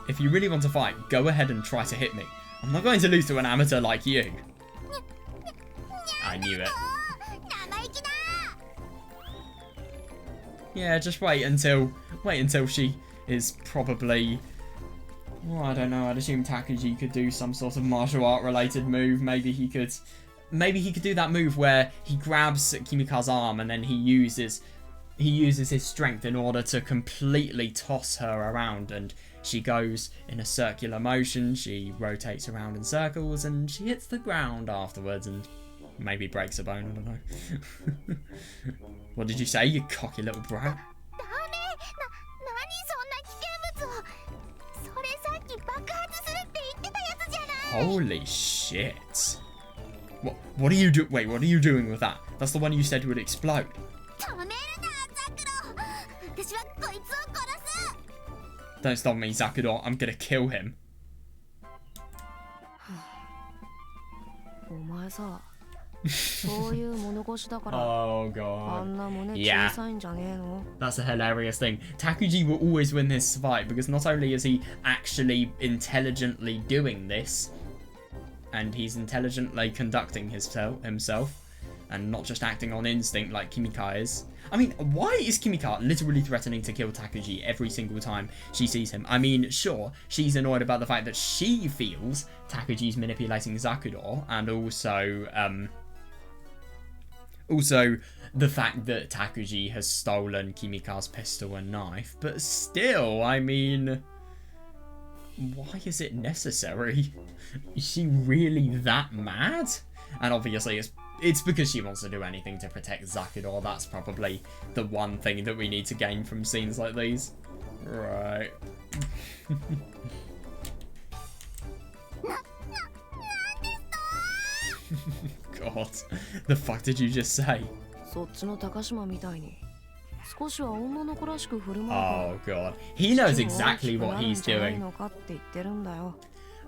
If you really want to fight, go ahead and try to hit me. I'm not going to lose to an amateur like you. I knew it. 生意気だ。Yeah, just wait until she is probably... Well, I don't know. I'd assume Takuji could do some sort of martial art related move. Maybe he could do that move where he grabs Kimika's arm and then he uses his strength in order to completely toss her around, and she goes in a circular motion. She rotates around in circles and she hits the ground afterwards and maybe breaks a bone. I don't know. What did you say, you cocky little brat? Holy shit. What are you doing? Wait, what are you doing with that? That's the one you said would explode. Don't stop me, Zakuro. I'm gonna kill him. Oh god. Yeah. That's a hilarious thing. Takuji will always win this fight because not only is he actually intelligently doing this, and he's intelligently conducting himself, and not just acting on instinct like Kimika is. I mean, why is Kimika literally threatening to kill Takuji every single time she sees him? I mean, sure, she's annoyed about the fact that she feels Takuji's manipulating Zakuro, and also the fact that Takuji has stolen Kimika's pistol and knife. But still, I mean, why is it necessary? Is she really that mad? And obviously it's because she wants to do anything to protect Zakuro. That's probably the one thing that we need to gain from scenes like these. Right. God, the fuck did you just say? Oh god, he knows exactly what he's doing.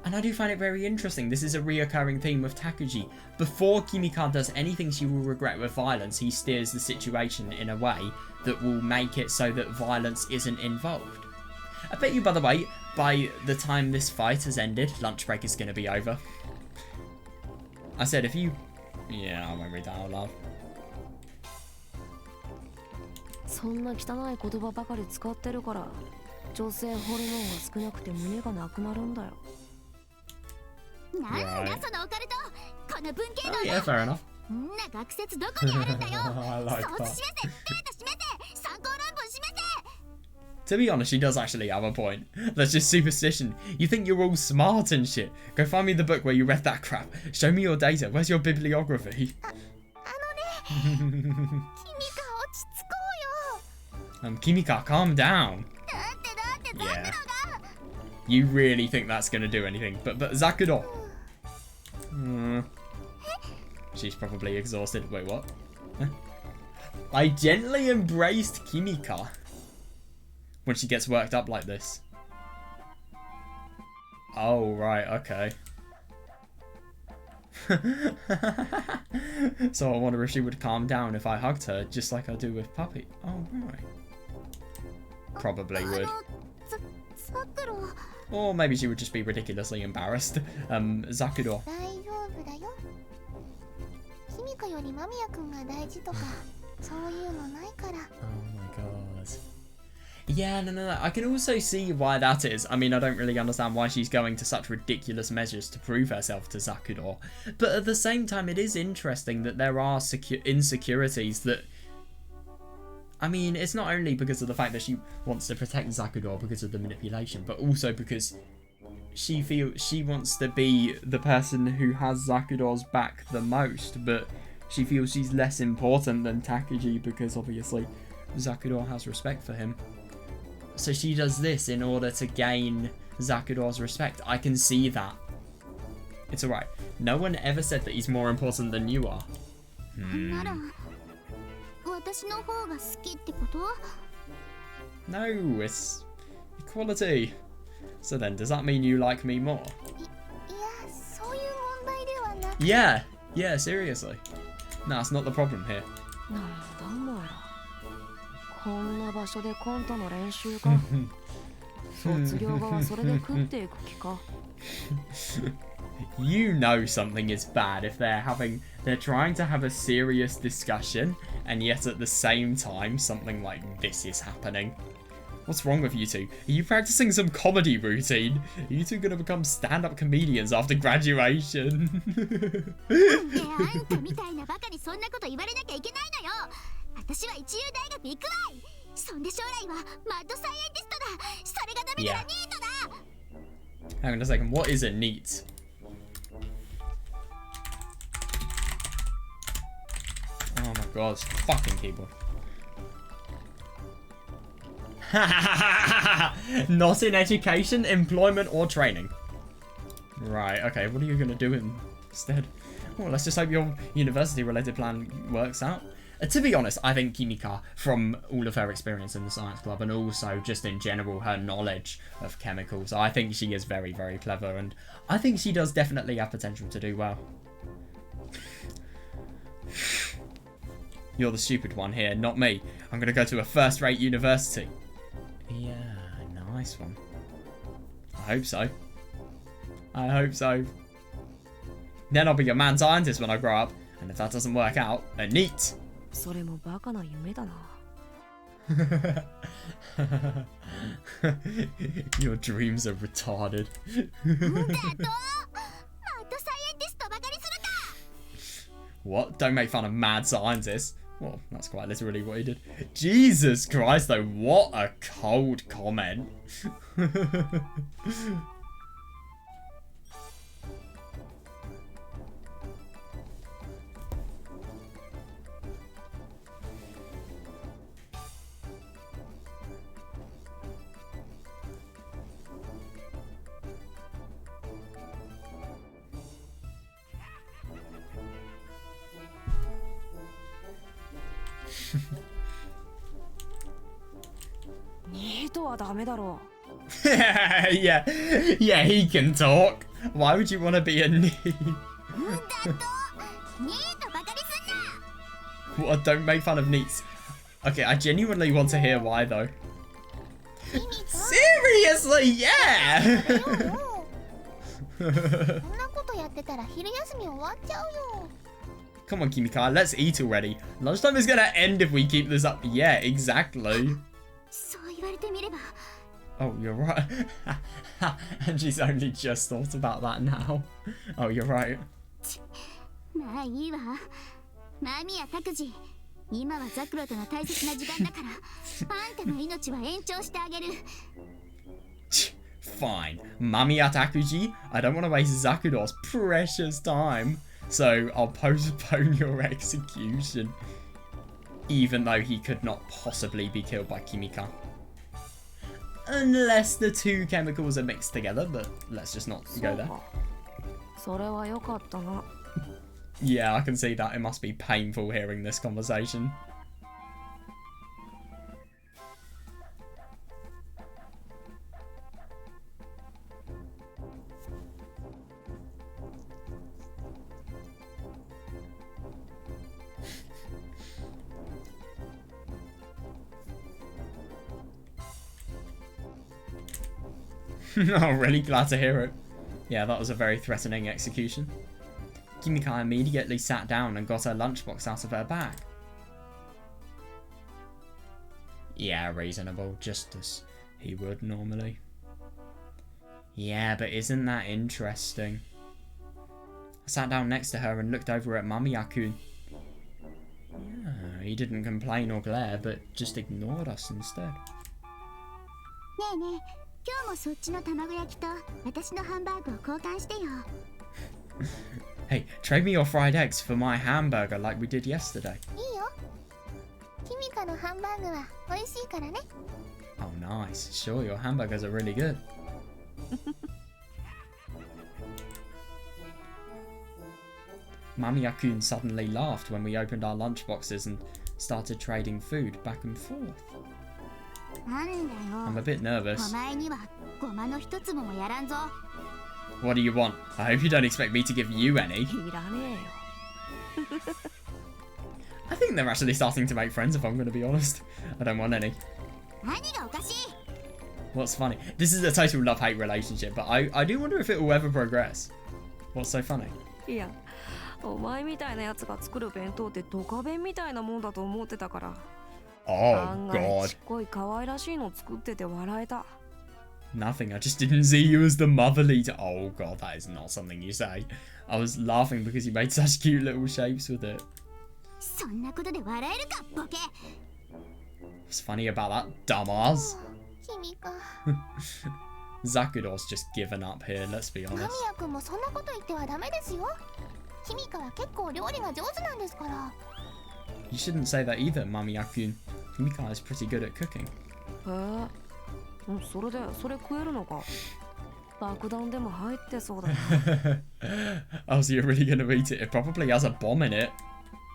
And I do find it very interesting. This is a reoccurring theme with Takuji. Before Kimika does anything she will regret with violence, he steers the situation in a way that will make it so that violence isn't involved. I bet you, by the way, by the time this fight has ended, lunch break is going to be over. I said if you... Yeah, I won't read that out loud. Right. Oh, yeah, fair enough. I like that. To be honest, she does actually have a point. That's just superstition. You think you're all smart and shit. Go find me the book where you read that crap. Show me your data. Where's your bibliography? Kimika, calm down. Yeah. You really think that's gonna do anything. But Zakuro. She's probably exhausted. Wait, what? I gently embraced Kimika. When she gets worked up like this. Oh, right, okay. So I wonder if she would calm down if I hugged her, just like I do with Puppy. Oh, right. Probably would. Or maybe she would just be ridiculously embarrassed. Zakuro. Oh my god. Yeah, no. I can also see why that is. I mean, I don't really understand why she's going to such ridiculous measures to prove herself to Zakuro. But at the same time, it is interesting that there are insecurities that... I mean, it's not only because of the fact that she wants to protect Zakuro because of the manipulation, but also because she feels she wants to be the person who has Zakuro's back the most, but she feels she's less important than Takuji because obviously Zakuro has respect for him. So she does this in order to gain Zakuro's respect. I can see that. It's alright. No one ever said that he's more important than you are. No, it's equality. So then, does that mean you like me more? Yeah, seriously. No, that's not the problem here. you know something is bad if they're trying to have a serious discussion and yet at the same time something like this is happening. What's wrong with you two? Are you practicing some comedy routine? Are you two gonna become stand-up comedians after graduation? ねえあんたみたいなバカにそんなこと言われなきゃいけないのよ。私は一流大学行くわい。そんで将来はマッドサイエンティストだ。それがダメならニートだ。Hang on a second, what is a NEET? Oh my god, it's fucking keyboard. Not in education, employment, or training. Right, okay, what are you gonna do instead? Well, let's just hope your university-related plan works out. To be honest, I think Kimika, from all of her experience in the science club and also just in general her knowledge of chemicals, I think she is very, very clever, and I think she does definitely have potential to do well. You're the stupid one here, not me. I'm gonna go to a first-rate university. Yeah, nice one. I hope so. I hope so. Then I'll be a mad scientist when I grow up, and if that doesn't work out, a NEET. それもバカな夢だな。Your dreams are retarded. マッドサイエンティストバカにするか。 What? Don't make fun of mad scientists. Well, that's quite literally what he did. Jesus Christ, though, what a cold comment. yeah, he can talk. Why would you want to be a NEET? What? Don't make fun of NEETs. Okay, I genuinely want to hear why though. Seriously, yeah. Come on, Kimika, let's eat already. Lunchtime is gonna end if we keep this up. Yeah, exactly. Oh, you're right. And she's only just thought about that now. Oh, you're right. まあいいわ。マミやタクジ、今はザクロとの大切な時間だから、あんたの命は延長してあげる。Fine. Mami Atakuji, I don't want to waste Zakudo's precious time. So I'll postpone your execution. Even though he could not possibly be killed by Kimika. Unless the two chemicals are mixed together, but let's just not go there. それは良かったな。 Yeah, I can see that. It must be painful hearing this conversation. Oh, really glad to hear it. Yeah, that was a very threatening execution. Kimika immediately sat down and got her lunchbox out of her bag. Yeah, reasonable, just as he would normally. Yeah, but isn't that interesting? I sat down next to her and looked over at Mamiya-kun. Yeah, he didn't complain or glare, but just ignored us instead. ねえねえ、今日もそっちの卵焼きと私のハンバーグを交換してよ。Hey, trade me your fried eggs for my hamburger like we did yesterday. いいよ。キミカのハンバーグは美味しいからね。Oh, nice. Sure, your hamburgers are really good. Mamiya-kun suddenly laughed when we opened our lunchboxes and started trading food back and forth. なんだよ。 I'm a bit nervous. お前にはごまの一粒もやらんぞ。 What do you want? I hope you don't expect me to give you any. いらねえよ。 I think they're actually starting to make friends, if I'm going to be honest. I don't want any. 何がおかしい？ What's funny? This is a total love-hate relationship, but I do wonder if it will ever progress. What's so funny? いや、お前みたいなやつが作る弁当ってドカ弁みたいなもんだと思ってたから。 Oh 案外 god. ちっこい可愛らしいの作ってて笑えた。 Nothing. I just didn't see you as the motherly. Oh god, that is not something you say. I was laughing because you made such cute little shapes with it. そんなことで笑えるかボケ。 What's funny about that, dumbass? 君か。 Zakudo's just given up here, let's be 間 honest. 宮君もそんなこと言ってはダメですよ。君かは結構料理が上手なんですから。 You shouldn't say that either, Mami-yakun. Kimika is pretty good at cooking. へえ、それでそれ食えるのか。爆弾でも入ってそうだな。 Oh, so you're really gonna eat it? It probably has a bomb in it.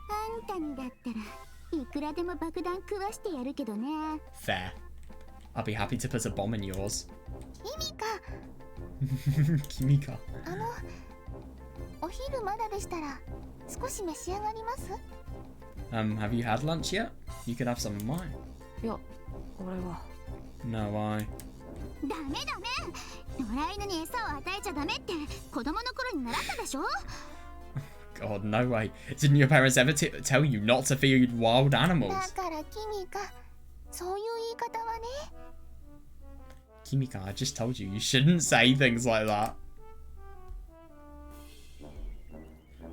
あんたにだったらいくらでも爆弾食わしてやるけどね。 Fair. I'll be happy to put a bomb in yours. 君か。 Kimika. お昼まだでしたら少し召し上がります？ Have you had lunch yet? You could have some of mine. いや、俺は。 No, I. ダメダメ。野良犬に餌を与えちゃダメって子供の頃に習ったでしょ？ God, no way. Didn't your parents ever tell you not to feed wild だ animals? から君か、そういう言い方はね。 Kimika, I just told you, you shouldn't say things like that.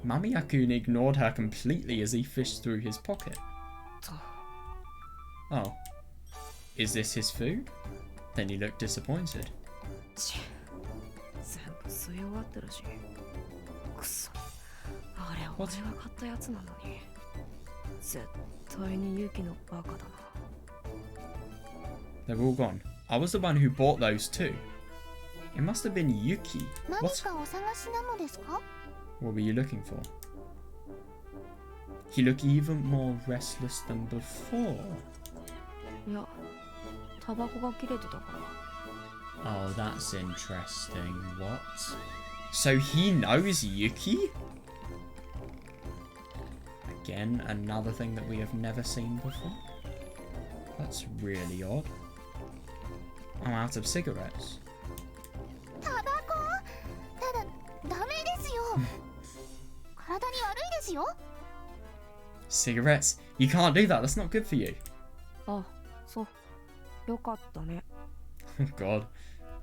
Mami-yakun ignored her completely as he fished through his pocket. Oh. Is this his food? Then he looked disappointed. 全部吸い終わってるし。くそ。あれ俺が買ったやつなのに。絶対にユキのバカだな。 They're all gone. I was the one who bought those too. It must have been Yuki. 何 What? かお探しなのですか？ What were you looking for? He looked even more restless than before. いや、タバコが切れてたから。 Oh, that's interesting. What? So he knows Yuki? Again, another thing that we have never seen before. That's really odd. I'm out of cigarettes. タバコ？ただダメですよ。体に悪いですよ。 Cigarettes? You can't do that. That's not good for you. あ、そう。よかったね。 Oh God.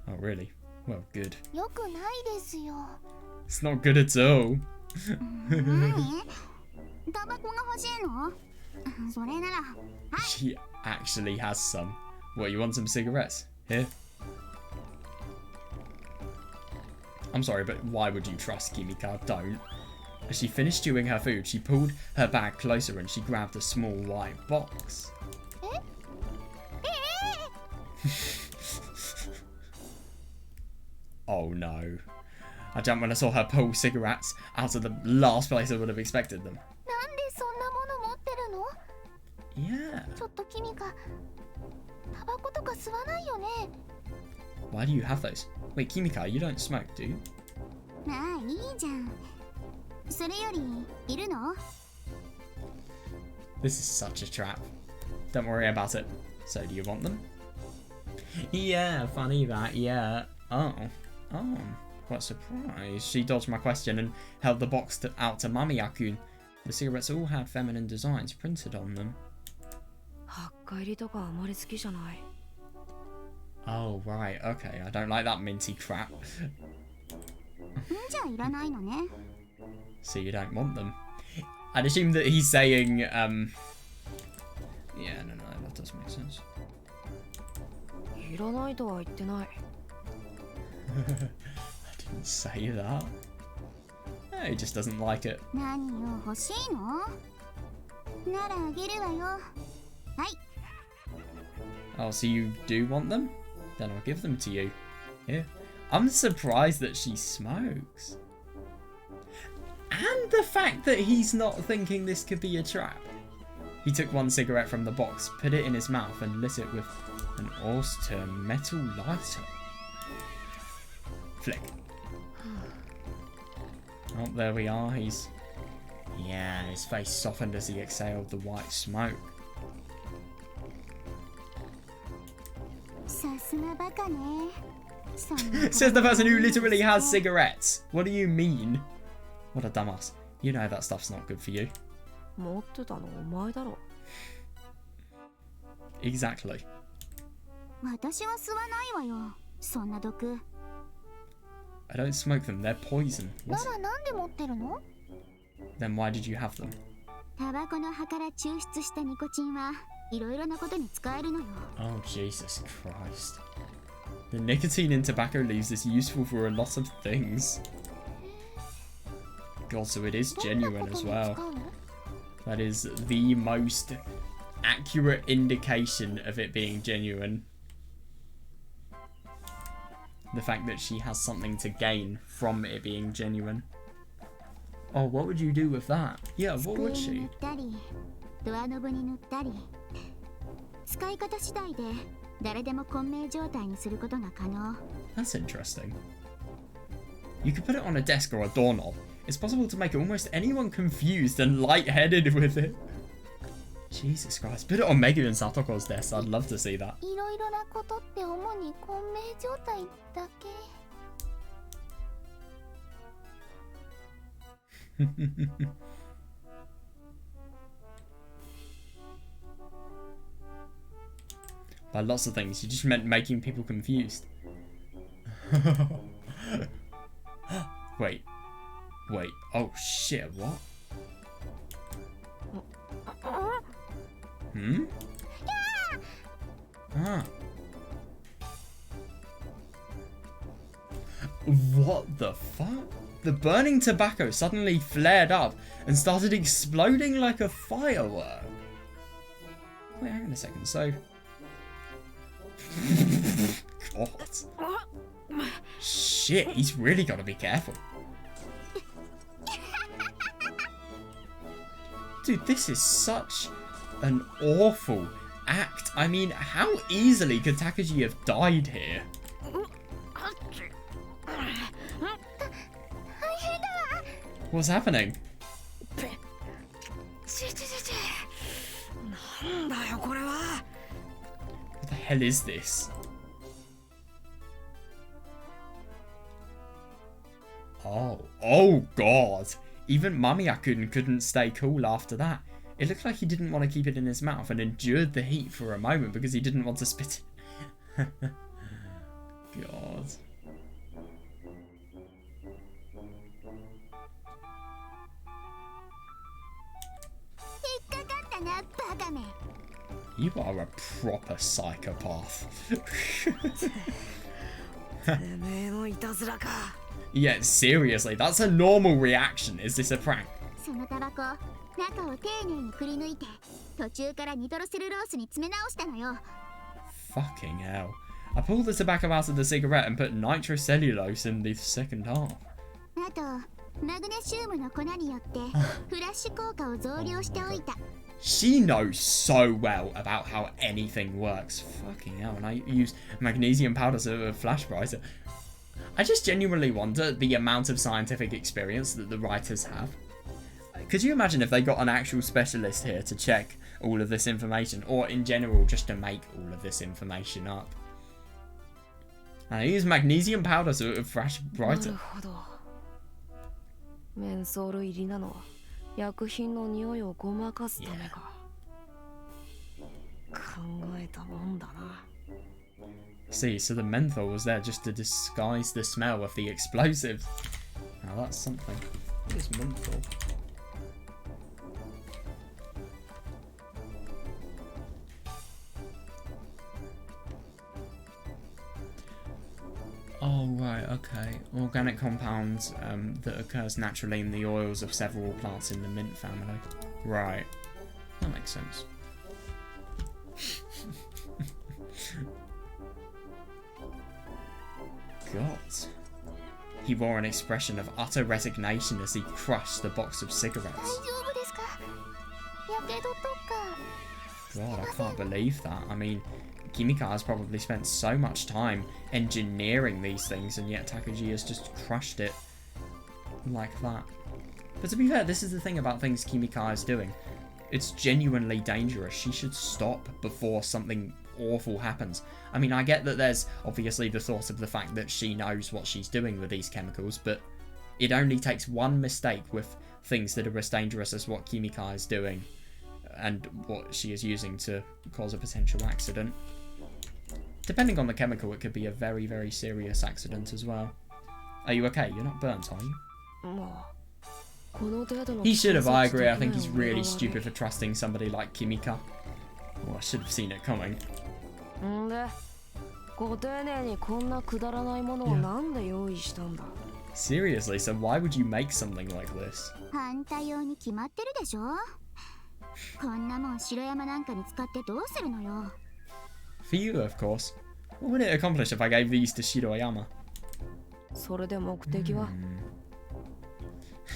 Oh really? Well, good. よくないですよ。 It's not good at all. 何？タバコが欲しいの？それなら。 She actually has some. What, you want some cigarettes? Here. I'm sorry, but why would you trust Kimika? Don't. As she finished chewing her food, she pulled her bag closer and she grabbed a small white box. Oh no. I jumped when I saw her pull cigarettes out of the last place I would have expected them. なんでそんなもの持ってるの？ Yeah. ちょっと君か。タバコとか吸わないよね。 Why do you have those? Wait, Kimika, you don't smoke, do you? まあいいじゃん。それよりいるの？ This is such a trap. Don't worry about it. So, do you want them? Yeah, funny that, yeah. Oh. What a surprise. She dodged my question and held the box out to Mami-yakun. The cigarettes all had feminine designs printed on them. はっか入りとかあまり好きじゃない。 Oh, right, okay. I don't like that minty crap. じゃあいらないのね。 So you don't want them. I'd assume that he's saying, yeah, no, that does make sense. いらないとは言ってない。 I didn't say that. He just doesn't like it. 何よ欲しいの？ならあげるわよ。はい。 Oh, so you do want them? Then I'll give them to you. Here. I'm surprised that she smokes. And the fact that he's not thinking this could be a trap. He took one cigarette from the box, put it in his mouth and lit it with an austere metal lighter. Flick. Oh, there we are. Yeah, his face softened as he exhaled the white smoke. さすがバカね。Says the person who literally has cigarettes. What do you mean? What a dumbass. You know that stuff's not good for you. 持ってたのお前だろ。 Exactly. 私は吸わないわよ。そんな毒。 I don't smoke them, they're poison. な What? らなんで持ってるの？ Then why did you have them? タバコの葉から抽出したニコチンはいろいろなことに使えるのよ。 Oh, Jesus Christ. The nicotine in tobacco leaves is useful for a lot of things. God, so it is どんな genuine こと as に well. 使うの？ That is the most accurate indication of it being genuine. The fact that she has something to gain from it being genuine. Oh, what would you do with that? Yeah, what would 机に she? 塗ったり、ドアノブに塗ったり。使い方次第で誰でも混迷状態にすることが可能。 That's interesting. You could put it on a desk or a doorknob. It's possible to make almost anyone confused and lightheaded with it. Jesus Christ. Put it on Megu and Satoko's desk. I'd love to see that. いろいろなことって主に混迷状態だけ。 By lots of things, you just meant making people confused. Wait. Wait. Oh shit, what? Hmm? Ah. What the fuck? The burning tobacco suddenly flared up and started exploding like a firework. Wait, hang on a second, so... God. Shit, he's really got to be careful. Dude, this is such an awful act. I mean, how easily could Takaji have died here? What's happening? What the hell is this? Oh god. Even Mamiya-kun couldn't stay cool after that. It looked like he didn't want to keep it in his mouth and endured the heat for a moment because he didn't want to spit it. God. You are a proper psychopath. Yeah, seriously, that's a normal reaction. Is this a prank? そのタバコ、中を丁寧にくり抜いて、途中からニトロセルロースに詰め直したのよ。 Fucking hell. I pulled the tobacco out of the cigarette and put nitrocellulose in the second half. あと、マグネシウムの粉によってフラッシュ効果を増量しておいた。 She knows so well about how anything works. Fucking hell, and I use magnesium powder as a flash brighter. I just genuinely wonder the amount of scientific experience that the writers have. Could you imagine if they got an actual specialist here to check all of this information, or in general just to make all of this information up? And I use magnesium powder as a flash brighter. なるほど。メンソール入りなのは薬品の匂いをごまかすためか。考えたもんだな。 See, so the menthol was there just to disguise the smell of the explosives. Now that's something. What is menthol? Oh, right, okay. Organic compounds that occurs naturally in the oils of several plants in the mint family. Right. That makes sense. God. He wore an expression of utter resignation as he crushed the box of 大 cigarettes. 丈夫ですか？やけどとか。 God, I can't believe that. I mean, Kimika has probably spent so much time engineering these things, and yet Takaji has just crushed it like that. But to be fair, this is the thing about things Kimika is doing. It's genuinely dangerous. She should stop before something awful happens. I mean, I get that there's obviously the thought of the fact that she knows what she's doing with these chemicals, but it only takes one mistake with things that are as dangerous as what Kimika is doing and what she is using to cause a potential accident. Depending on the chemical, it could be a very, very serious accident as well. Are you okay? You're not burnt, are you? He should have, I agree. I think he's really stupid for trusting somebody like Kimika. Oh, I should have seen it coming. Seriously, so why would you make something like this? あんた用に決まってるでしょ。こんなもん城山なんかに使ってどうするのよ。For you, of course. What would it accomplish if I gave these to Shiroyama? それで目的は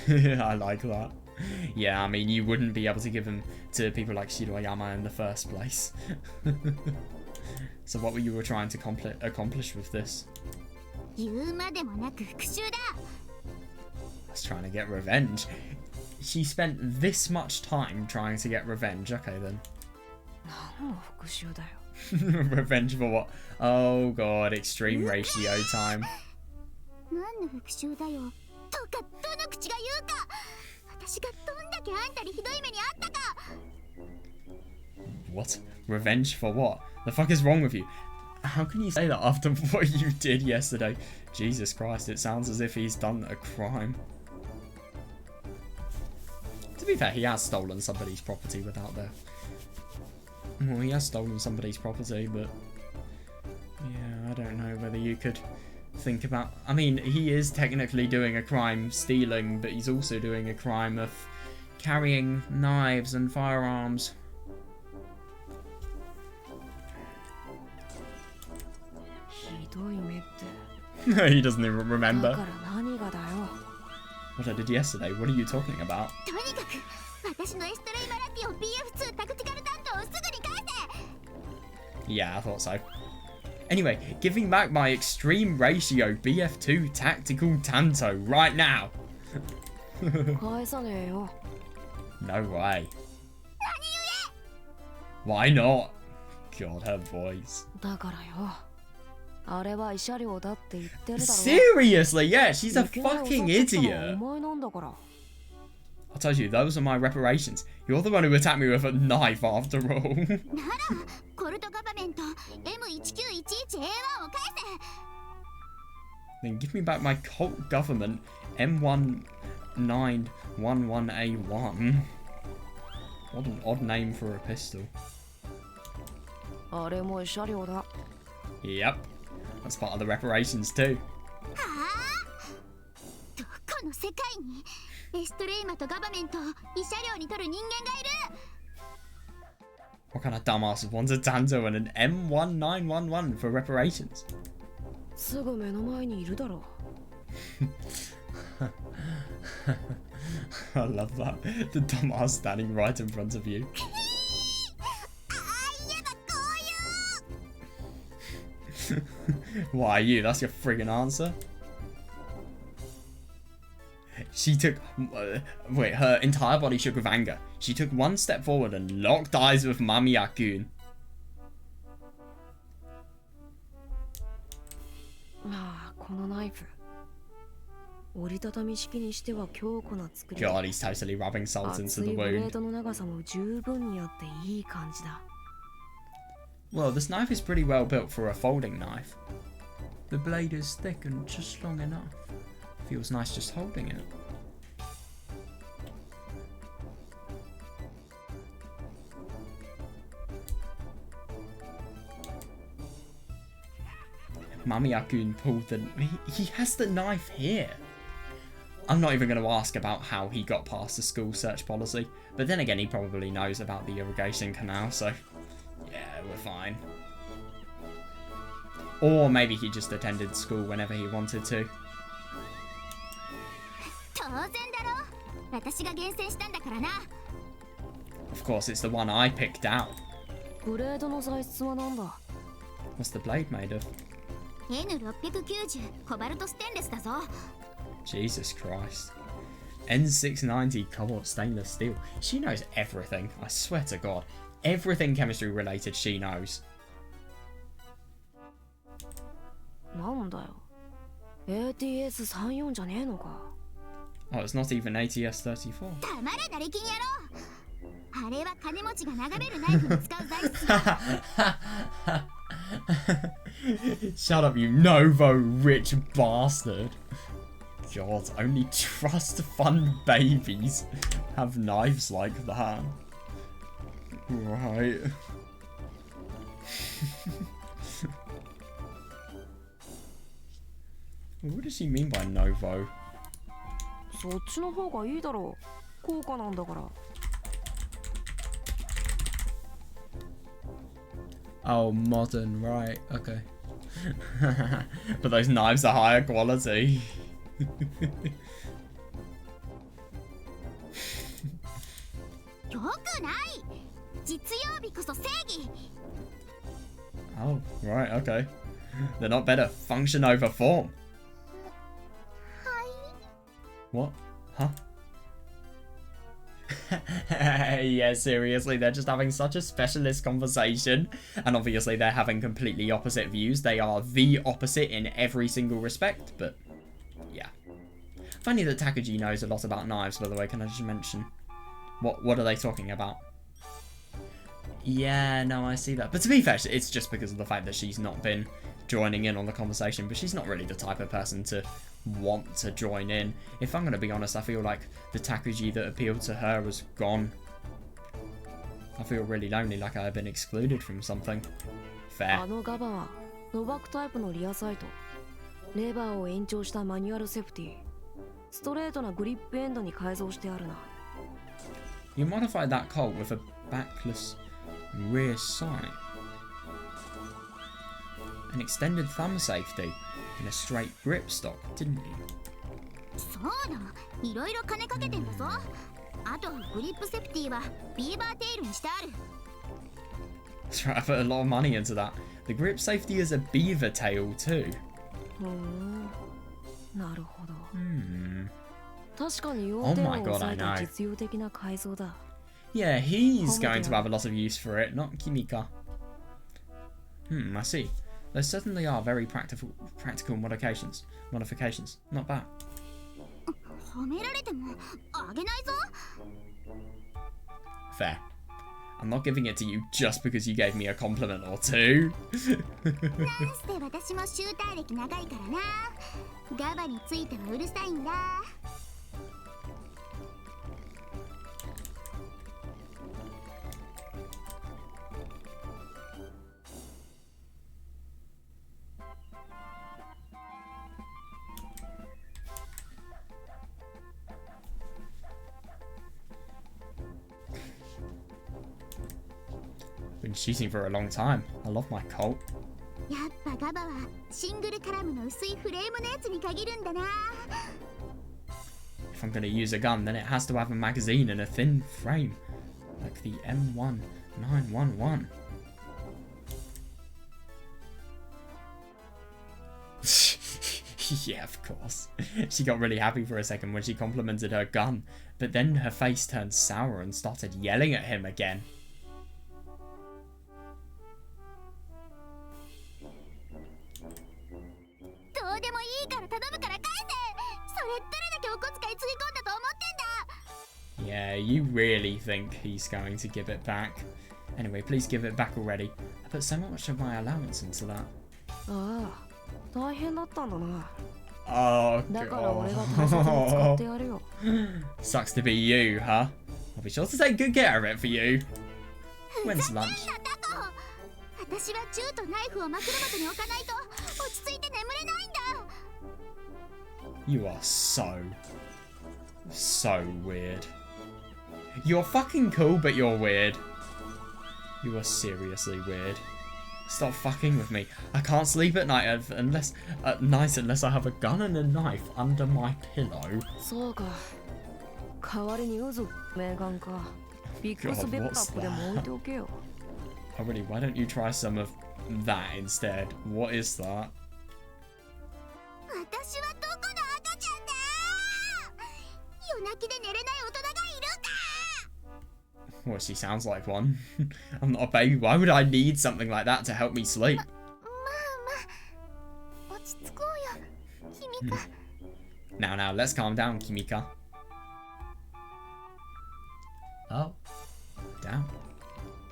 I like that. Yeah, I mean, you wouldn't be able to give them to people like Shiroyama in the first place. So what were you trying to accomplish with this? 言うまでもなく復讐だ。I was trying to get revenge. She spent this much time trying to get revenge. Okay, then. 何の復讐だよ Revenge for what? Oh god, extreme ratio time. 何の復讐だよ。とかどの口が言うか。私がどんだけあんたにひどい目にあったか。What? Revenge for what? The fuck is wrong with you? How can you say that after what you did yesterday? Jesus Christ, it sounds as if he's done a crime. To be fair, he has stolen somebody's property without their... Well, he has stolen somebody's property, but... Yeah, I don't know whether you could think about... I mean, he is technically doing a crime stealing, but he's also doing a crime of carrying knives and firearms. He doesn't even remember. What I did yesterday? What are you talking about? Yeah, I thought so. Anyway, giving back my extreme ratio BF2 tactical Tanto right now. No way. Why not? God, her voice. Seriously, yeah, she's a fucking idiot. I told you, those are my reparations. You're the one who attacked me with a knife after all. Then give me back my cult government M1911A1. What an odd name for a pistol. Yep. That's part of the reparations too. What kind of dumbass wants a Tanto and an M1911 for reparations? I love that. The dumbass standing right in front of you. Why you? That's your friggin' answer. She took... wait, her entire body shook with anger. She took one step forward and locked eyes with Mamiya-kun. God, he's totally rubbing salt into the wound. Well, this knife is pretty well built for a folding knife. The blade is thick and just long enough. Feels nice just holding it. Mamiya-kun pulled the... He has the knife here. I'm not even going to ask about how he got past the school search policy. But then again, he probably knows about the irrigation canal, so... Yeah, we're fine. Or maybe he just attended school whenever he wanted to. Of course, it's the one I picked out. What's the blade made of? Jesus Christ. N690 cobalt stainless steel. She knows everything, I swear to God. Everything chemistry related she knows. なんだよ。ATS34 じゃねえのか。Oh, it's not even ATS34. たまれなれ金野郎。あれは金持ちが眺めるナイフに使う材質だ。Shut up, you Novo rich bastard. God, only trust fund babies have knives like that. Right. What does she mean by Novo? そっちの方がいいだろう。高価なんだから。Oh, modern, right, okay. But those knives are higher quality. よくない。実用美こそ正義。Oh, right, okay. They're not better. Function over form. はい。 What? Huh? Yeah, seriously, they're just having such a specialist conversation. And obviously they're having completely opposite views. They are the opposite in every single respect, but yeah. Funny that Takuji knows a lot about knives, by the way. Can I just mention? What are they talking about? Yeah, no, I see that. But to be fair, it's just because of the fact that she's not been joining in on the conversation, but she's not really the type of person to want to join in. If I'm going to be honest, I feel like the Takuji that appealed to her was gone. I feel really lonely, like I've been excluded from something. Fair. あのガバはノバクタイプのリアサイト。レバーを延長したマニュアルセーフティ。ストレートなグリップエンドに改造してあるな。You modified that Colt with a backless rear sight. An extended thumb safety and a straight grip stock, didn't you? そうだ。いろいろ金かけてんだぞ。あとグリップセーフティーはビーバーテールにしてある。That's right, I put a lot of money into that. The grip safety is a beaver tail too. なるほど。確 Oh かに要点を抑えた実用的な改造だ。Yeah, he's going to have a lot of use for it, not Kimika. I see. There certainly are very practical modifications. Not bad. 褒められてもあげないぞ。 Fair. I'm not giving it to you just because you gave me a compliment or two. なんせ私もシューター歴長いからな。ガバについてはうるさいんだ。Been shooting for a long time. I love my Colt. やっぱガバはシングルカラムの薄いフレームのやつに限るんだな。 If I'm going to use a gun, then it has to have a magazine and a thin frame, like the M1911. Yeah, of course. She got really happy for a second when she complimented her gun, but then her face turned sour and started yelling at him again. どうでもいいから頼むから返せ。それどれだけお小遣いつぎ込んだと思ってんだ。 Yeah, you really think he's going to give it back. Anyway, please give it back already. I put so much of my allowance into that. ああ、大変だったんだな。 Oh, だから俺が大切に使ってやるよ。 Sucks to be you, huh? I'll be sure to take good care of it for you. When's lunch? 私は銃とナイフを枕元に置かないと落ち着いて眠れないんだ。 You are so weird. You're fucking cool, but you're weird. You are seriously weird. Stop fucking with me. I can't sleep at night unless I have a gun and a knife under my pillow. そうか。代わりにウズメガンか。ビッグスベックアップでも置いておけよ。 Oh really, why don't you try some of that instead? What is that? 私はどこの赤ちゃんだ。夜泣きで寝れない大人がいるか。 Well, she sounds like one. I'm not a baby. Why would I need something like that to help me sleep? まあまあ落ち着 Now, let's calm down, Kimika. Oh. Damn.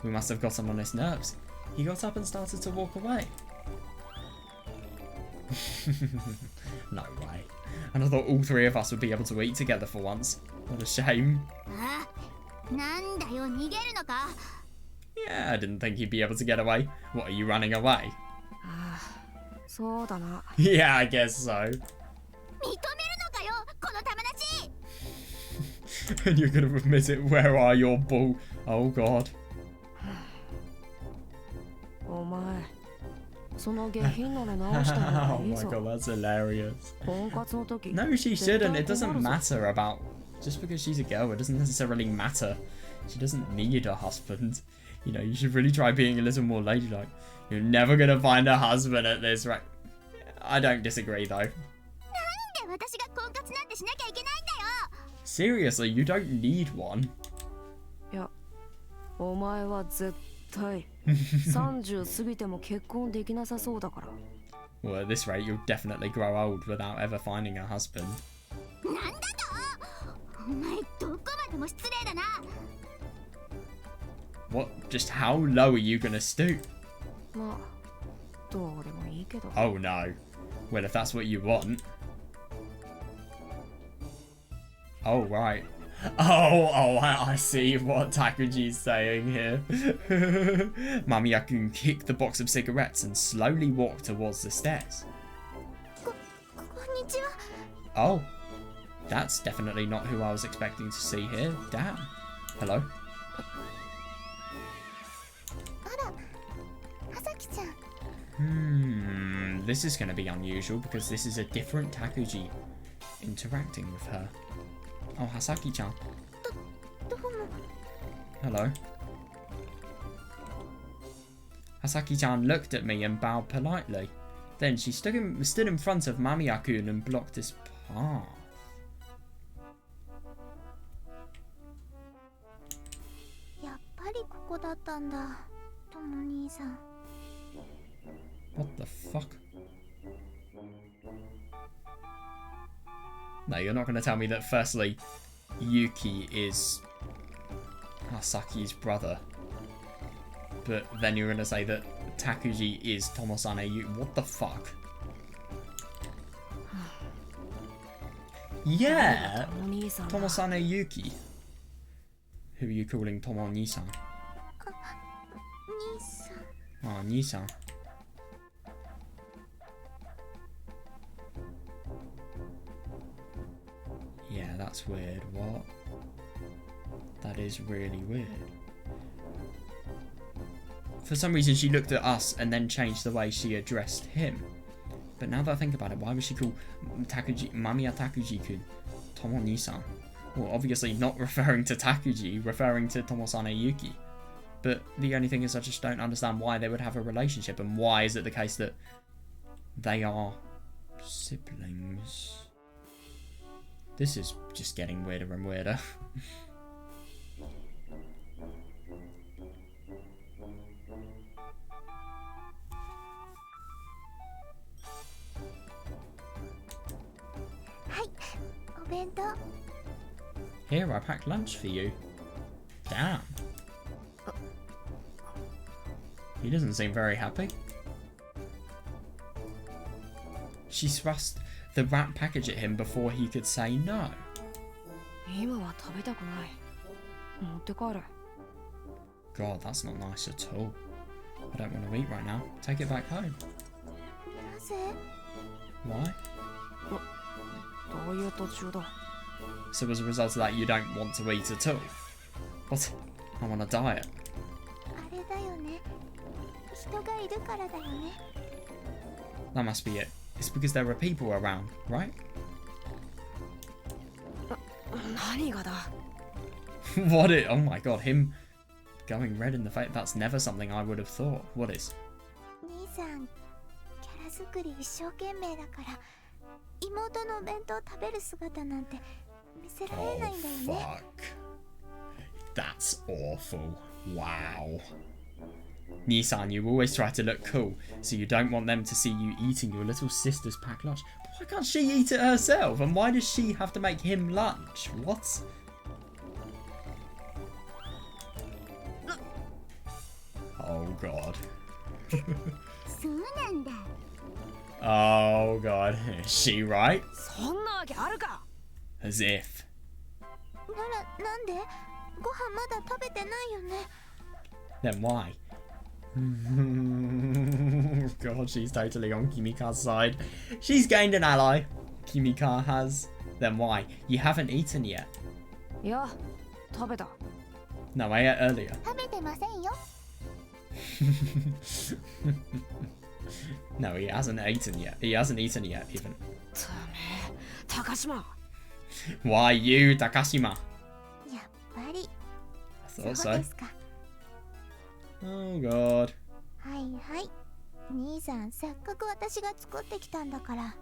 We must have got him on his nerves. He got up and started to walk away. No way. And I thought all three of us would be able to eat together for once. What a shame. Yeah, I didn't think he'd be able to get away. What, are you running away? Yeah, I guess so. And you're gonna admit it, where are your ball? Oh god. Oh my god, that's hilarious. No, she shouldn't. It doesn't matter about... Just because she's a girl, it doesn't necessarily matter. She doesn't need a husband. You know, you should really try being a little more ladylike. You're never gonna find a husband at this rate. I don't disagree, though. Seriously, you don't need one. Well, at this rate, you'll definitely grow old without ever finding a husband. What? Just how low are you gonna stoop? Oh no. Well, if that's what you want. Oh, right. Oh, I see what Takuji's saying here. Mamiya-kun kicked the box of cigarettes and slowly walked towards the stairs. Oh, that's definitely not who I was expecting to see here. Damn. Hello. This is going to be unusual because this is a different Takuji interacting with her. Oh, Hasaki-chan. Hello. Hasaki-chan looked at me and bowed politely. Then she stood in front of Mamiya-kun and blocked his path. What the fuck? No, you're not going to tell me that firstly, Yuki is Hasaki's brother. But then you're going to say that Takuji is Tomo-sane Yuki. What the fuck? Yeah! Tomo-sane Yuki. Who are you calling Tomo-ni-san? Oh, Ni-san. Yeah, that's weird. What? That is really weird. For some reason, she looked at us and then changed the way she addressed him. But now that I think about it, why would she call Mamiya Takuji-kun Tomo-ni-san? Well, obviously not referring to Takuji, referring to Tomo-sane Yuki. But the only thing is I just don't understand why they would have a relationship, and why is it the case that they are siblings? This is just getting weirder and weirder. Here, I packed lunch for you. Damn. He doesn't seem very happy. She thrust the wrapped package at him before he could say no. God, that's not nice at all. I don't want to eat right now. Take it back home. Why? So as a result of that, you don't want to eat at all? What? I'm on a diet. That must be it. It's because there are people around, right? What it? Oh my god, him going red in the face. That's never something I would have thought. What is? Oh fuck. That's awful. Wow. Nissan, you always try to look cool, so you don't want them to see you eating your little sister's packed lunch. But why can't she eat it herself? And why does she have to make him lunch? What? Oh god. そうなんだ。 Oh god. Is she right? そんなわけあるか。 As if. なんでご飯まだ食べてないよね。 Then why? God, she's totally on Kimika's side. She's gained an ally. Kimika has. Then why? You haven't eaten yet. いや、食べた。 No, I ate earlier. 食べてませんよ。 No, he hasn't eaten yet. He hasn't eaten yet, even. てめえ、高島。 Why you, Takashima? やっぱり I そう thought で so. すか。 Oh god. はいはい。兄さん、せっかく私が作ってきたんだから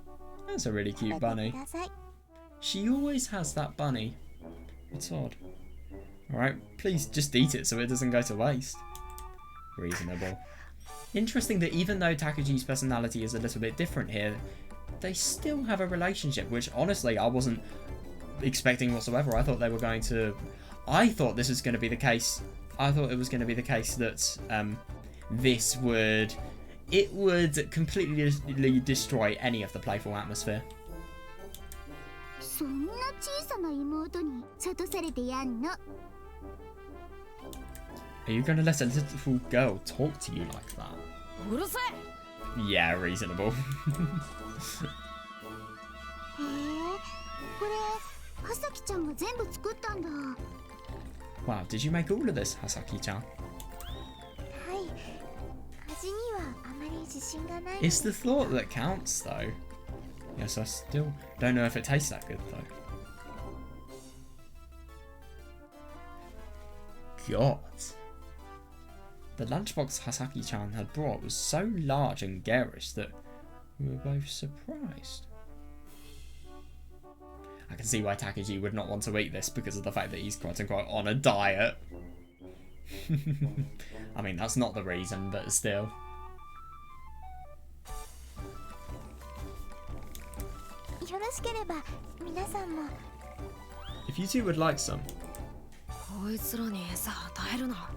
That's a really 食 cute べて bunny. ください。 She always has that bunny. It's odd. Alright, please just eat it so it doesn't go to waste. Reasonable. Interesting that even though Takuji's personality is a little bit different here, they still have a relationship, which honestly I wasn't expecting whatsoever. I thought they were going to... I thought this was going to be the case. I thought it was going to be the case that this would... It would completely destroy any of the playful atmosphere. そんな小さな妹に諭されてやんの。 Are you going to let a little girl talk to you like that? うるせえ。 Yeah, reasonable. へえ、これ、はさきちゃんが全部作ったんだ。 Wow, did you make all of this, Hasaki-chan? はい。味にはあまり自信がない。 It's the thought that counts, though. Yes, I still don't know if it tastes that good, though. God. The lunchbox Hasaki-chan had brought was so large and garish that we were both surprised. I can see why Takuji would not want to eat this because of the fact that he's quote-unquote on a diet. I mean, that's not the reason, but still. よろしければ皆さんも If you two would like some. こいつらに餌与えるな。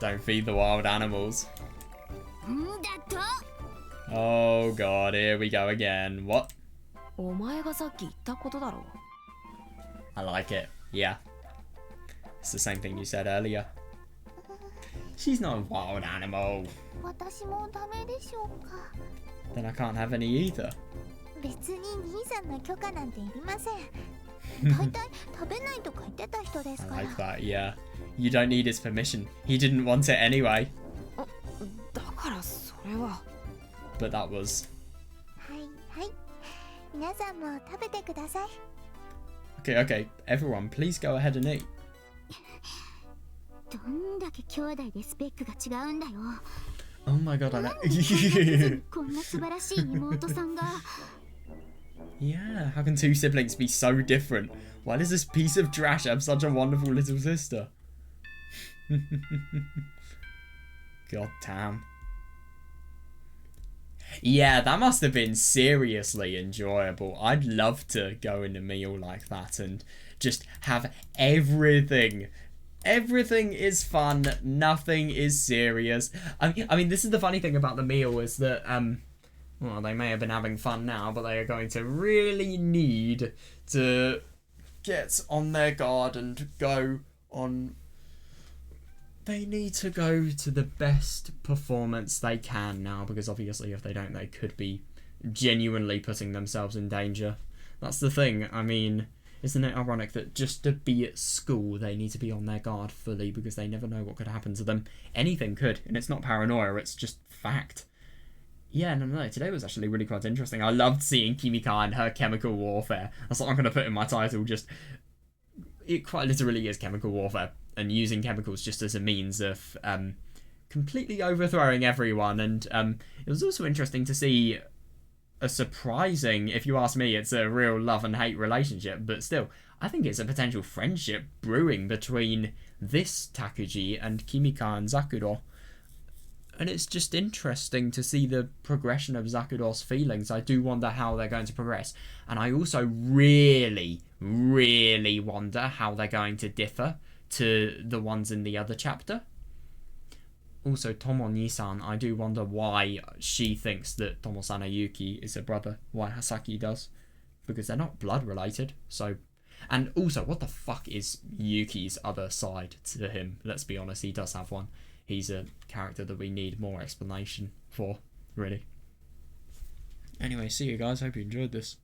Don't feed the wild animals. んだと。 Oh god, here we go again. What? お前がさっき言ったことだろ。 I like it. Yeah. It's the same thing you said earlier. She's not a wild animal. 私もダメでしょうか。 Then I can't have any either. 別に兄さんの許可なんていりません。大体食べないとか言ってた人です I から。 like that, yeah. You don't need his permission. He didn't want it anyway. だからそれは。 But that was... はいはい。皆さんも食べてください。 Okay, okay. Everyone, please go ahead and eat. どんだけ兄弟でスペックが違うんだよ。 Oh my god, I なん know. でこんなこんな素晴らしい妹さんが。 Yeah, how can two siblings be so different? Why does this piece of trash have such a wonderful little sister? God damn. Yeah, that must have been seriously enjoyable. I'd love to go in a meal like that and just have everything. Everything is fun. Nothing is serious. I mean, this is the funny thing about the meal is that, well, they may have been having fun now, but they are going to really need to get on their guard and go on... They need to go to the best performance they can now, because obviously if they don't, they could be genuinely putting themselves in danger. That's the thing. I mean, isn't it ironic that just to be at school, they need to be on their guard fully, because they never know what could happen to them. Anything could, and it's not paranoia, it's just fact. Yeah, no, today was actually really quite interesting. I loved seeing Kimika and her chemical warfare. That's what I'm going to put in my title, just... It quite literally is chemical warfare, and using chemicals just as a means of completely overthrowing everyone. And it was also interesting to see a surprising, if you ask me, it's a real love and hate relationship, but still, I think it's a potential friendship brewing between this Takuji and Kimika and Zakuro. And it's just interesting to see the progression of Zakudor's feelings. I do wonder how they're going to progress. And I also really, really wonder how they're going to differ to the ones in the other chapter. Also, Tomo Nisan, I do wonder why she thinks that Tomo-sana Yuki is her brother. Why Hasaki does. Because they're not blood related. So, and also, what the fuck is Yuki's other side to him? Let's be honest, he does have one. He's a character that we need more explanation for, really. Anyway, see you guys. Hope you enjoyed this.